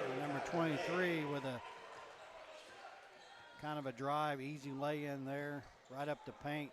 Speaker 2: And number 23 with a kind of a drive, easy lay in there, right up the paint.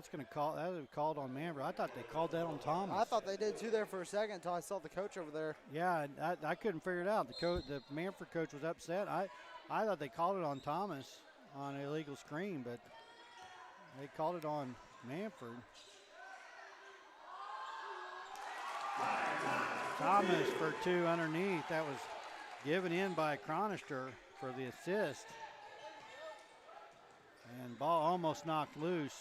Speaker 2: that's going to call. That was called on Mannford. I thought they called that on Thomas.
Speaker 1: I thought they did too there for a second until I saw the coach over there.
Speaker 2: Yeah, I couldn't figure it out. The Mannford coach was upset. I thought they called it on Thomas on an illegal screen, but they called it on Mannford. Thomas for 2 underneath. That was given in by Chronister for the assist. And ball almost knocked loose.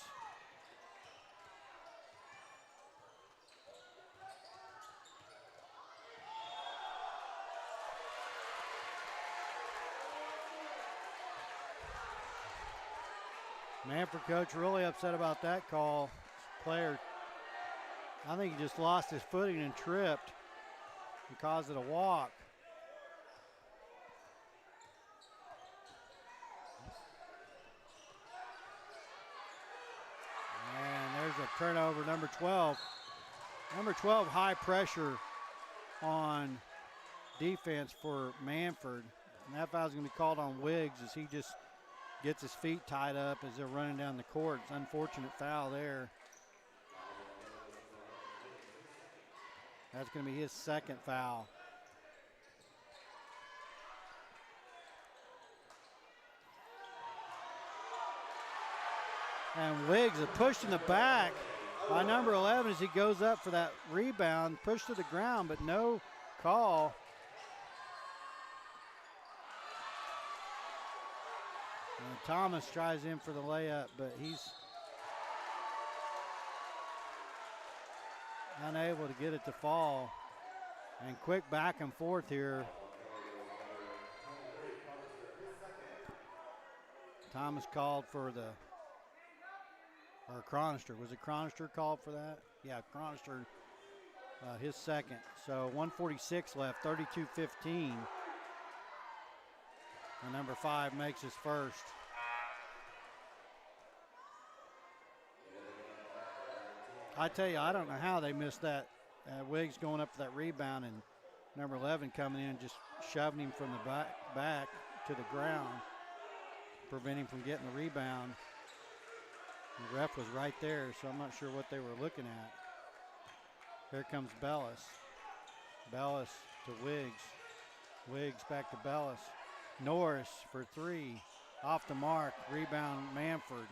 Speaker 2: Mannford coach really upset about that call. Player, I think he just lost his footing and tripped and caused it a walk. And there's a turnover, number 12. Number 12, high pressure on defense for Mannford. And that foul's going to be called on Wiggs as he just gets his feet tied up as they're running down the court. It's an unfortunate foul there. That's going to be his second foul. And Wiggs is pushed in the back by number 11 as he goes up for that rebound, pushed to the ground, but no call. And Thomas tries in for the layup, but he's unable to get it to fall. And quick back and forth here. Thomas called for the, or Chronister. Was it Chronister called for that? Yeah, Chronister, his second. So 1:46 left, 32-15. And number 5 makes his first. I tell you, I don't know how they missed that. Wiggs going up for that rebound and number 11 coming in, just shoving him from the back to the ground, preventing him from getting the rebound. The ref was right there, so I'm not sure what they were looking at. Here comes Bellis. Bellis to Wiggs. Wiggs back to Bellis. Norris for 3, off the mark, rebound Mannford.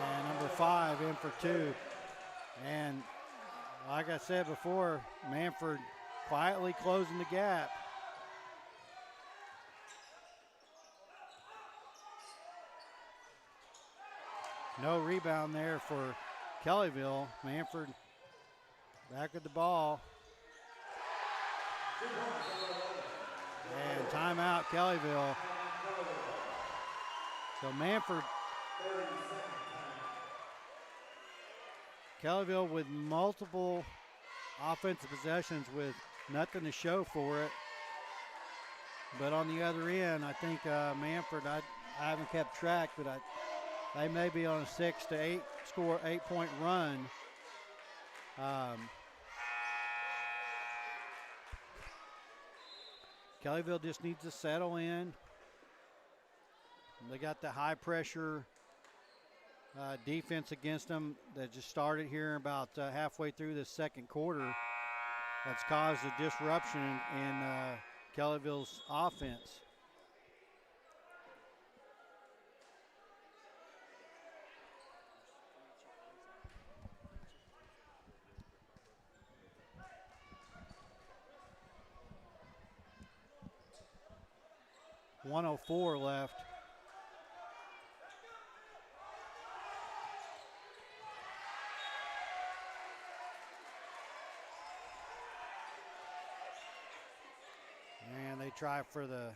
Speaker 2: And number 5 in for 2. And like I said before, Mannford quietly closing the gap. No rebound there for Kellyville. Mannford back at the ball. And timeout Kellyville. So Mannford, Kellyville with multiple offensive possessions with nothing to show for it. But on the other end, I think Mannford, I haven't kept track, but they may be on a 6 to 8 score, 8-point run. Kellyville just needs to settle in. They got the high pressure defense against them that just started here about halfway through the second quarter. That's caused a disruption in Kellyville's offense. .104 left. And they try for the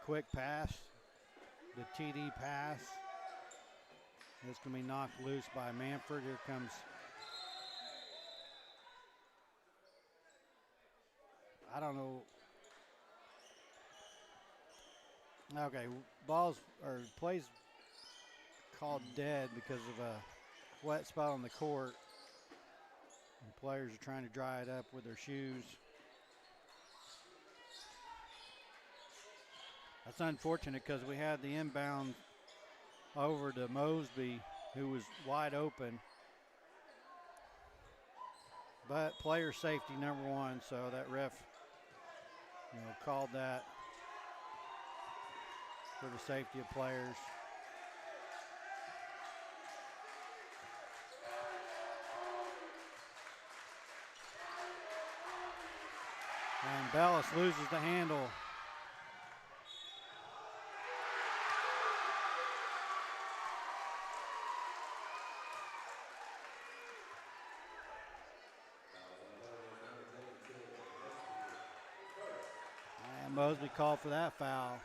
Speaker 2: quick pass, the TD pass. It's going to be knocked loose by Mannford. Here comes, I don't know. Okay, plays called dead because of a wet spot on the court. And players are trying to dry it up with their shoes. That's unfortunate because we had the inbound over to Mosby, who was wide open. But player safety number one, so that ref, called that for the safety of players. And Bellis loses the handle. And Mosby called for that foul.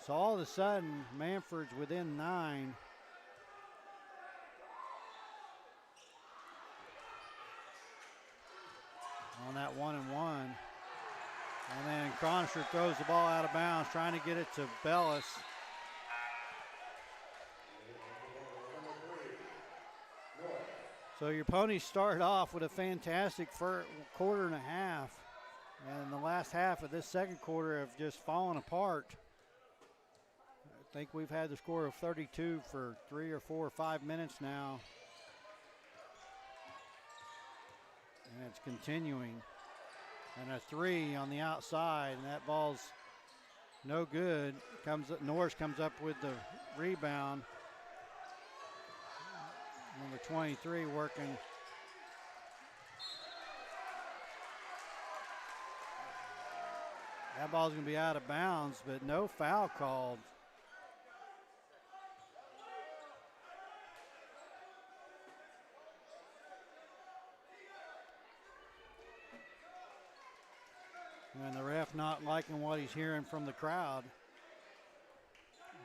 Speaker 2: So all of a sudden, Mannford's within 9. On that 1-and-1. And then Cronister throws the ball out of bounds, trying to get it to Bellis. So your Ponies started off with a fantastic first quarter and a half. And the last half of this second quarter have just fallen apart. I think we've had the score of 32 for 3 or 4 or 5 minutes now. And it's continuing. And a 3 on the outside, and that ball's no good. Norris comes up with the rebound. Number 23 working. That ball's going to be out of bounds, but no foul called. And the ref not liking what he's hearing from the crowd.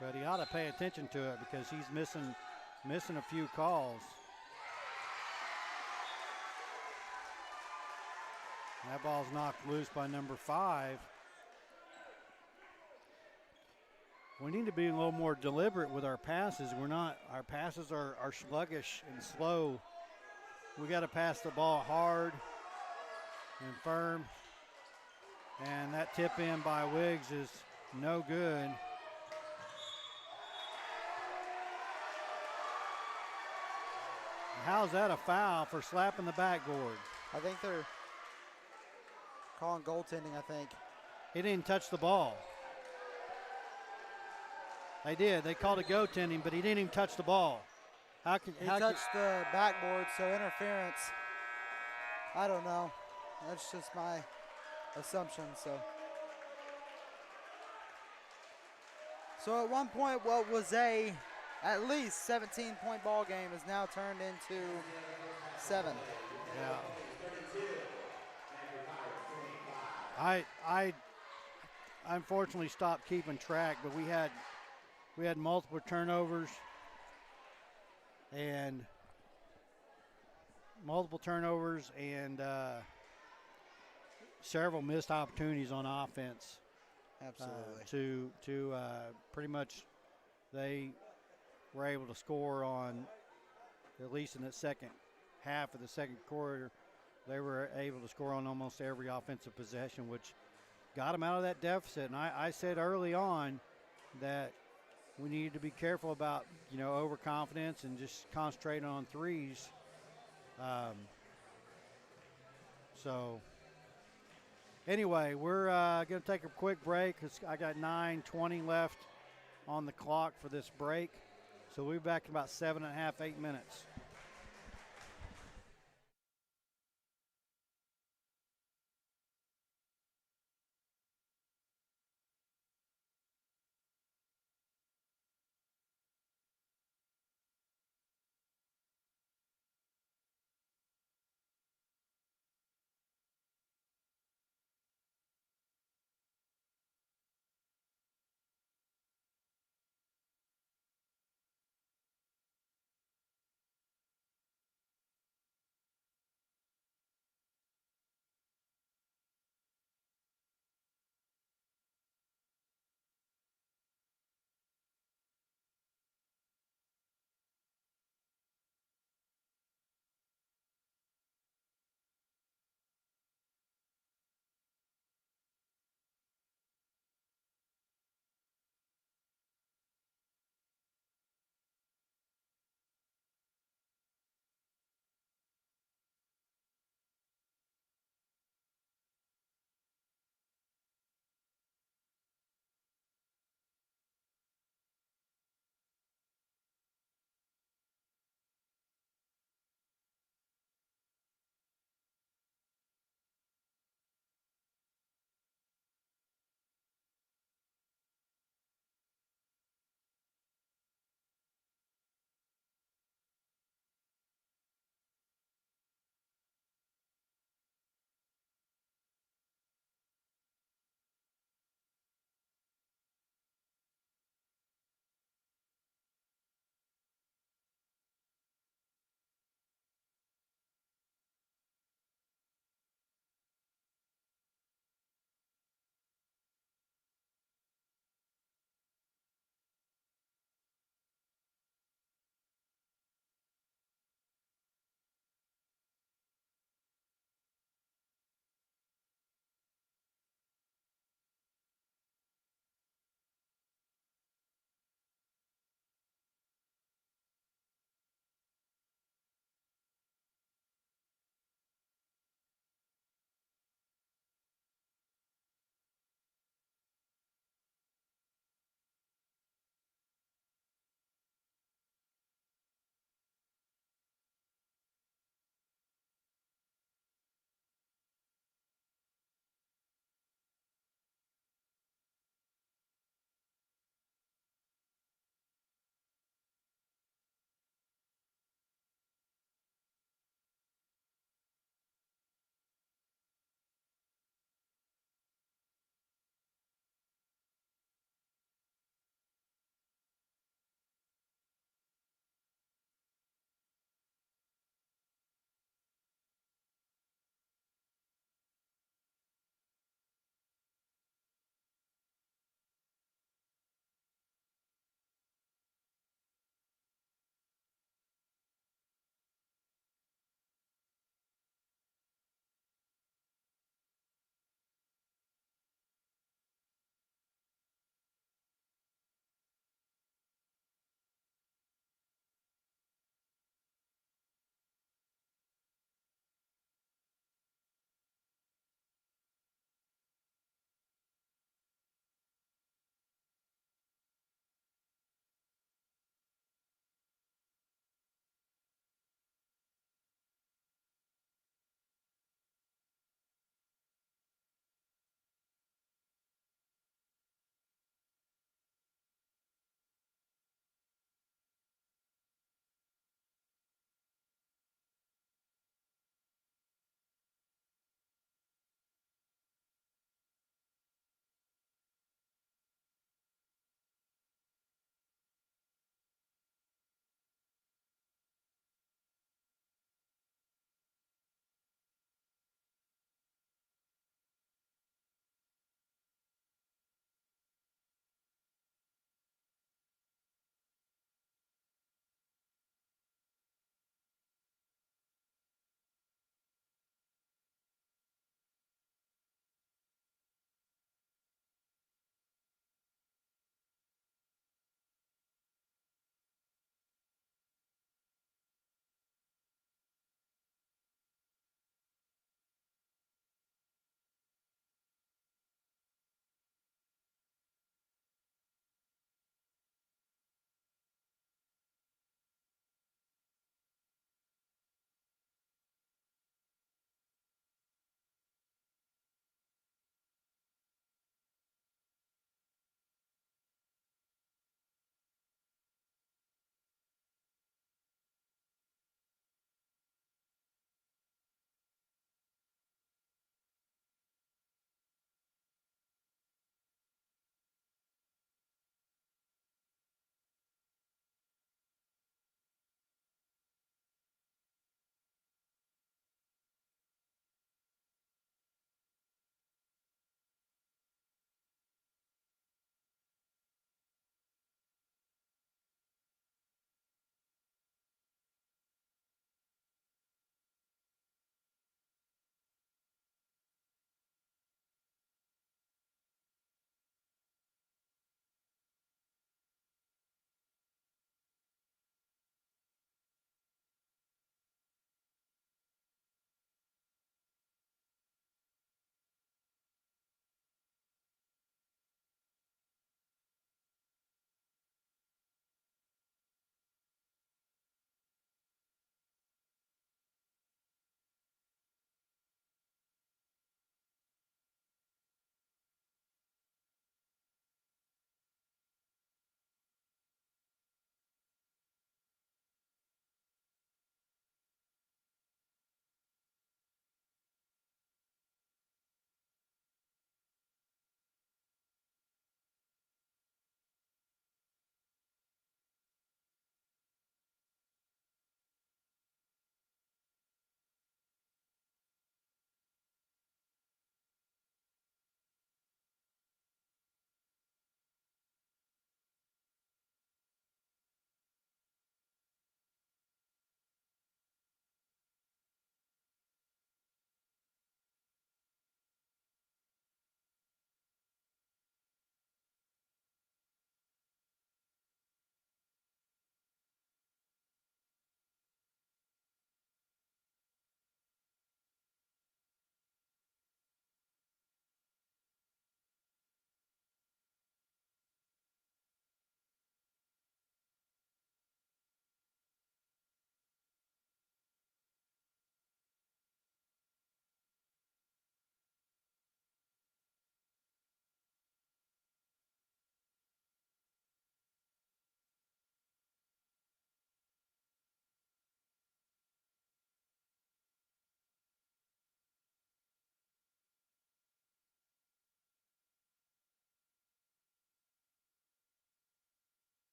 Speaker 2: But he ought to pay attention to it because he's missing a few calls. That ball's knocked loose by number 5. We need to be a little more deliberate with our passes. Our passes are sluggish and slow. We got to pass the ball hard and firm. And that tip in by Wiggs is no good. How's that a foul for slapping the backboard?
Speaker 1: I think they're calling goaltending, I think.
Speaker 2: He didn't touch the ball. They did. They called it goaltending, but he didn't even touch the ball.
Speaker 1: He touched the backboard, so interference. I don't know. That's just my assumption. So at one point, what was at least 17-point ball game is now turned into 7.
Speaker 2: Yeah. I unfortunately stopped keeping track, but we had multiple turnovers and several missed opportunities on offense.
Speaker 1: Absolutely.
Speaker 2: To pretty much they were able to score on, at least in the second half of the second quarter, they were able to score on almost every offensive possession, which got them out of that deficit. And I said early on that we needed to be careful about, overconfidence and just concentrating on threes. So anyway, we're going to take a quick break. I got 9:20 left on the clock for this break. So we'll be back in about 7.5, 8 minutes.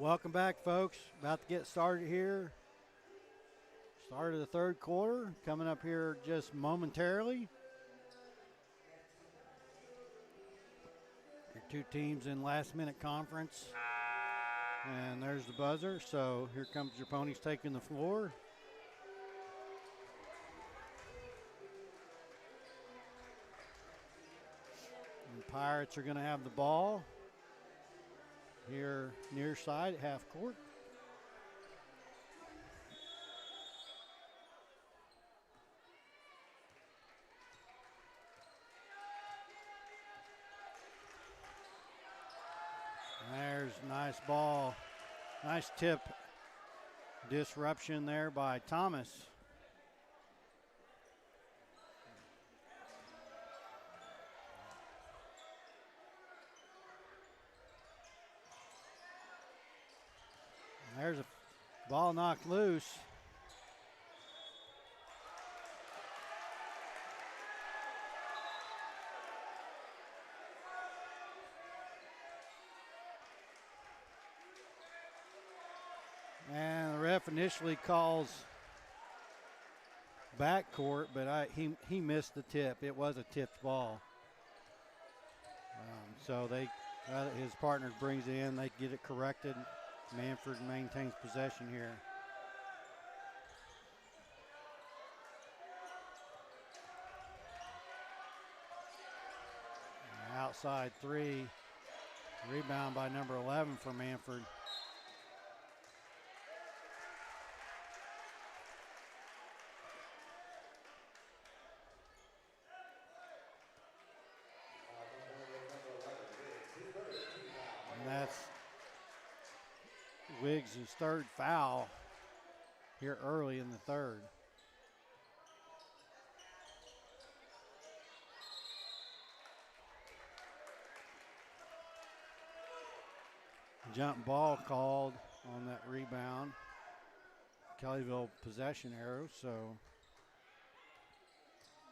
Speaker 2: Welcome back, folks. About to get started here. Start of the third quarter coming up here just momentarily. Your two teams in last-minute conference. And there's the buzzer. So here comes your Ponies taking the floor. And Pirates are going to have the ball here near side at half court. There's a nice ball. Nice tip. Disruption there by Thomas. There's a ball knocked loose. And the ref initially calls backcourt, but he missed the tip. It was a tipped ball. So his partner brings it in. They get it corrected. Mannford maintains possession here. Outside three. Rebound by number 11 for Mannford. And that's Wiggs' third foul here early in the third. Jump ball called on that rebound. Kellyville possession arrow, so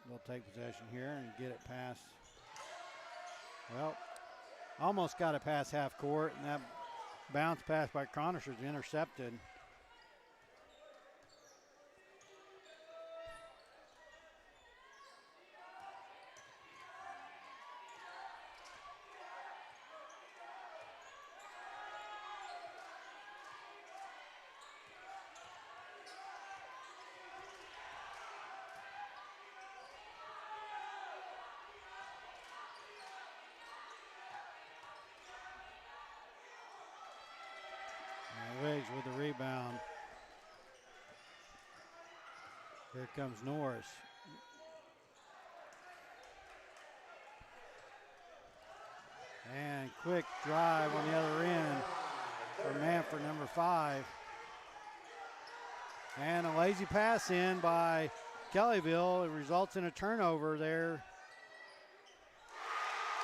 Speaker 2: they'll take possession here and get it past. Well, almost got it past half court, and that bounce pass by Connors was intercepted. Wiggs with the rebound. Here comes Norris. And quick drive on the other end for Mannford, number 5. And a lazy pass in by Kellyville. It results in a turnover there.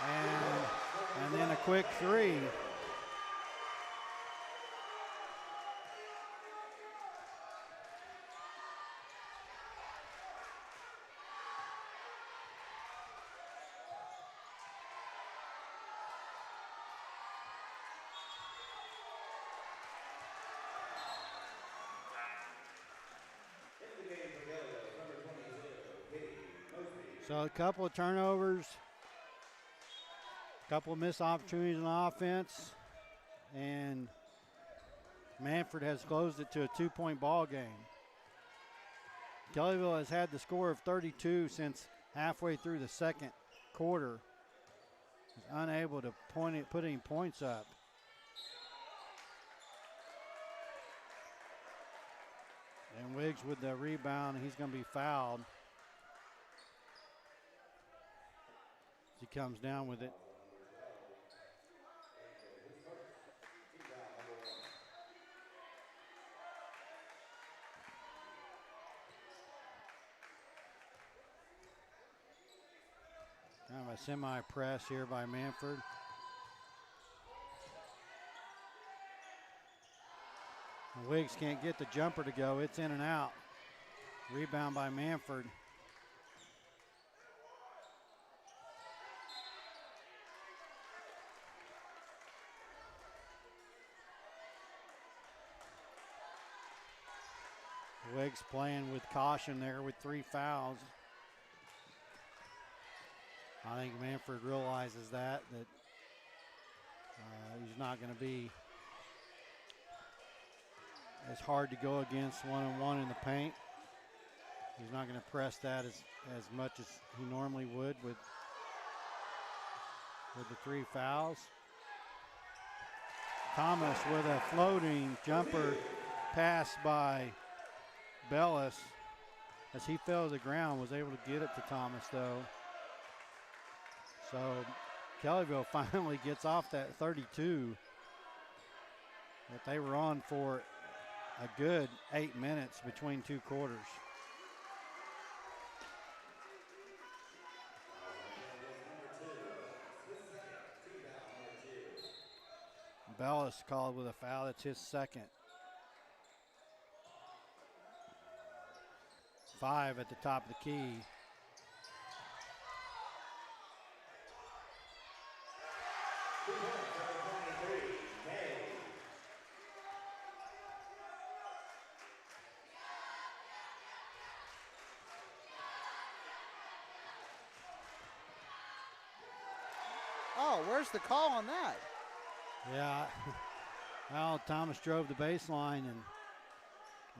Speaker 2: And then a quick three. So a couple of turnovers, a couple of missed opportunities on offense, and Mannford has closed it to a 2-point ball game. Kellyville has had the score of 32 since halfway through the second quarter. Is unable to put any points up. And Wiggs with the rebound, he's going to be fouled. He comes down with it. Kind of a semi-press here by Mannford. Wiggs can't get the jumper to go. It's in and out. Rebound by Mannford. Wiggs playing with caution there with 3 fouls. I think Mannford realizes that he's not going to be as hard to go against one-on-one in the paint. He's not going to press that as much as he normally would with the 3 fouls. Thomas with a floating jumper pass by Bellis. As he fell to the ground, was able to get it to Thomas though. So Kellyville finally gets off that 32 that they were on for a good 8 minutes between 2 quarters. Bellis called with a foul. That's his second. 5 at the top of the key.
Speaker 1: Oh, where's the call on that?
Speaker 2: Yeah, well, Thomas drove the baseline, and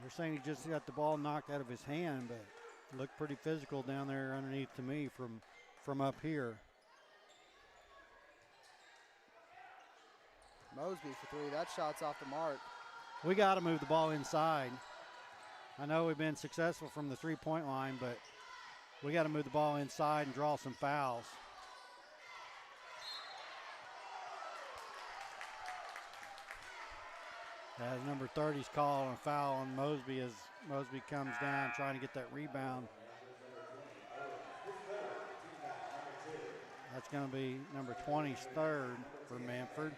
Speaker 2: they're saying he just got the ball knocked out of his hand, but it looked pretty physical down there underneath to me from up here.
Speaker 1: Mosby for 3. That shot's off the mark.
Speaker 2: We got to move the ball inside. I know we've been successful from the three-point line, but we got to move the ball inside and draw some fouls. As number 30's calling a foul on Mosby as Mosby comes down trying to get that rebound. That's going to be number 20's third for Mannford.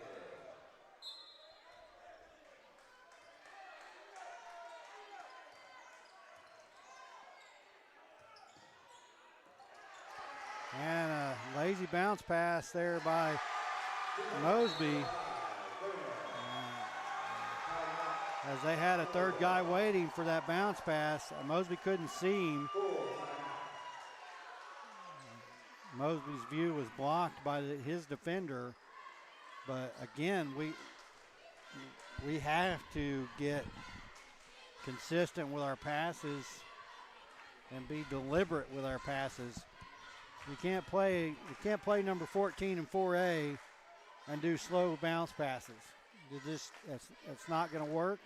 Speaker 2: And a lazy bounce pass there by Mosby. As they had a third guy waiting for that bounce pass, Mosby couldn't see him. Mosby's view was blocked by his defender. But again, we have to get consistent with our passes and be deliberate with our passes. You can't play number 14 in 4A and do slow bounce passes. It's not going to work.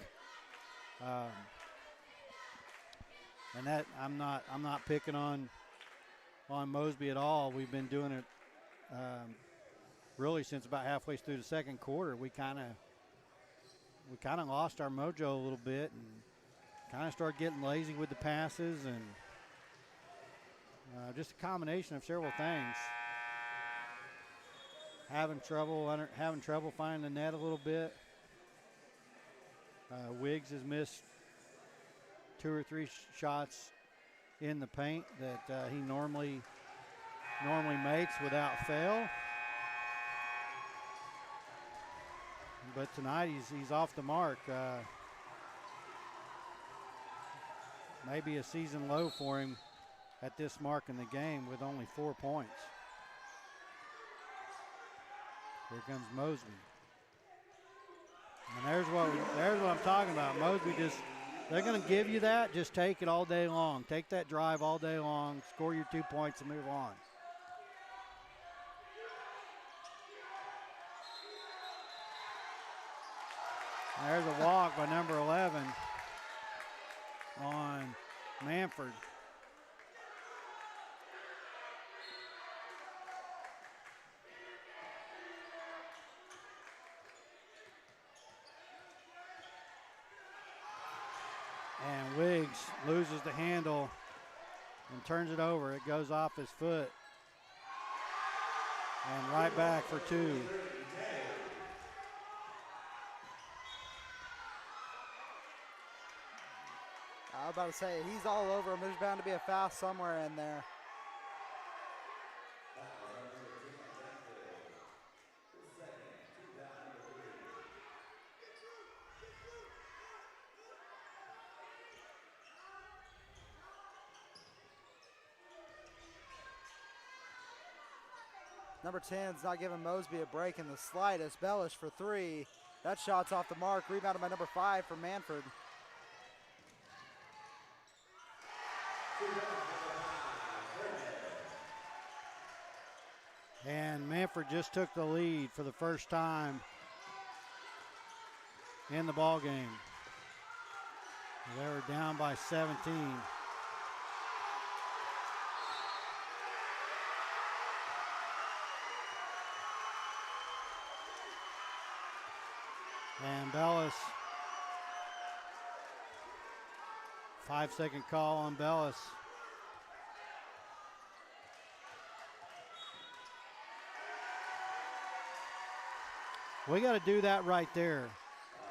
Speaker 2: And that I'm not picking on Mosby at all. We've been doing it really since about halfway through the second quarter. We kind of lost our mojo a little bit and kind of started getting lazy with the passes and just a combination of several things. Having trouble finding the net a little bit. Wiggs has missed 2 or 3 shots in the paint that he normally makes without fail. But tonight he's off the mark. Maybe a season low for him at this mark in the game with only 4 points. Here comes Mosby. And there's what I'm talking about. Mosby they're going to give you that. Just take it all day long. Take that drive all day long. Score your 2 points and move on. There's a walk by number 11 on Mannford. And Wiggs loses the handle and turns it over. It goes off his foot. And right back for 2.
Speaker 1: I was about to say, he's all over him. There's bound to be a foul somewhere in there. Number 10 is not giving Mosby a break in the slightest. Bellish for three. That shot's off the mark. Rebounded by number 5 for Mannford.
Speaker 2: And Mannford just took the lead for the first time in the ball game. They were down by 17. And Bellis, 5-second call on Bellis. We got to do that right there.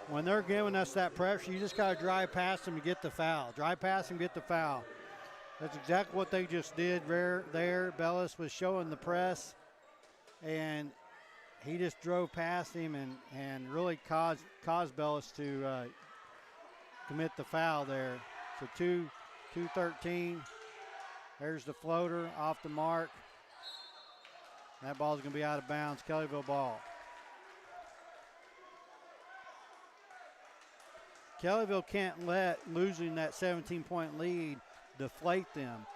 Speaker 2: When they're giving us that pressure, you just got to drive past them to get the foul. Drive past them, get the foul. That's exactly what they just did there. Bellis was showing the press, and he just drove past him and really caused Bellis to commit the foul there. So 2-13. There's the floater off the mark. That ball's going to be out of bounds. Kellyville ball. Kellyville can't let losing that 17-point lead deflate them.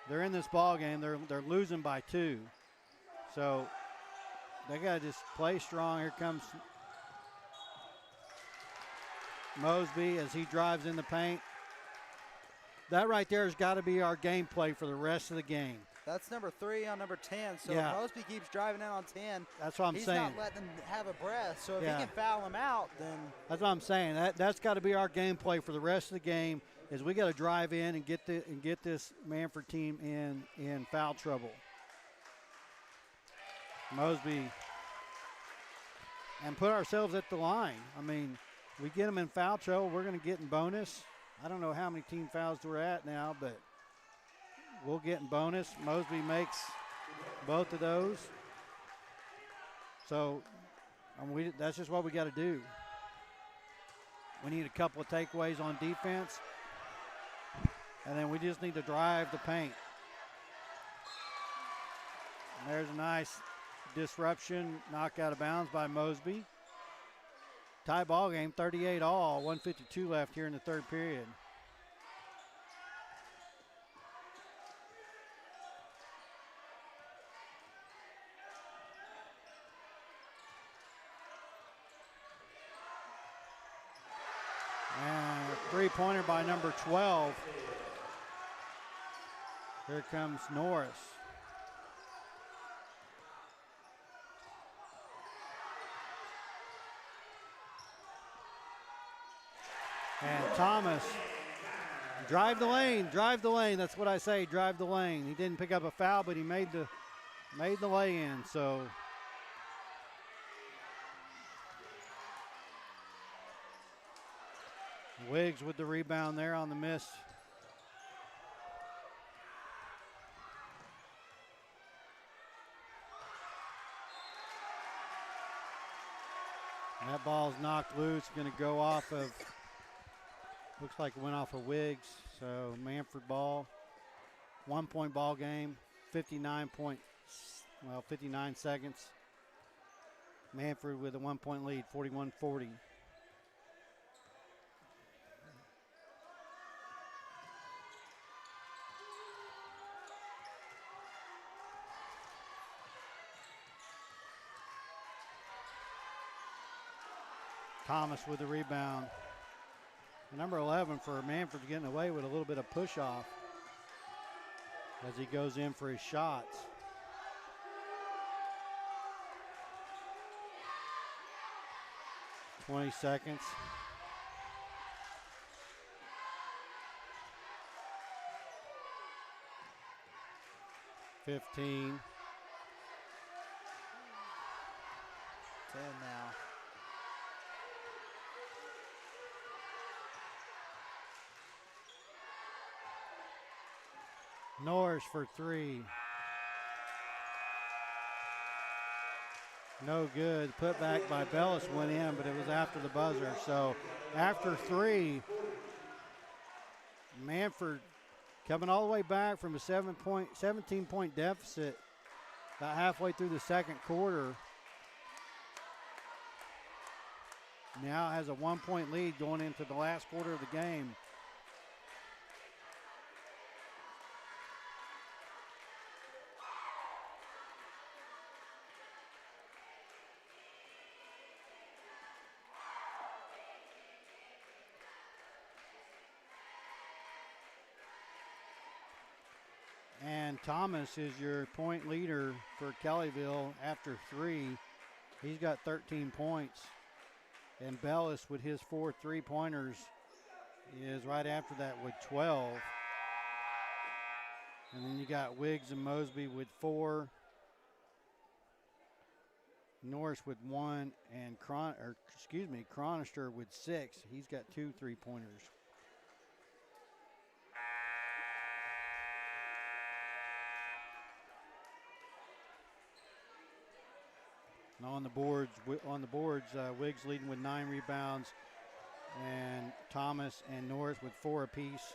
Speaker 2: They're in this ball game. They're losing by 2. So they got to just play strong. Here comes Mosby as he drives in the paint. That right there has got to be our game play for the rest of the game.
Speaker 1: That's number 3 on number 10. So
Speaker 2: yeah.
Speaker 1: if Mosby keeps driving in on 10,
Speaker 2: that's what I'm saying.
Speaker 1: He's not letting them have a breath. So if
Speaker 2: yeah.
Speaker 1: he can foul him out, then
Speaker 2: that's what I'm saying. That's got to be our game play for the rest of the game. Is we got to drive in and get this Mannford team in foul trouble. Mosby, and put ourselves at the line. I mean, we get them in foul trouble, we're going to get in bonus. I don't know how many team fouls we're at now, but we'll get in bonus. Mosby makes both of those. So that's just what we got to do. We need a couple of takeaways on defense, and then we just need to drive the paint. And there's a nice disruption, knocked out of bounds by Mosby. Tie ball game, 38 all, 1:52 left here in the third period. And a three-pointer by number 12. Here comes Norris. And Thomas, drive the lane. That's what I say, drive the lane. He didn't pick up a foul, but he made the lay-in. So Wiggs with the rebound there on the miss. And that ball's knocked loose, going to go off of, looks like it went off of Wiggs. So Mannford ball, 1-point ball game, 59 seconds. Mannford with a 1-point lead, 41-40. Thomas with the rebound. Number 11 for Mannford's getting away with a little bit of push off as he goes in for his shots. "20 seconds. "15.
Speaker 1: 10 now.
Speaker 2: Norris for 3. No good. Put back by Bellis went in, but it was after the buzzer. So after 3, Mannford coming all the way back from a 17-point deficit about halfway through the second quarter. Now has a 1-point lead going into the last quarter of the game. And Thomas is your point leader for Kellyville after 3. He's got 13 points. And Bellis with his 4 3-pointers is right after that with 12. And then you got Wiggs and Mosby with 4. Norris with 1, and Chronister with 6. He's got 2 3-pointers. And on the boards, Wiggs leading with 9 rebounds, and Thomas and Norris with 4 apiece,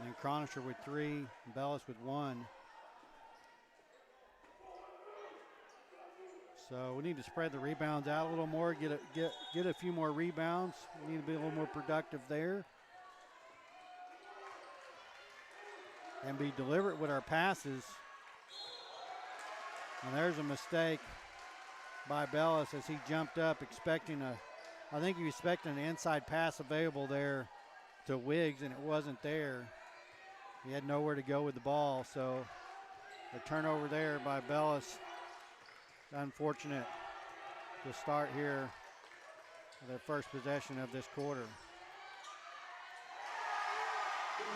Speaker 2: and Chronister with 3, and Bellis with 1. So we need to spread the rebounds out a little more, get a few more rebounds. We need to be a little more productive there. And be deliberate with our passes. And there's a mistake by Bellis as he jumped up expecting I think he was expecting an inside pass available there to Wiggs, and it wasn't there. He had nowhere to go with the ball, so a turnover there by Bellis. Unfortunate to start here the first possession of this quarter.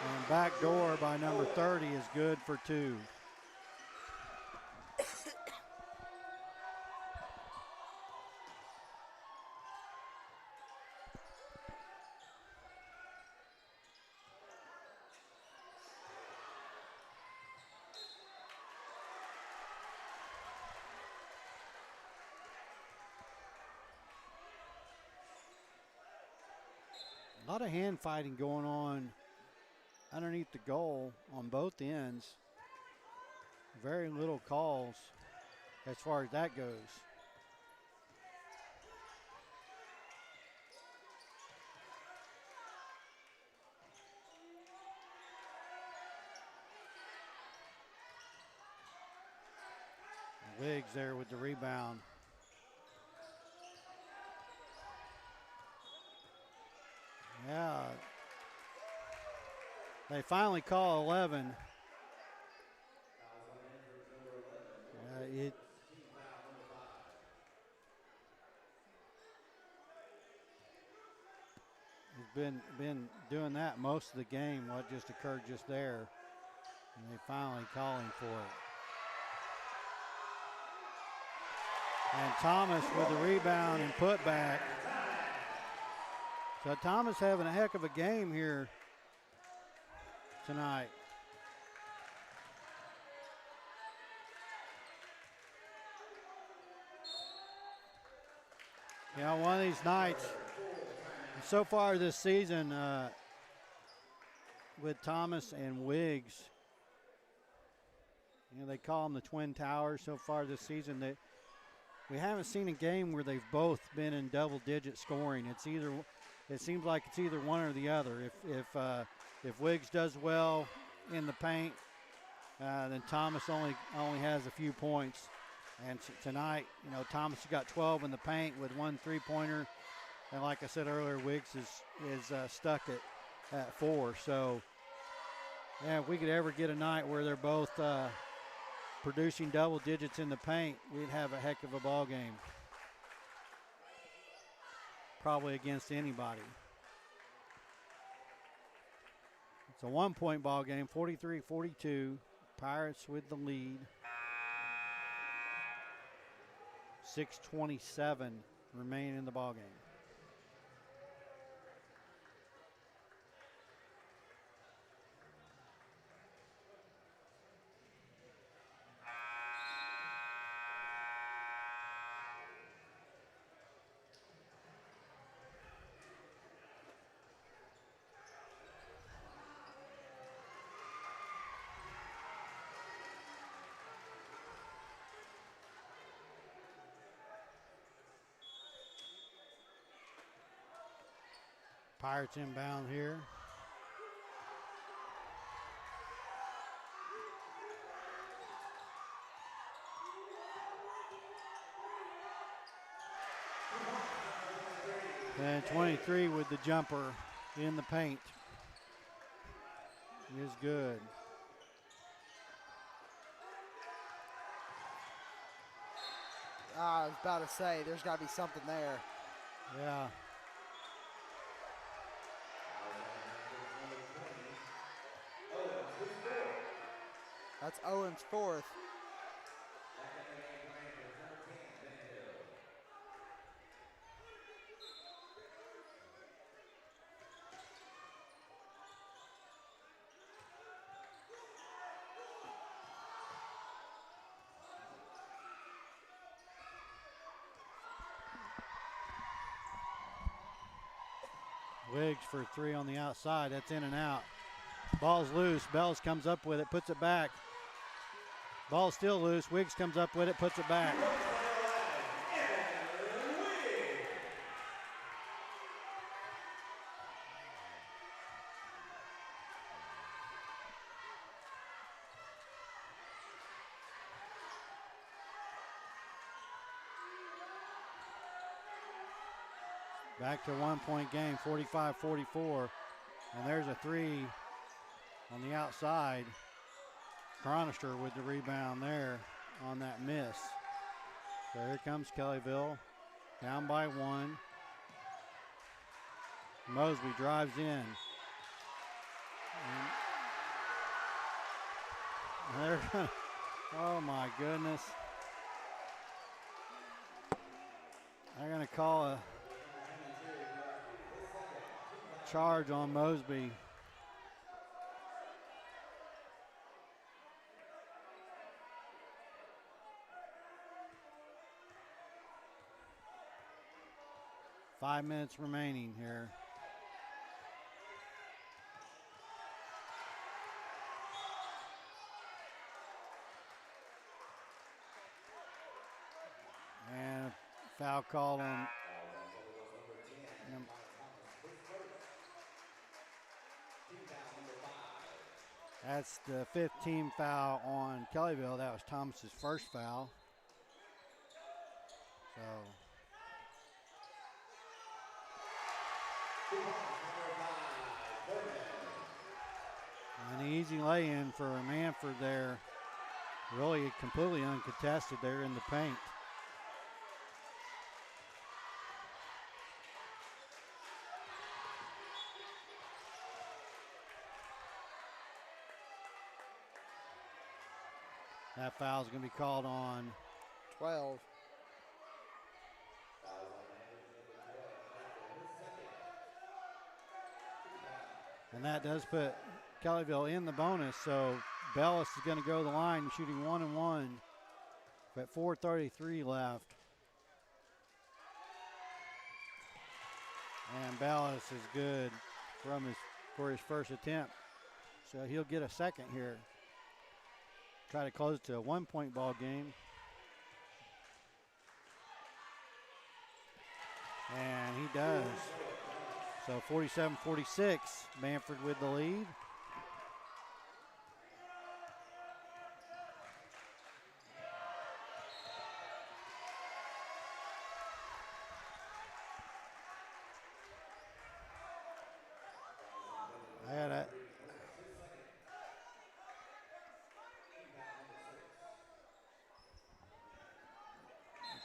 Speaker 2: And back door by number 30 is good for 2. A lot of hand fighting going on underneath the goal on both ends. Very little calls as far as that goes. Wiggs there with the rebound. Yeah. They finally call 11. He's been doing that most of the game, what just occurred just there. And they finally calling for it. And Thomas with the rebound and putback. So Thomas having a heck of a game here tonight. You know, one of these nights, so far this season, with Thomas and Wiggs, you know, they call them the Twin Towers so far this season. We haven't seen a game where they've both been in double-digit scoring. It seems like it's either one or the other. If Wiggs does well in the paint, then Thomas only has a few points. And tonight, you know, Thomas got 12 in the paint with 1 3-pointer, and like I said earlier, Wiggs is stuck at 4. So, yeah, if we could ever get a night where they're both producing double digits in the paint, we'd have a heck of a ball game. Probably against anybody. It's a 1-point ball game, 43-42. Pirates with the lead. 6:27 remain in the ball game. Pirates inbound here. And 23 with the jumper in the paint is good.
Speaker 1: I was about to say, there's got to be something there.
Speaker 2: Yeah.
Speaker 1: That's Owen's fourth.
Speaker 2: Wiggs for three on the outside. That's in and out. Ball's loose. Bells comes up with it, puts it back. Ball's still loose. Wiggs comes up with it, puts it back. Back to 1 point game, 45-44. And there's a three on the outside. Chronister with the rebound there on that miss. So here comes Kellyville, down by one. Mosby drives in. And they're gonna, oh my goodness. They're gonna call a charge on Mosby. Five minutes remaining here. And a foul call on that's the fifth team foul on Kellyville. That was Thomas's first foul. So an easy lay-in for Mannford there. Really completely uncontested there in the paint. That foul is going to be called on
Speaker 1: 12.
Speaker 2: And that does put Kellyville in the bonus, so Bellis is going to go to the line shooting 1 and 1 at 4:33 left. And Bellis is good for his first attempt. So he'll get a second here. Try to close it to a 1 point ball game. And he does. So 47-46, Mannford with the lead.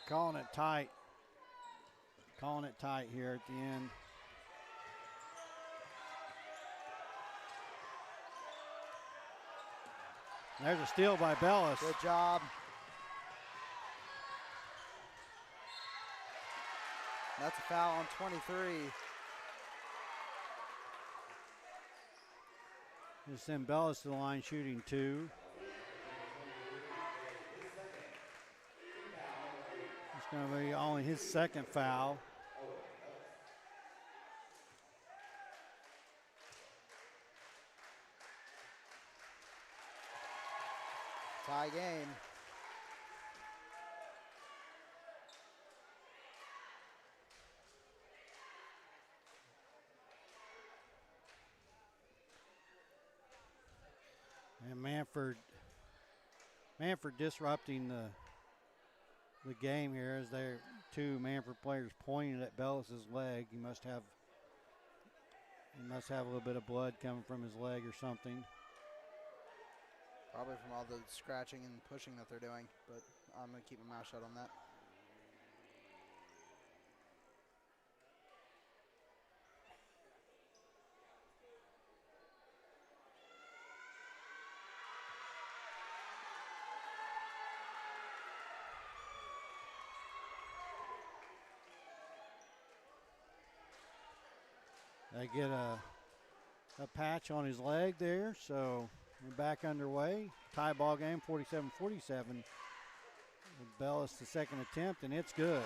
Speaker 2: Calling it tight. Calling it tight here at the end. There's a steal by Bellis.
Speaker 1: Good job. That's a foul on 23.
Speaker 2: Just send Bellis to the line shooting 2. It's going to be only his second foul.
Speaker 1: Tie game.
Speaker 2: Mannford disrupting the game here as their two Mannford players pointed at Bellis's leg. He must have a little bit of blood coming from his leg or something.
Speaker 1: Probably from all the scratching and pushing that they're doing, but I'm going to keep my mouth shut on that.
Speaker 2: They get a patch on his leg there, so we're back underway. Tie ball game, 47-47. Bellis the second attempt, and it's good.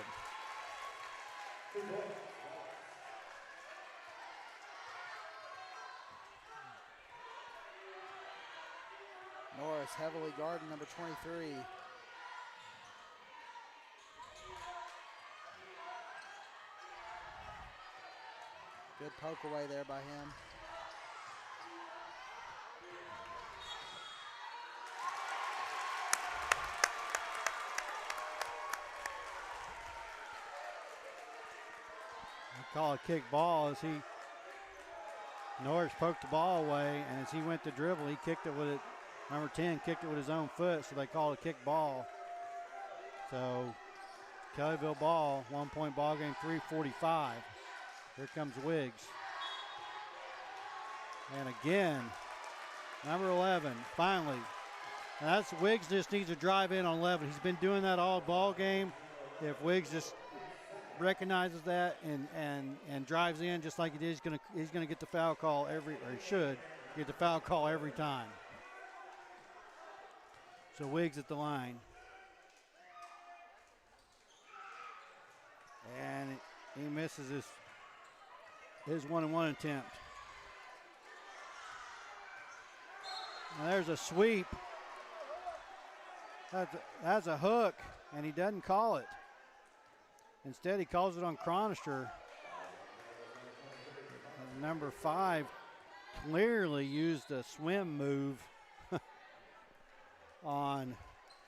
Speaker 1: Norris heavily guarding number 23. Good poke away there by him.
Speaker 2: They call a kick ball as Norris poked the ball away, and as he went to dribble, he kicked it with it. Number 10 kicked it with his own foot, so they call a kick ball. So Kellyville ball, 1 point ball game, 3:45. Here comes Wiggs. And again, number 11, finally. And that's Wiggs just needs to drive in on 11. He's been doing that all ball game. If Wiggs just recognizes that and drives in just like he did, he's gonna get the foul call or he should get the foul call every time. So Wiggs at the line. And he misses his 1-and-1 attempt. Now there's a sweep. That's a hook, and he doesn't call it. Instead, he calls it on Chronister. And number 5 clearly used a swim move on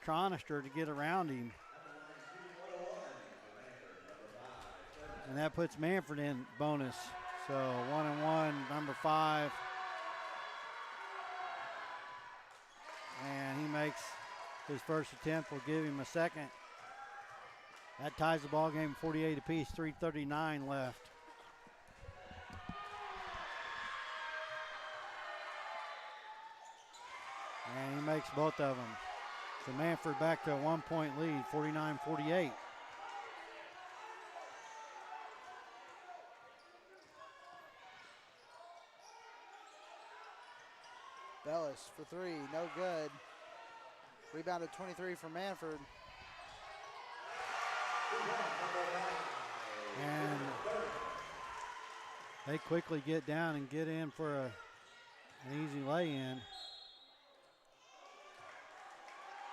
Speaker 2: Chronister to get around him. And that puts Mannford in bonus. So 1-and-1, number 5. And he makes his first attempt. We'll give him a second. That ties the ball game 48 apiece, 3:39 left. And he makes both of them. So Mannford back to a 1 point lead, 49-48.
Speaker 1: Bellis for 3, no good. Rebounded 23 for Mannford.
Speaker 2: And they quickly get down and get in for an easy lay-in.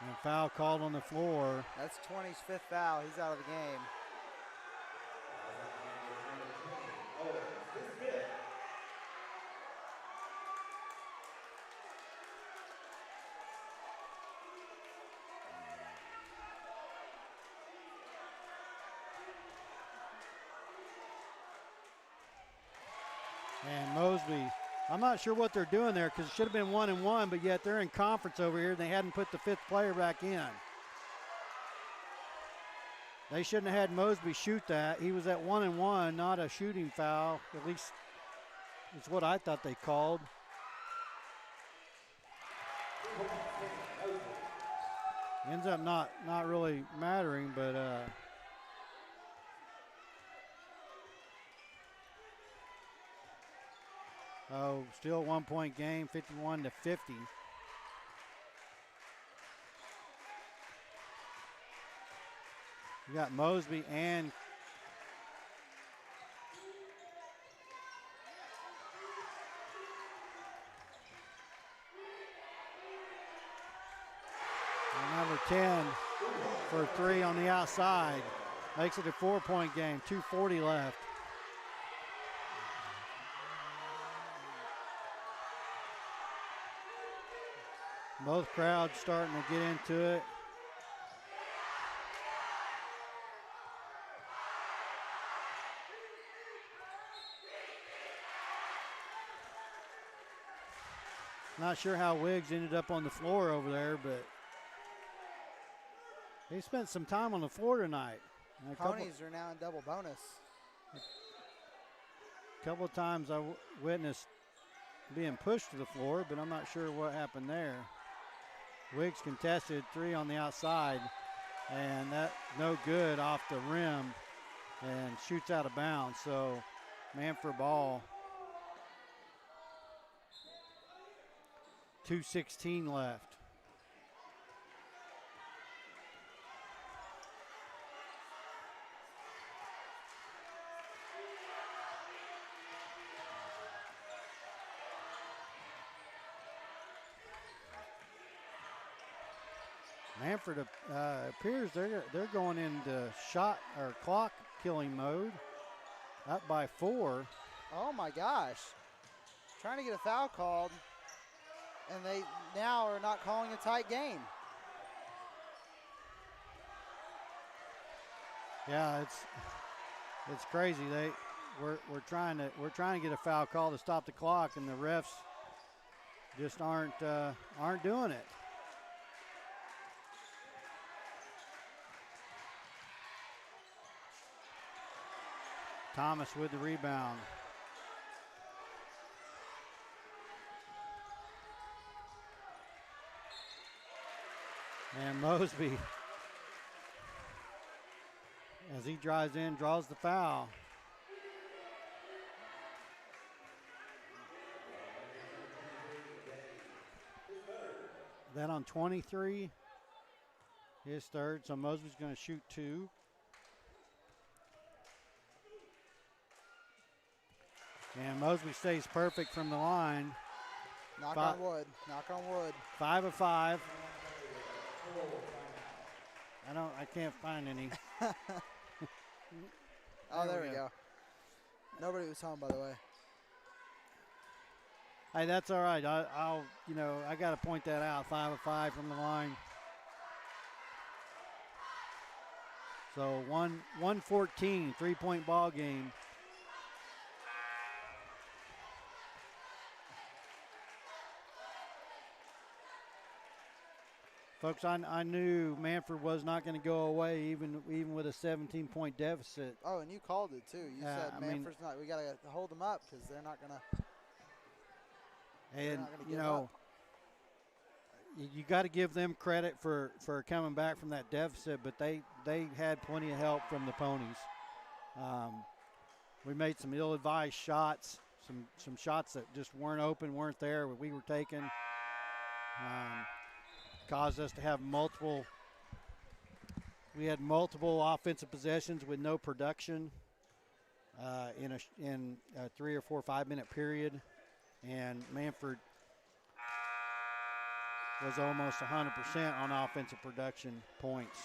Speaker 2: And foul called on the floor.
Speaker 1: That's 20's 5th foul. He's out of the game.
Speaker 2: And Mosby, I'm not sure what they're doing there because it should have been 1-and-1, but yet they're in conference over here and they hadn't put the 5th player back in. They shouldn't have had Mosby shoot that. He was at 1-and-1, not a shooting foul. At least it's what I thought they called. Ends up not really mattering, but still 1 point game, 51-50. You got Mosby and number 10 for 3 on the outside. Makes it a 4 point game, 2:40 left. Both crowds starting to get into it. Not sure how Wiggs ended up on the floor over there, but he spent some time on the floor tonight.
Speaker 1: Ponies are now in double bonus.
Speaker 2: A couple of times I witnessed being pushed to the floor, but I'm not sure what happened there. Wiggs contested 3 on the outside, and that no good off the rim and shoots out of bounds. So Mannford ball. 2:16 left. Mannford appears they're going into shot or clock killing mode, up by 4.
Speaker 1: Oh my gosh. Trying to get a foul called, and they now are not calling a tight game.
Speaker 2: Yeah, it's crazy. We're trying to get a foul call to stop the clock, and the refs just aren't doing it. Thomas with the rebound. And Mosby, as he drives in, draws the foul. That on 23, his third, so Mosby's going to shoot 2. And Mosby stays perfect from the line.
Speaker 1: Knock on wood. Knock on wood.
Speaker 2: 5 of 5. I can't find any.
Speaker 1: Oh, there we go. Nobody was home, by the way.
Speaker 2: Hey, that's all right. I got to point that out. 5 of 5 from the line. So 114, 3-point ball game. Folks, I knew Mannford was not going to go away even with a 17-point deficit.
Speaker 1: Oh, and you called it too. You said Mannford's not. We got to hold them up because they're not going to.
Speaker 2: And you got to give them credit for coming back from that deficit, but they had plenty of help from the Ponies. We made some ill-advised shots, some shots that just weren't open, weren't there, but we were taking. Caused us to have multiple offensive possessions with no production in a 3 or 4 or 5 minute period, and Mannford was almost 100% on offensive production points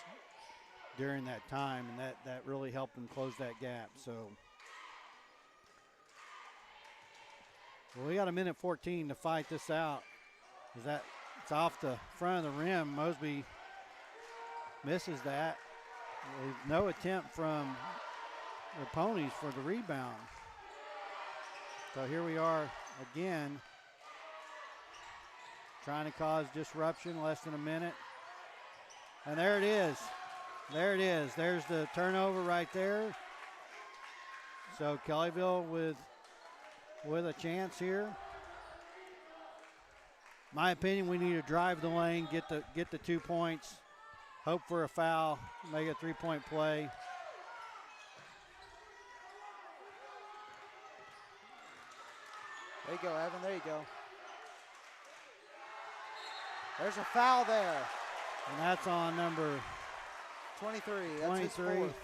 Speaker 2: during that time, and that really helped them close that gap. So we got a minute 14 to fight this out. It's off the front of the rim. Mosby misses that. No attempt from the Ponies for the rebound. So here we are again, trying to cause disruption, less than a minute. And there it is. There it is. There's the turnover right there. So Kellyville with a chance here. My opinion, we need to drive the lane, get the 2 points, hope for a foul, make a 3-point play.
Speaker 1: There you go, Evan. There you go. There's a foul there.
Speaker 2: And that's on number
Speaker 1: 23. That's
Speaker 2: 23.
Speaker 1: his 4th.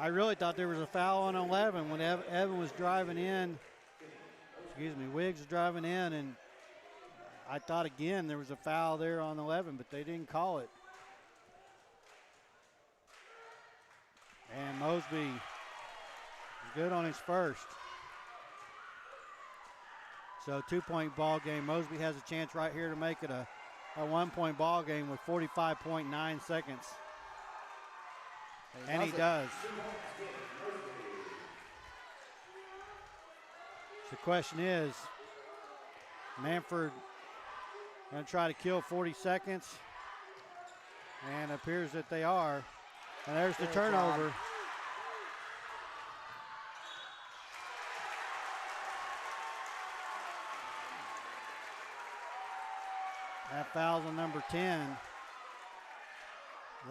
Speaker 2: I really thought there was a foul on 11 when Evan was driving in. Wiggs was driving in, and I thought again there was a foul there on 11, but they didn't call it. And Mosby is good on his first. So 2-point ball game. Mosby has a chance right here to make it a 1-point ball game with 45.9 seconds. And he does. So the question is, Mannford going to try to kill 40 seconds. And it appears that they are. And there's the turnover. That foul's on number 10. Is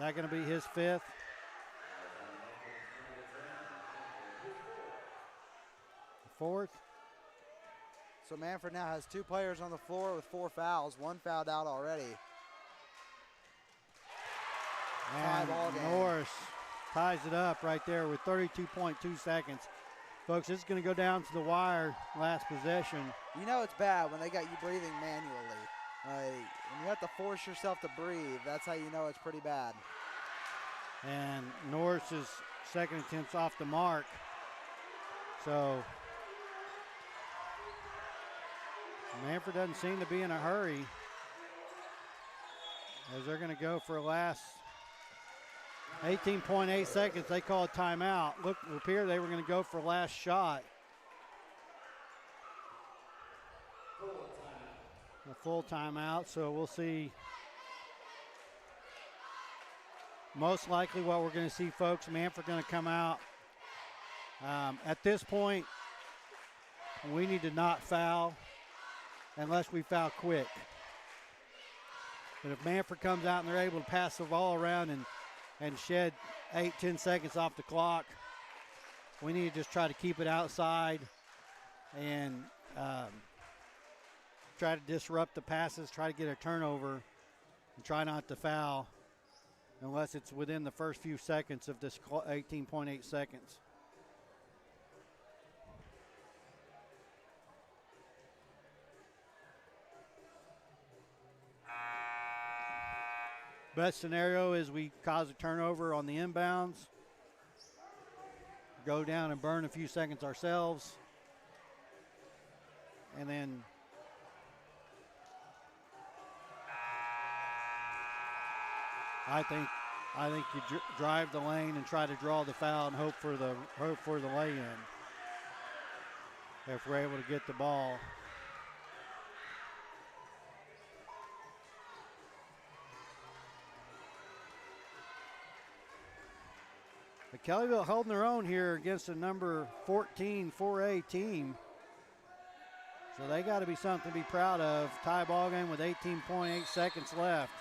Speaker 2: that going to be his 5th? The 4th?
Speaker 1: So Mannford now has 2 players on the floor with 4 fouls. 1 fouled out already.
Speaker 2: And Norris ties it up right there with 32.2 seconds. Folks, this is going to go down to the wire last possession.
Speaker 1: You know it's bad when they got you breathing manually. When you have to force yourself to breathe, that's how you know it's pretty bad.
Speaker 2: And Norris's second attempt's off the mark. So Mannford doesn't seem to be in a hurry, as they're going to go for a last 18.8 seconds. They call a timeout. Look, up here, they were going to go for last shot. A full timeout, so we'll see. Most likely what we're going to see, folks, Mannford going to come out. At this point, we need to not foul unless we foul quick. But if Mannford comes out and they're able to pass the ball around and shed 8-10 seconds off the clock, we need to just try to keep it outside and try to disrupt the passes, try to get a turnover, and try not to foul unless it's within the first few seconds of this 18.8 seconds. Best scenario is we cause a turnover on the inbounds, go down and burn a few seconds ourselves, and then I think you drive the lane and try to draw the foul and hope for the lay-in if we're able to get the ball. But Kellyville holding their own here against a number 14 4A team. So they got to be something to be proud of. Tie ball game with 18.8 seconds left.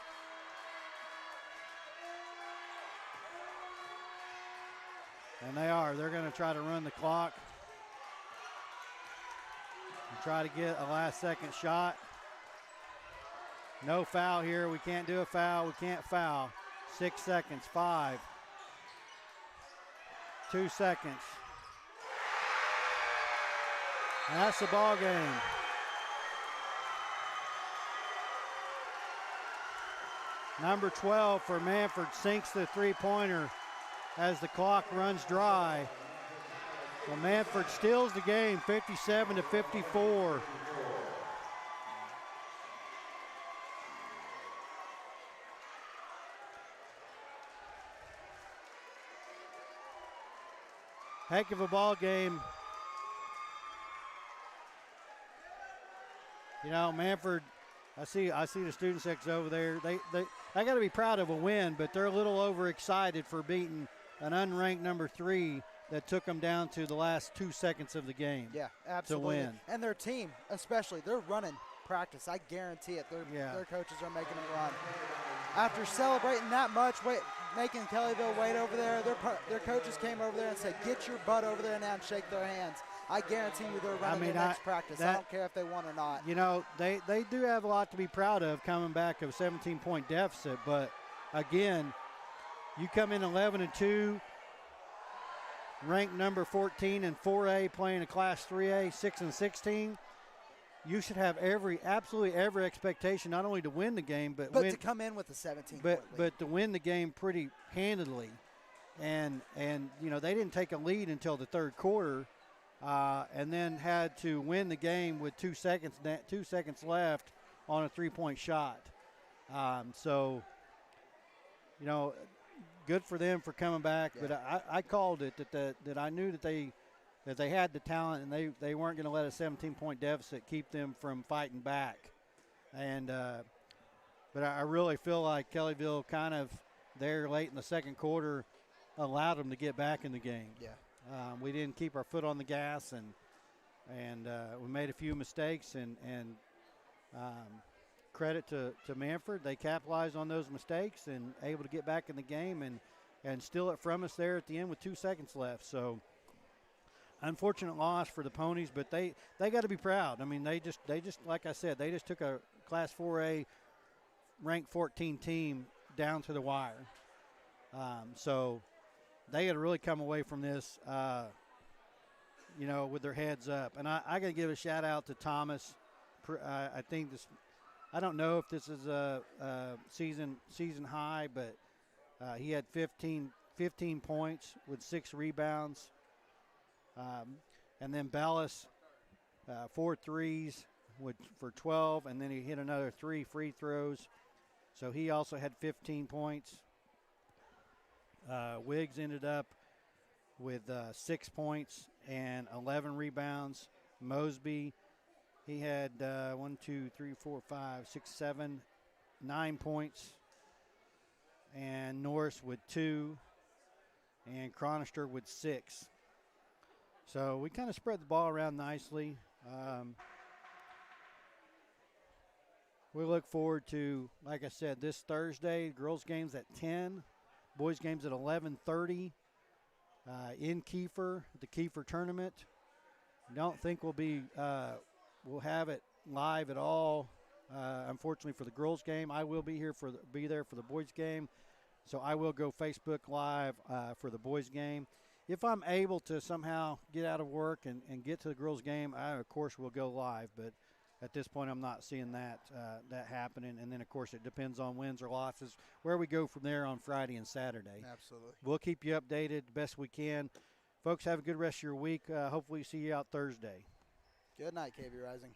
Speaker 2: And they are. They're going to try to run the clock and try to get a last second shot. No foul here. We can't do a foul. We can't foul. 6 seconds. 5. 2 seconds. And that's the ball game. Number 12 for Mannford sinks the three-pointer as the clock runs dry. Well, Mannford steals the game, 57-54. Heck of a ball game. You know, Mannford, I see the student section over there. They got to be proud of a win, but they're a little overexcited for beating an unranked number 3 that took them down to the last 2 seconds of the game.
Speaker 1: Yeah, absolutely.
Speaker 2: To win.
Speaker 1: And their team, especially, they're running practice. I guarantee it. Their coaches are making them run. After celebrating that much, making Kellyville wait over there, their coaches came over there and said, get your butt over there now and shake their hands. I guarantee you they're running their next practice. I don't care if they won or not.
Speaker 2: You know, they do have a lot to be proud of coming back of a 17-point deficit. But, again, you come in 11-2, ranked number 14 in 4A, playing a Class 3A, 6-16. You should have absolutely every expectation, not only to win the game, but
Speaker 1: to come in with a 17-point lead.
Speaker 2: But to win the game pretty handedly. And you know, they didn't take a lead until the third quarter. and then had to win the game with 2 seconds left on a 3-point shot. So, good for them for coming back.
Speaker 1: Yeah.
Speaker 2: But I called it that I knew that they had the talent, and they weren't going to let a 17-point deficit keep them from fighting back. And but I really feel like Kellyville kind of there late in the second quarter allowed them to get back in the game.
Speaker 1: Yeah.
Speaker 2: We didn't keep our foot on the gas, and we made a few mistakes. And credit to Mannford, they capitalized on those mistakes and able to get back in the game and steal it from us there at the end with 2 seconds left. So unfortunate loss for the Ponies, but they got to be proud. I mean, they just like I said, they just took a Class 4A ranked 14 team down to the wire. So they got to really come away from this, with their heads up. And I got to give a shout out to Thomas. I think this. I don't know if this is a season high, but he had 15 points with 6 rebounds. And then Ballas, 4 threes for 12, and then he hit another 3 free throws. So he also had 15 points. Wiggs ended up with 6 points and 11 rebounds. Mosby, he had 9 points. And Norris with 2, and Chronister with 6. So we kind of spread the ball around nicely. We look forward to, like I said, this Thursday, girls' games at 10, boys' games at 11:30 in Kiefer, the Kiefer tournament. Don't think we'll have it live at all. Unfortunately for the girls' game, I will be there for the boys' game. So I will go Facebook Live for the boys' game. If I'm able to somehow get out of work and get to the girls' game, I, of course, will go live. But at this point, I'm not seeing that happening. And then, of course, it depends on wins or losses, where we go from there on Friday and Saturday.
Speaker 1: Absolutely.
Speaker 2: We'll keep you updated the best we can. Folks, have a good rest of your week. Hopefully see you out Thursday.
Speaker 1: Good night, KB Rising.